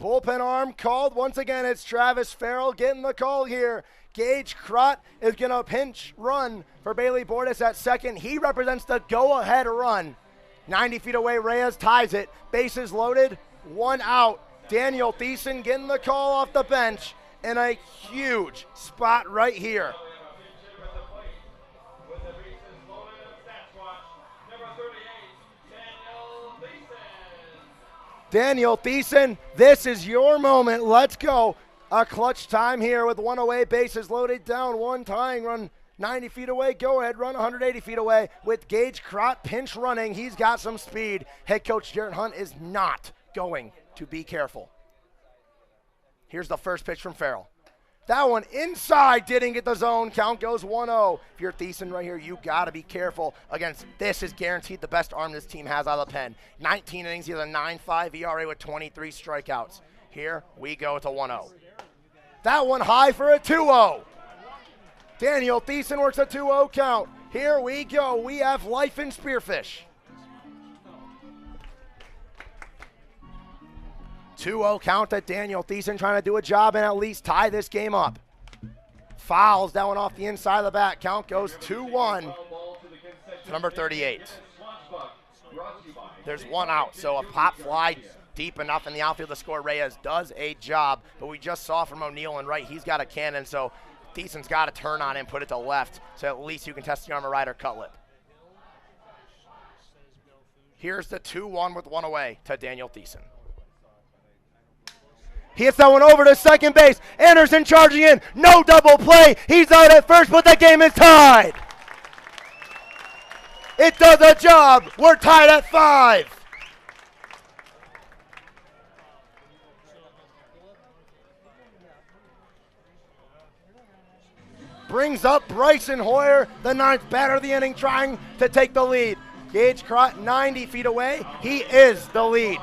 Bullpen arm called. Once again, it's Travis Farrell getting the call here. Gage Crott is going to pinch run for Bailey Bordas at second. He represents the go-ahead run. 90 feet away, Reyes ties it. Bases loaded, 1 out. Daniel Thiessen getting the call off the bench in a huge spot right here. Daniel Thiessen, this is your moment. Let's go. A clutch time here with 1 away, bases loaded, down 1, tying run 90 feet away. Go ahead, run 180 feet away with Gage Crott pinch running. He's got some speed. Head coach Jarrett Hunt is not going to be careful. Here's the first pitch from Farrell. That one inside, didn't get the zone. Count goes 1-0. If you're Thiessen right here, you got to be careful against this. Is guaranteed the best arm this team has out of the pen. 19 innings, he has a 9.5 ERA with 23 strikeouts. Here we go to 1-0. That one high for a 2-0. Daniel Thiessen works a 2-0 count. Here we go. We have life in Spearfish. 2-0 count at Daniel Thiessen trying to do a job and at least tie this game up. Fouls that one off the inside of the bat. Count goes 2-1 to number 38. There's 1 out, so a pop fly deep enough in the outfield to score. Reyes does a job, but we just saw from O'Neill and right, he's got a cannon, so Thiessen's got to turn on and put it to left, so at least you can test the arm of right or cutlip. Here's the 2-1 with 1 away to Daniel Thiessen. He hits that one over to second base. Anderson charging in. No double play. He's out at first, but the game is tied. It does a job. We're tied at 5. Brings up Bryson Hoyer, the 9th batter of the inning, trying to take the lead. Gage Crott 90 feet away. He is the lead.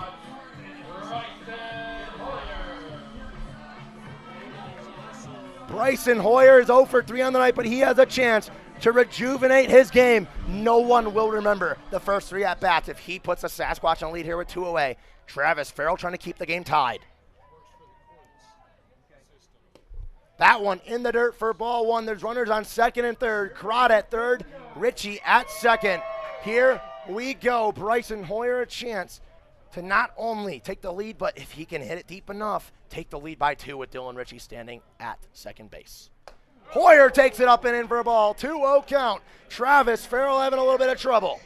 Bryson Hoyer is 0 for 3 on the night, but he has a chance to rejuvenate his game. No one will remember the first 3 at-bats if he puts a Sasquatch on lead here with 2 away. Travis Farrell trying to keep the game tied. That one in the dirt for ball 1. There's runners on second and third. Crott at third, Ritchie at second. Here we go. Bryson Hoyer a chance to not only take the lead, but if he can hit it deep enough, take the lead by 2 with Dylan Ritchie standing at second base. Hoyer takes it up and in for a ball. 2-0 count. Travis Farrell having a little bit of trouble.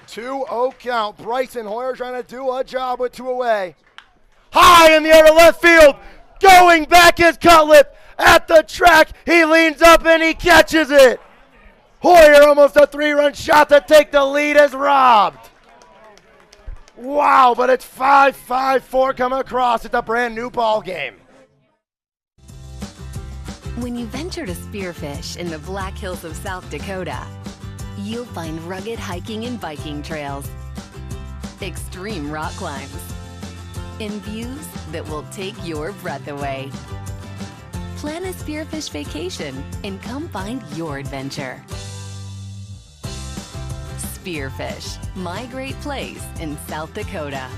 Two-0 count. Bryson Hoyer trying to do a job with 2 away. High in the air to left field. Going back is Cutlip at the track. He leans up and he catches it. Hoyer almost a 3-run shot to take the lead is robbed. Wow, but it's 5-5-4 coming across. It's a brand new ball game. When you venture to Spearfish in the Black Hills of South Dakota, you'll find rugged hiking and biking trails, extreme rock climbs, and views that will take your breath away. Plan a Spearfish vacation and come find your adventure. Spearfish, my great place in South Dakota.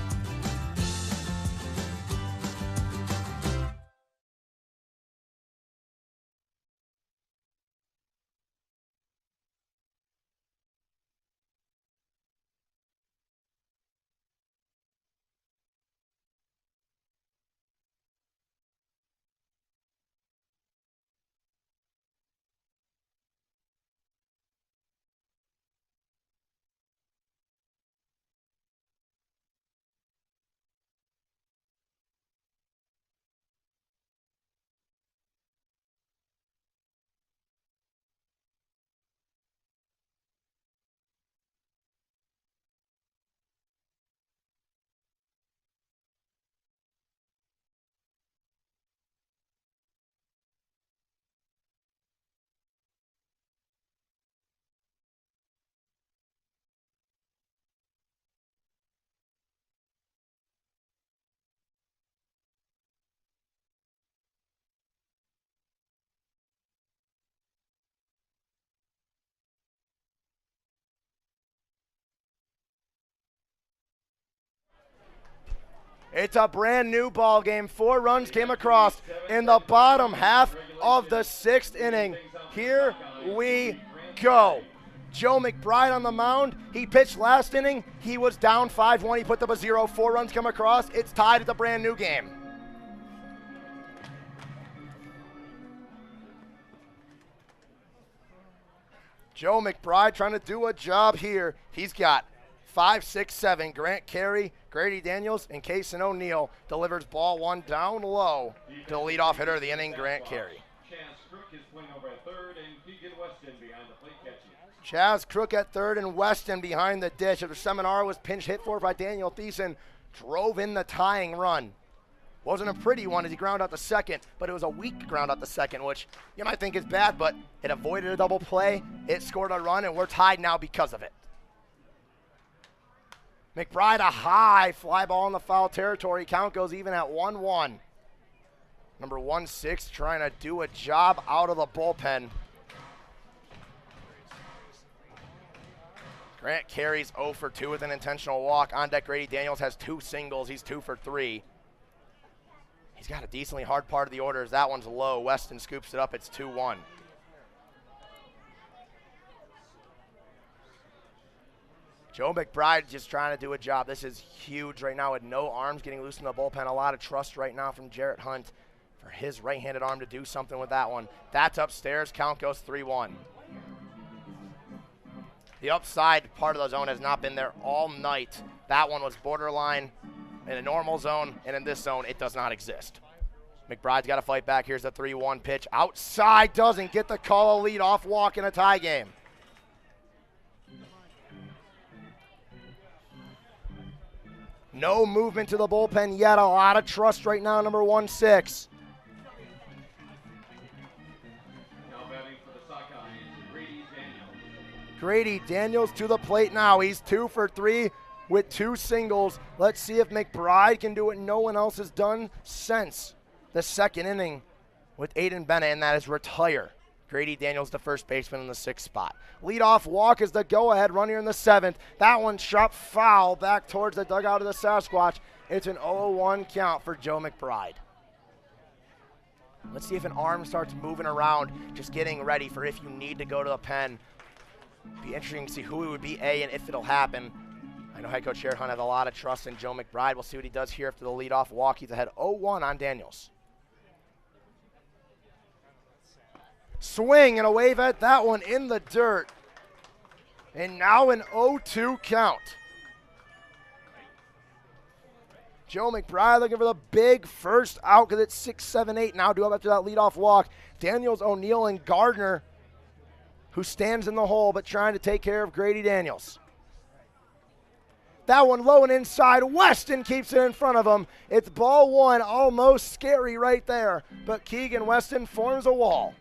It's a brand new ball game. 4 runs came across in the bottom half of the 6th inning. Here we go. Joe McBride on the mound. He pitched last inning. He was down 5-1. He put up a 0. 4 runs come across. It's tied at the brand new game. Joe McBride trying to do a job here. He's got 5, 6, 7. Grant Carey, Grady Daniels, and Kason O'Neill delivers ball 1 down low to the leadoff hitter of the inning, Grant Carey. Chaz Crook at third and Weston behind the dish. After Seminar was pinch hit for by Daniel Thiessen, drove in the tying run. Wasn't a pretty one as he ground out the second, but it was a weak ground out the second, which you might think is bad, but it avoided a double play. It scored a run, and we're tied now because of it. McBride, a high fly ball in the foul territory. Count goes even at 1-1. Number 1-6 trying to do a job out of the bullpen. Grant Carey's 0 for 2 with an intentional walk. On deck, Grady Daniels has 2 singles. He's 2 for 3. He's got a decently hard part of the order as that one's low. Weston scoops it up. It's 2-1. Joe McBride just trying to do a job. This is huge right now with no arms getting loose in the bullpen. A lot of trust right now from Jarrett Hunt for his right-handed arm to do something with that one. That's upstairs. Count goes 3-1. The upside part of the zone has not been there all night. That one was borderline in a normal zone, and in this zone, it does not exist. McBride's got to fight back. Here's the 3-1 pitch. Outside, doesn't get the call. A lead-off walk in a tie game. No movement to the bullpen yet. A lot of trust right now, number 1-6. Grady Daniels to the plate now. He's 2 for 3 with 2 singles. Let's see if McBride can do what no one else has done since the 2nd inning with Aiden Bennett, and that is retire. Grady Daniels, the first baseman in the 6th spot. Leadoff walk is the go-ahead run here in the 7th. That one shot foul back towards the dugout of the Sasquatch. It's an 0-1 count for Joe McBride. Let's see if an arm starts moving around, just getting ready for if you need to go to the pen. Be interesting to see who it would be, and if it'll happen. I know head coach Jarrett Hunt has a lot of trust in Joe McBride. We'll see what he does here after the leadoff walk. He's ahead 0-1 on Daniels. Swing and a wave at that one in the dirt. And now an 0-2 count. Joe McBride looking for the big first out because it's 6-7-8 now due up after that leadoff walk. Daniels, O'Neill, and Gardner, who stands in the hole but trying to take care of Grady Daniels. That one low and inside. Weston keeps it in front of him. It's ball 1, almost scary right there. But Keegan Weston forms a wall.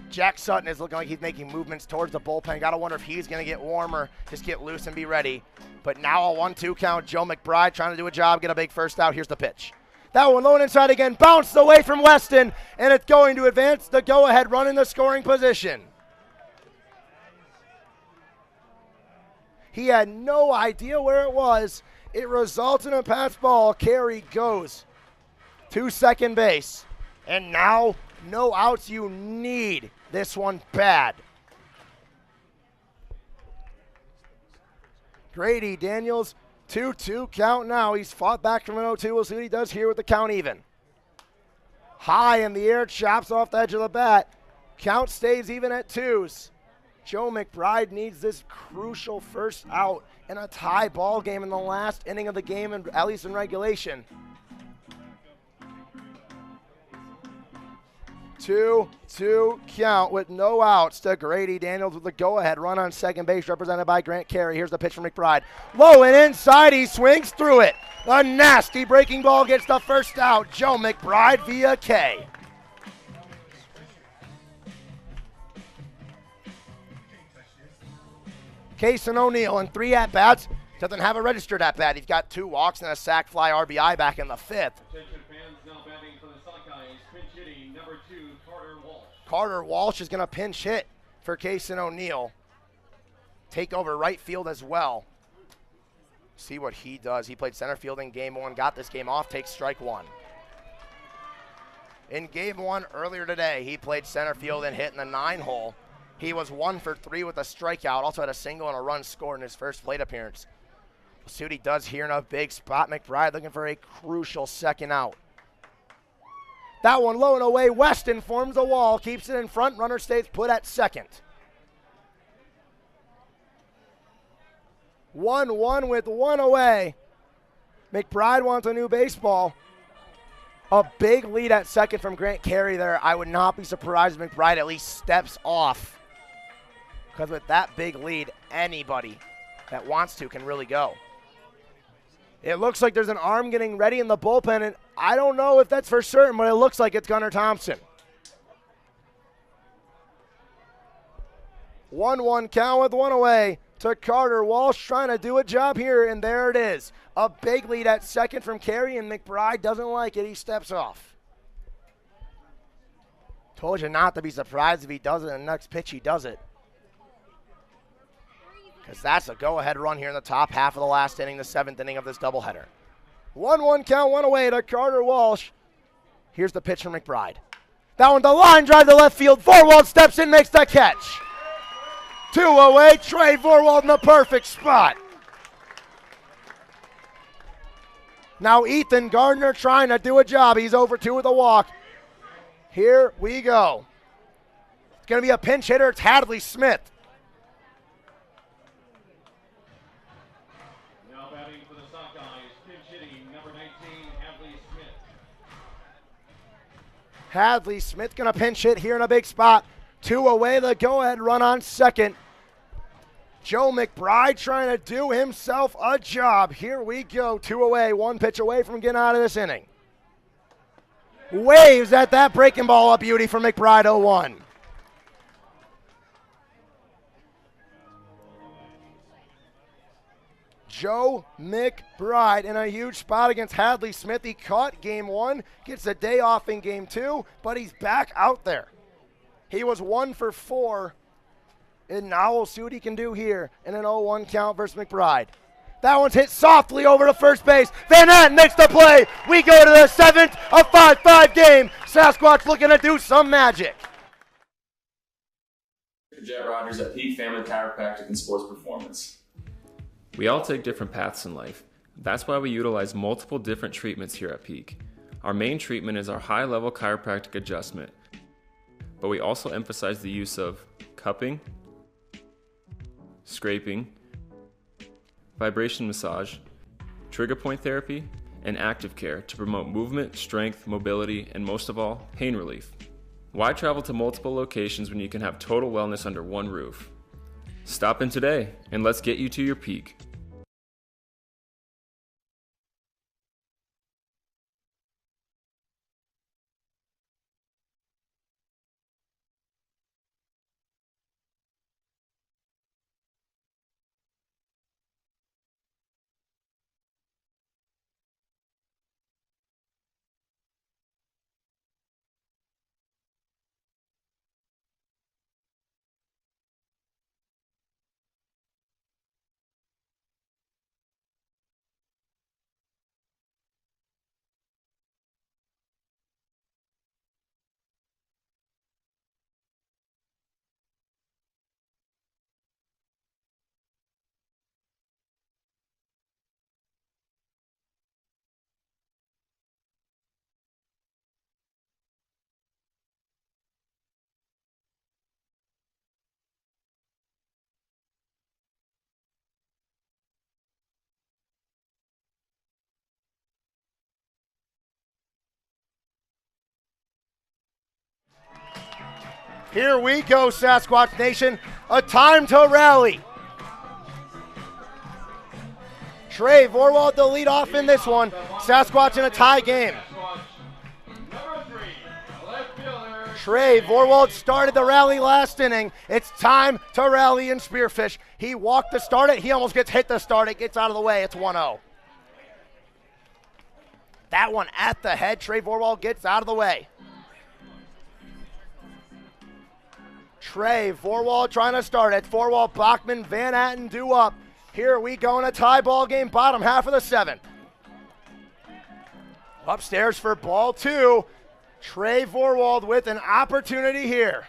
Jack Sutton is looking like he's making movements towards the bullpen. Got to wonder if he's going to get warmer, just get loose and be ready. But now a 1-2 count. Joe McBride trying to do a job, get a big first out. Here's the pitch. That one low and inside again, bounced away from Weston, and it's going to advance the go-ahead run in the scoring position. He had no idea where it was. It results in a pass ball. Carey goes to second base. And now, no outs. You need this one bad. Grady Daniels, 2-2 count now. He's fought back from an 0-2. We'll see what he does here with the count even. High in the air, chops off the edge of the bat. Count stays even at 2s. Joe McBride needs this crucial first out in a tie ball game in the last inning of the game, and at least in regulation. 2-2 count with no outs to Grady Daniels with the go-ahead run on second base, represented by Grant Carey. Here's the pitch from McBride. Low and inside, he swings through it. A nasty breaking ball gets the first out. Joe McBride via K. Kason O'Neill in 3 at-bats. Doesn't have a registered at-bat. He's got 2 walks and a sac fly RBI back in the 5th. Attention fans, now batting for the Sockeyes, pinch hitting number 2, Carter Walsh. Carter Walsh is going to pinch hit for Kason O'Neill. Take over right field as well. See what he does. He played center field in game 1, got this game off, takes strike 1. In game 1 earlier today, he played center field and hit in the 9-hole. He was 1 for 3 with a strikeout, also had a single and a run scored in his first plate appearance. We'll see what he does here in a big spot. McBride looking for a crucial second out. That one low and away. Weston forms a wall, keeps it in front. Runner stays put at second. 1-1 with 1 away. McBride wants a new baseball. A big lead at second from Grant Carey there. I would not be surprised if McBride at least steps off, because with that big lead, anybody that wants to can really go. It looks like there's an arm getting ready in the bullpen, and I don't know if that's for certain, but it looks like it's Gunnar Thompson. 1-1 count with 1 away to Carter. Walsh trying to do a job here, and there it is. A big lead at second from Carey, and McBride doesn't like it. He steps off. Told you not to be surprised if he does it, and the next pitch he does it. Because that's a go-ahead run here in the top half of the last inning, the 7th inning of this doubleheader. 1-1 count, 1 away to Carter Walsh. Here's the pitch from McBride. That one, the line drive to left field. Vorwald steps in, makes the catch. 2 away, Trey Vorwald in the perfect spot. Now Ethan Gardner trying to do a job. He's over 2 with a walk. Here we go. It's going to be a pinch hitter. It's Hadley Smith. Now batting for the Sockeyes, pinch hitting, number 19, Hadley Smith. Hadley Smith going to pinch hit here in a big spot. 2 away, the go-ahead run on second. Joe McBride trying to do himself a job. Here we go, 2 away, 1 pitch away from getting out of this inning. Waves at that breaking ball, a beauty for McBride, 0-1. Joe McBride in a huge spot against Hadley Smith. He caught game 1, gets a day off in game 2, but he's back out there. He was 1 for 4. And now we'll see what he can do here in an 0-1 count versus McBride. That one's hit softly over to first base. Van Atten makes the play. We go to the 7th, a 5-5 game. Sasquatch looking to do some magic. Jet Rogers at Peak Family Chiropractic and Sports Performance. We all take different paths in life. That's why we utilize multiple different treatments here at Peak. Our main treatment is our high-level chiropractic adjustment, but we also emphasize the use of cupping, scraping, vibration massage, trigger point therapy, and active care to promote movement, strength, mobility, and most of all, pain relief. Why travel to multiple locations when you can have total wellness under one roof? Stop in today and let's get you to your peak. Here we go, Sasquatch Nation. A time to rally. Trey Vorwald to lead off in this one. Sasquatch in a tie game. Trey Vorwald started the rally last inning. It's time to rally in Spearfish. He walked to start it. He almost gets hit to start it. Gets out of the way. It's 1-0. That one at the head. Trey Vorwald gets out of the way. Trey Vorwald trying to start it. Vorwald, Bachman, Van Atten due up. Here we go in a tie ball game, bottom half of the 7th. Upstairs for ball 2. Trey Vorwald with an opportunity here.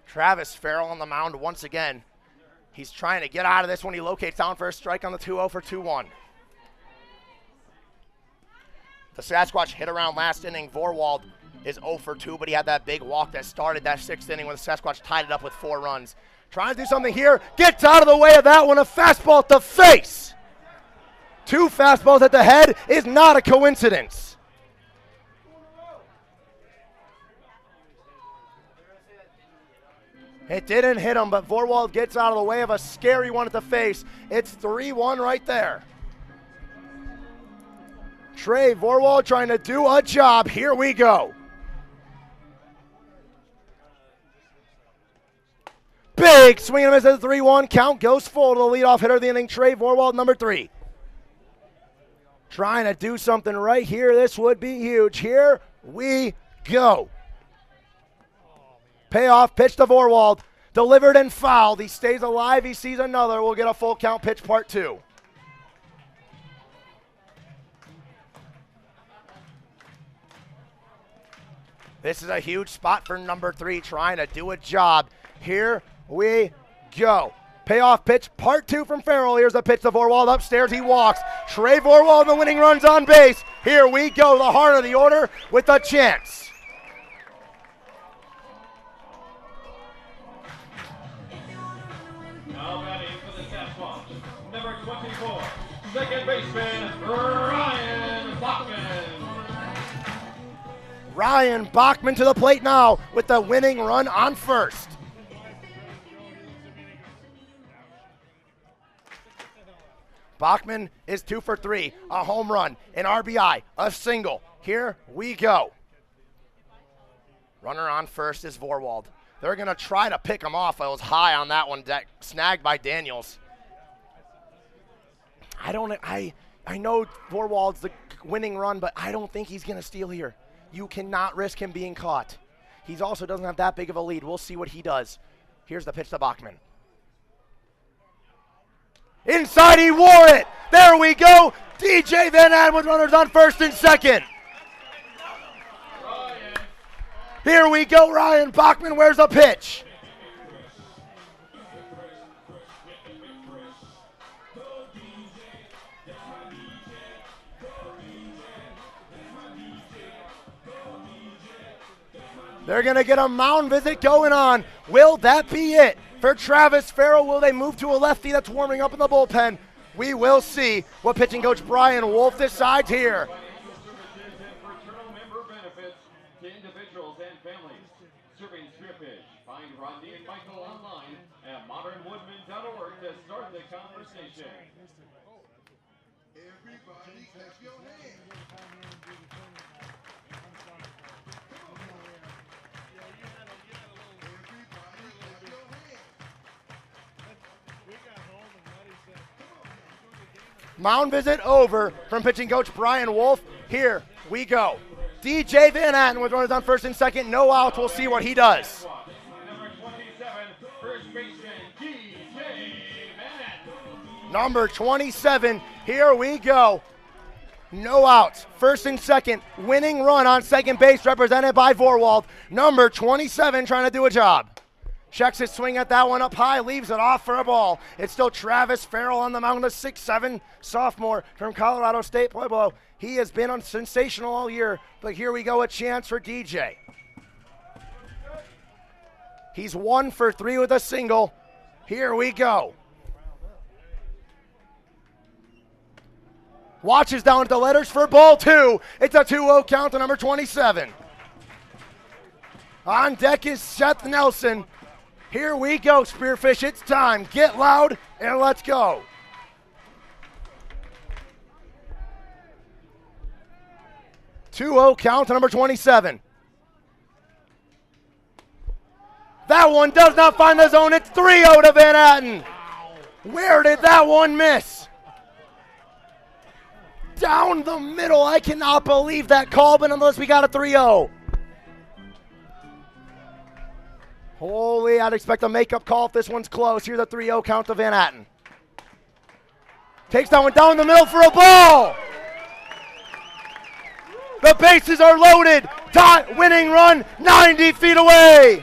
Travis Farrell on the mound once again. He's trying to get out of this when he locates down for a strike on the 2-0 for 2-1. The Sasquatch hit around last inning. Vorwald is 0 for 2, but he had that big walk that started that 6th inning when the Sasquatch tied it up with 4 runs. Trying to do something here. Gets out of the way of that one. A fastball at the face. 2 fastballs at the head is not a coincidence. It didn't hit him, but Vorwald gets out of the way of a scary one at the face. It's 3-1 right there. Trey Vorwald trying to do a job. Here we go. Big swing and a miss at the 3-1. Count goes full to the leadoff hitter of the inning, Trey Vorwald, number 3. Trying to do something right here. This would be huge. Here we go. Payoff pitch to Vorwald. Delivered and fouled. He stays alive. He sees another. We'll get a full count pitch part 2. This is a huge spot for number 3 trying to do a job. Here we go. Payoff pitch part 2 from Farrell. Here's the pitch to Vorwald. Upstairs he walks. Trey Vorwald, the winning runs on base. Here we go. The heart of the order with a chance. Now batting for the Sasquatch, number 24, second baseman, Ryan Bachman. Ryan Bachman to the plate now with the winning run on first. Bachman is 2 for 3, a home run, an RBI, a single. Here we go. Runner on first is Vorwald. They're going to try to pick him off. I was high on that one, that snagged by Daniels. I know Vorwald's the winning run, but I don't think he's going to steal here. You cannot risk him being caught. He also doesn't have that big of a lead. We'll see what he does. Here's the pitch to Bachman. Inside, he wore it. There we go. DJ Van Aden with runners on first and second. Here we go. Ryan Bachman wears a pitch. They're going to get a mound visit going on. Will that be it for Travis Farrell? Will they move to a lefty that's warming up in the bullpen? We will see what pitching coach Brian Wolf decides here. Fraternal member benefits to individuals and families. Serving Spearfish. Find Rodney and Michael online at modernwoodman.org to start the conversation. Everybody clap your hands. Mound visit over from pitching coach Brian Wolf. Here we go. DJ Van Aden with runners on first and second. No outs. We'll see what he does. Number 27, first baseman, DJ Van Aden. Number 27. Here we go. No outs. First and second. Winning run on second base represented by Vorwald. Number 27 trying to do a job. Checks his swing at that one up high, leaves it off for a ball. It's still Travis Farrell on the mound, a 6'7" sophomore from Colorado State Pueblo. He has been sensational all year, but here we go, a chance for DJ. He's 1 for 3 with a single. Here we go. Watches down at the letters for ball 2. It's a 2-0 count to number 27. On deck is Seth Nelson. Here we go, Spearfish. It's time. Get loud and let's go. Two-0 count to number 27. That one does not find the zone. It's 3-0 to Van Aden. Where did that one miss? Down the middle. I cannot believe that call, but unless we got a 3-0. Holy, I'd expect a makeup call if this one's close. Here's a 3-0 count to Van Atten. Takes that one down the middle for a ball. The bases are loaded. Winning run 90 feet away.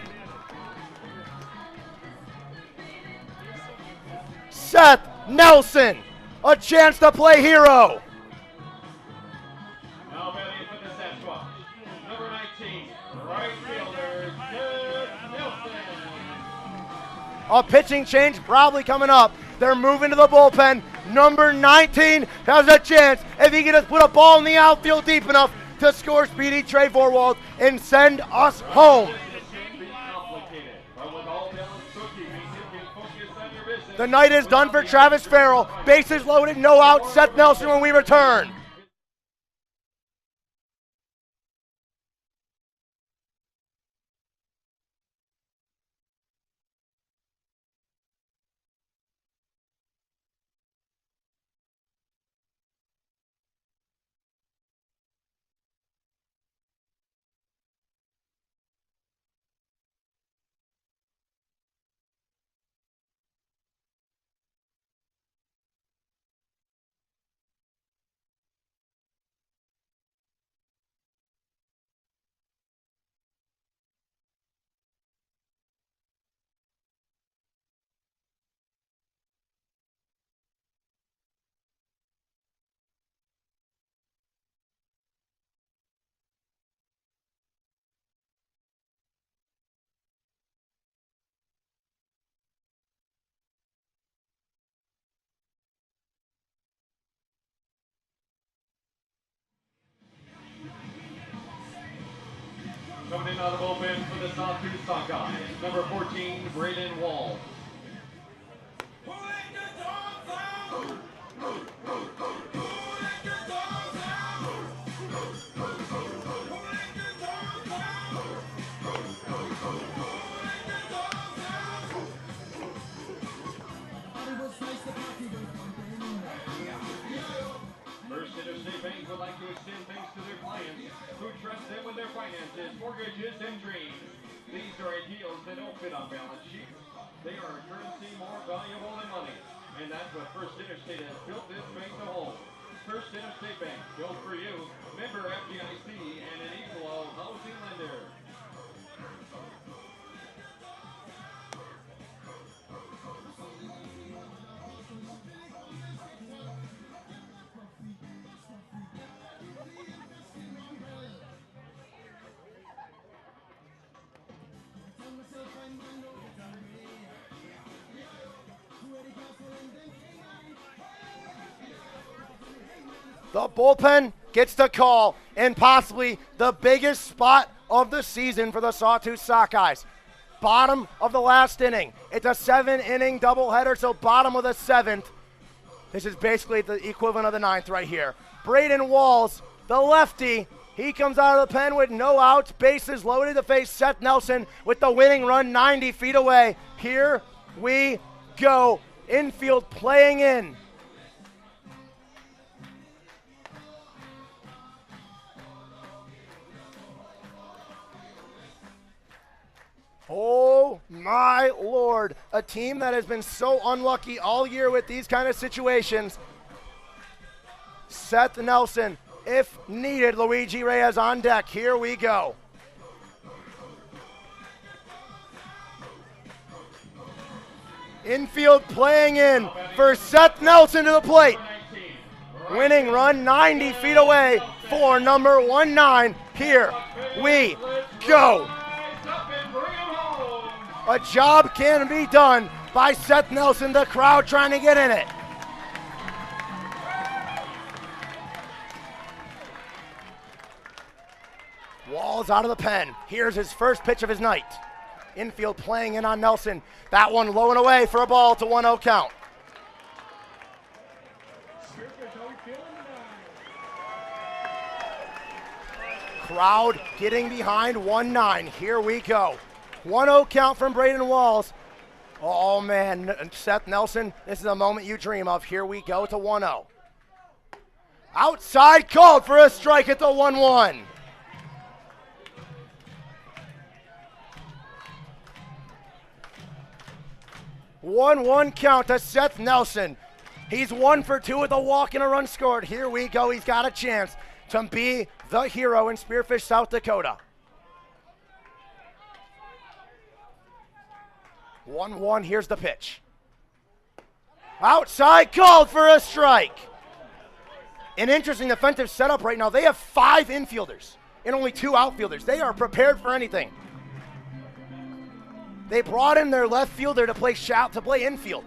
Seth Nelson, a chance to play hero. Now batting for the Sasquatch, number 19, right fielder, Seth Nelson. A pitching change probably coming up. They're moving to the bullpen. Number 19 has a chance if he can just put a ball in the outfield deep enough to score speedy Trey Vorwald and send us home. The night is done for Travis Farrell. Bases loaded, no out. Seth Nelson when we return. Coming in out of bullpen for the Sawtooth Sockeyes, number 14, Braden Wall. First Interstate Bank would like to extend thanks to their clients who trust them with their finances, mortgages, and dreams. These are deals that don't fit on balance sheets. They are a currency more valuable than money. And that's what First Interstate has built this bank to hold. First Interstate Bank, built for you, member FDIC, and an equal housing lender. The bullpen gets the call in possibly the biggest spot of the season for the Sawtooth Sockeyes. Bottom of the last inning. It's a 7-inning doubleheader, so bottom of the 7th. This is basically the equivalent of the 9th right here. Braden Walls, the lefty, he comes out of the pen with no outs, bases loaded to face Seth Nelson with the winning run 90 feet away. Here we go. Infield playing in. Oh my Lord, a team that has been so unlucky all year with these kind of situations. Seth Nelson, if needed, Luigi Reyes on deck. Here we go. Infield playing in for Seth Nelson to the plate. Winning run 90 feet away for number 19. Here we go. A job can be done by Seth Nelson, the crowd trying to get in it. Walls out of the pen. Here's his first pitch of his night. Infield playing in on Nelson. That one low and away for a ball to 1-0 count. Crowd getting behind 1-9. Here we go. 1-0 count from Braden Walls. Oh man, Seth Nelson, this is a moment you dream of. Here we go to 1-0. Outside called for a strike at the 1-1. 1-1 count to Seth Nelson. He's 1 for 2 with a walk and a run scored. Here we go. He's got a chance to be the hero in Spearfish, South Dakota. 1-1, here's the pitch. Outside, called for a strike. An interesting defensive setup right now. They have 5 infielders and only 2 outfielders. They are prepared for anything. They brought in their left fielder to play infield.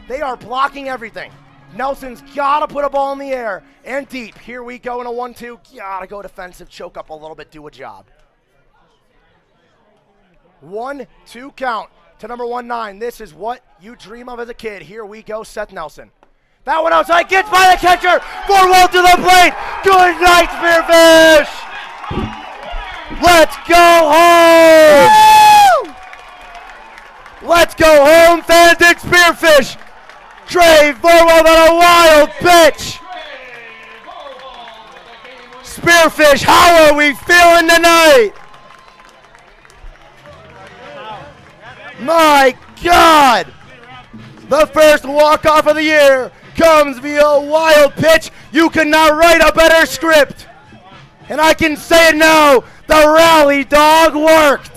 They are blocking everything. Nelson's got to put a ball in the air and deep. Here we go in a 1-2. Got to go defensive, choke up a little bit, do a job. 1-2 count to number 19. This is what you dream of as a kid. Here we go, Seth Nelson. That one outside, gets by the catcher. Forward to the plate. Good night, Spearfish. Let's go home. Let's go home, fans at Spearfish. Trey Vorwald on a wild pitch. Spearfish, how are we feeling tonight? My God! The first walk-off of the year comes via a wild pitch. You could not write a better script. And I can say it now, the rally dog worked.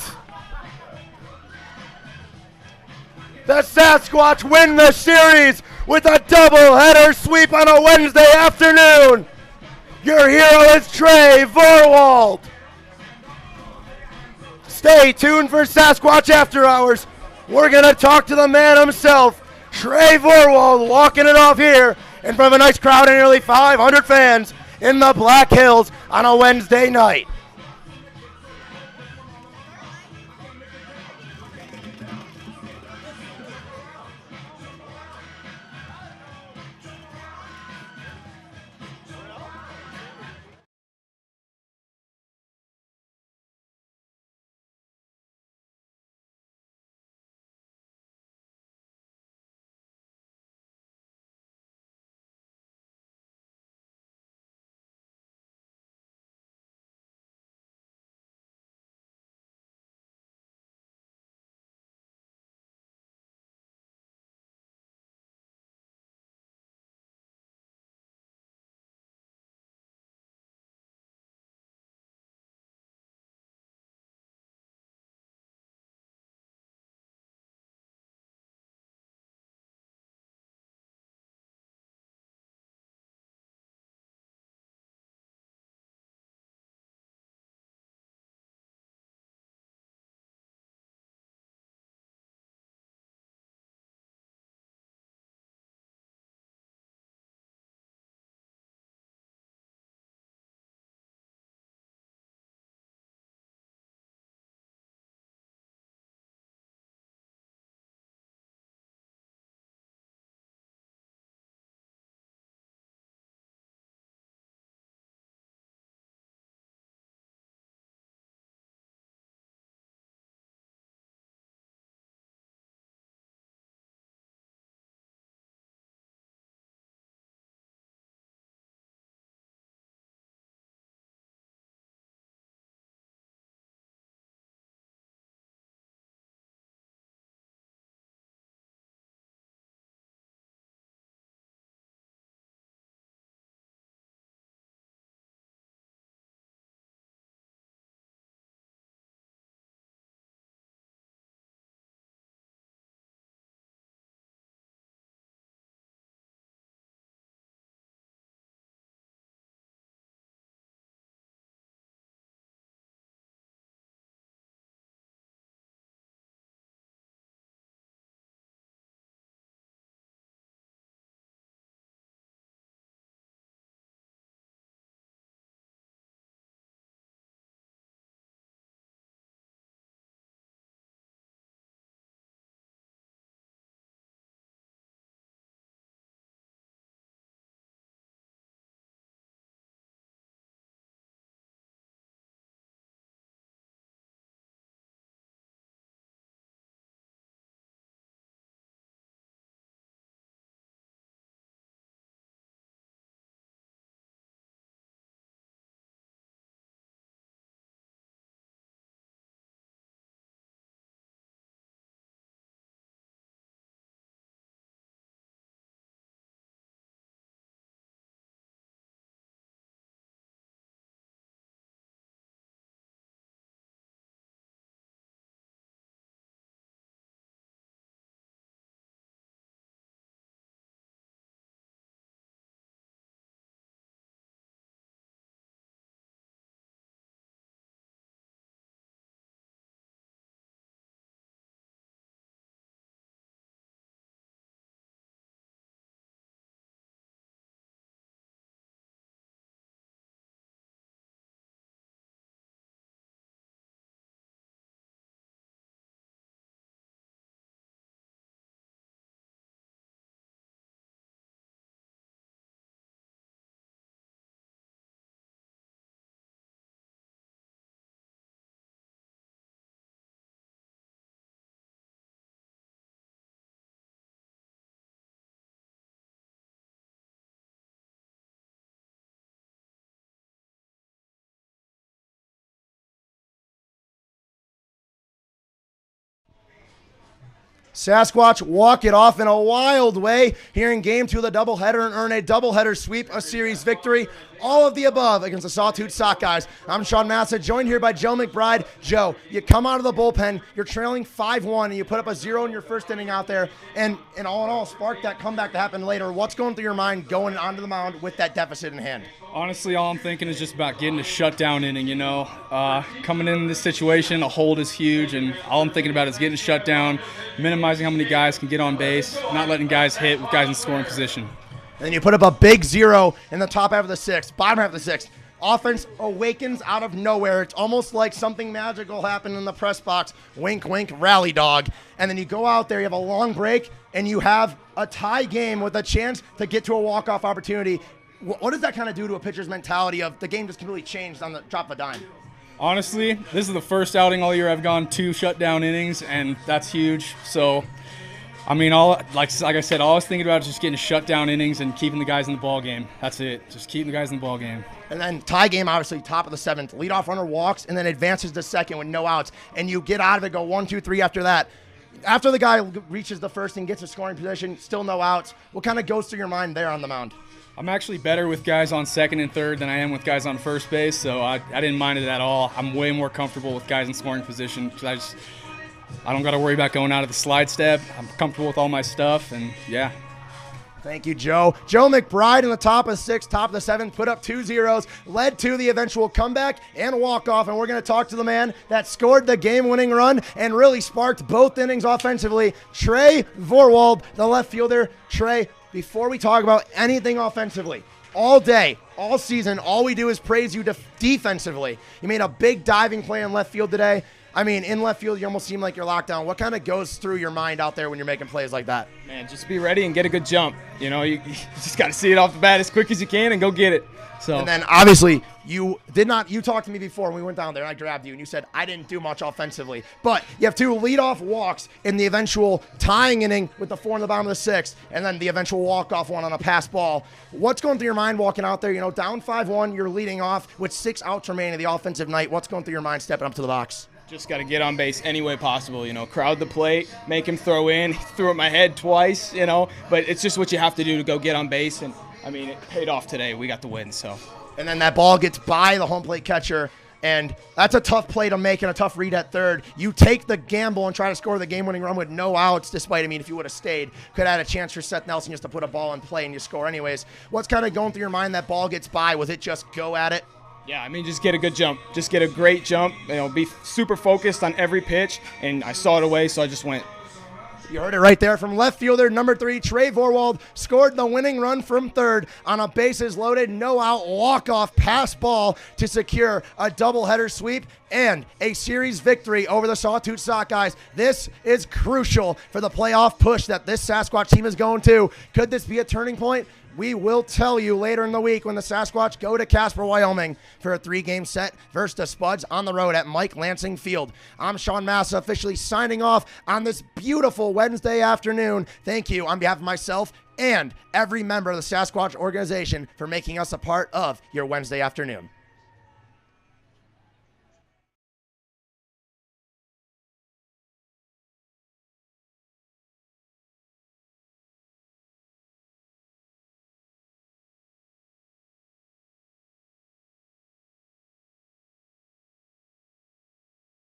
The Sasquatch win the series with a doubleheader sweep on a Wednesday afternoon. Your hero is Trey Vorwald. Stay tuned for Sasquatch After Hours. We're going to talk to the man himself, Trey Vorwald, walking it off here in front of a nice crowd of nearly 500 fans in the Black Hills on a Wednesday night. Sasquatch walk it off in a wild way here in Game 2 of the doubleheader and earn a doubleheader sweep, a series victory. All of the above against the Sawtooth Sockeyes. I'm Sean Massa, joined here by Joe McBride. Joe, you come out of the bullpen, you're trailing 5-1, and you put up a 0 in your first inning out there, and all in all, sparked that comeback to happen later. What's going through your mind going onto the mound with that deficit in hand? Honestly, all I'm thinking is just about getting a shutdown inning, you know. Coming in this situation, a hold is huge, and all I'm thinking about is getting a shutdown, minimizing how many guys can get on base, not letting guys hit with guys in scoring position. And then you put up a big 0 in the top half of the sixth, bottom half of the sixth. Offense awakens out of nowhere. It's almost like something magical happened in the press box. Wink, wink, rally dog. And then you go out there, you have a long break, and you have a tie game with a chance to get to a walk-off opportunity. What does that kind of do to a pitcher's mentality of the game just completely changed on the drop of a dime? Honestly, this is the first outing all year I've gone 2 shutdown innings, and that's huge. So, I mean, like I said, all I was thinking about is just getting shutdown innings and keeping the guys in the ball game. That's it. Just keeping the guys in the ball game. And then tie game, obviously, top of the 7th. Leadoff runner walks and then advances to second with no outs. And you get out of it, go 1, 2, 3 after that. After the guy reaches the first and gets a scoring position, still no outs. What kind of goes through your mind there on the mound? I'm actually better with guys on second and third than I am with guys on first base, so I didn't mind it at all. I'm way more comfortable with guys in scoring position because I don't got to worry about going out of the slide step. I'm comfortable with all my stuff, and yeah. Thank you, Joe. Joe McBride in the top of the 6th, top of the 7th, put up 2 zeros, led to the eventual comeback and walk-off, and we're going to talk to the man that scored the game-winning run and really sparked both innings offensively, Trey Vorwald, the left fielder. Trey, before we talk about anything offensively, all day, all season, all we do is praise you defensively. You made a big diving play in left field today. I mean, in left field, you almost seem like you're locked down. What kind of goes through your mind out there when you're making plays like that? Man, just be ready and get a good jump. You know, you just got to see it off the bat as quick as you can and go get it. So. And then, obviously, you talked to me before when we went down there, and I grabbed you, and you said, I didn't do much offensively. But you have 2 leadoff walks in the eventual tying inning with the 4 in the bottom of the 6th, and then the eventual walk-off one on a pass ball. What's going through your mind walking out there? You know, down 5-1, you're leading off with 6 outs remaining of the offensive night. What's going through your mind stepping up to the box? Just got to get on base any way possible, you know, crowd the plate, make him throw in. He threw at my head twice, you know, but it's just what you have to do to go get on base. And, I mean, it paid off today. We got the win, so. And then that ball gets by the home plate catcher, and that's a tough play to make and a tough read at third. You take the gamble and try to score the game-winning run with no outs, despite, I mean, if you would have stayed, could have had a chance for Seth Nelson just to put a ball in play and you score anyways. What's kind of going through your mind? That ball gets by. Was it just go at it? Yeah, I mean, just get a good jump. Just get a great jump. You know, be super focused on every pitch, and I saw it away, so I just went. You heard it right there from left fielder number 3, Trey Vorwald, scored the winning run from third on a bases loaded, no out, walk-off pass ball to secure a doubleheader sweep and a series victory over the Sawtooth Sockeyes. This is crucial for the playoff push that this Sasquatch team is going to. Could this be a turning point? We will tell you later in the week when the Sasquatch go to Casper, Wyoming for a 3-game set versus the Spuds on the road at Mike Lansing Field. I'm Sean Massa, officially signing off on this beautiful Wednesday afternoon. Thank you on behalf of myself and every member of the Sasquatch organization for making us a part of your Wednesday afternoon.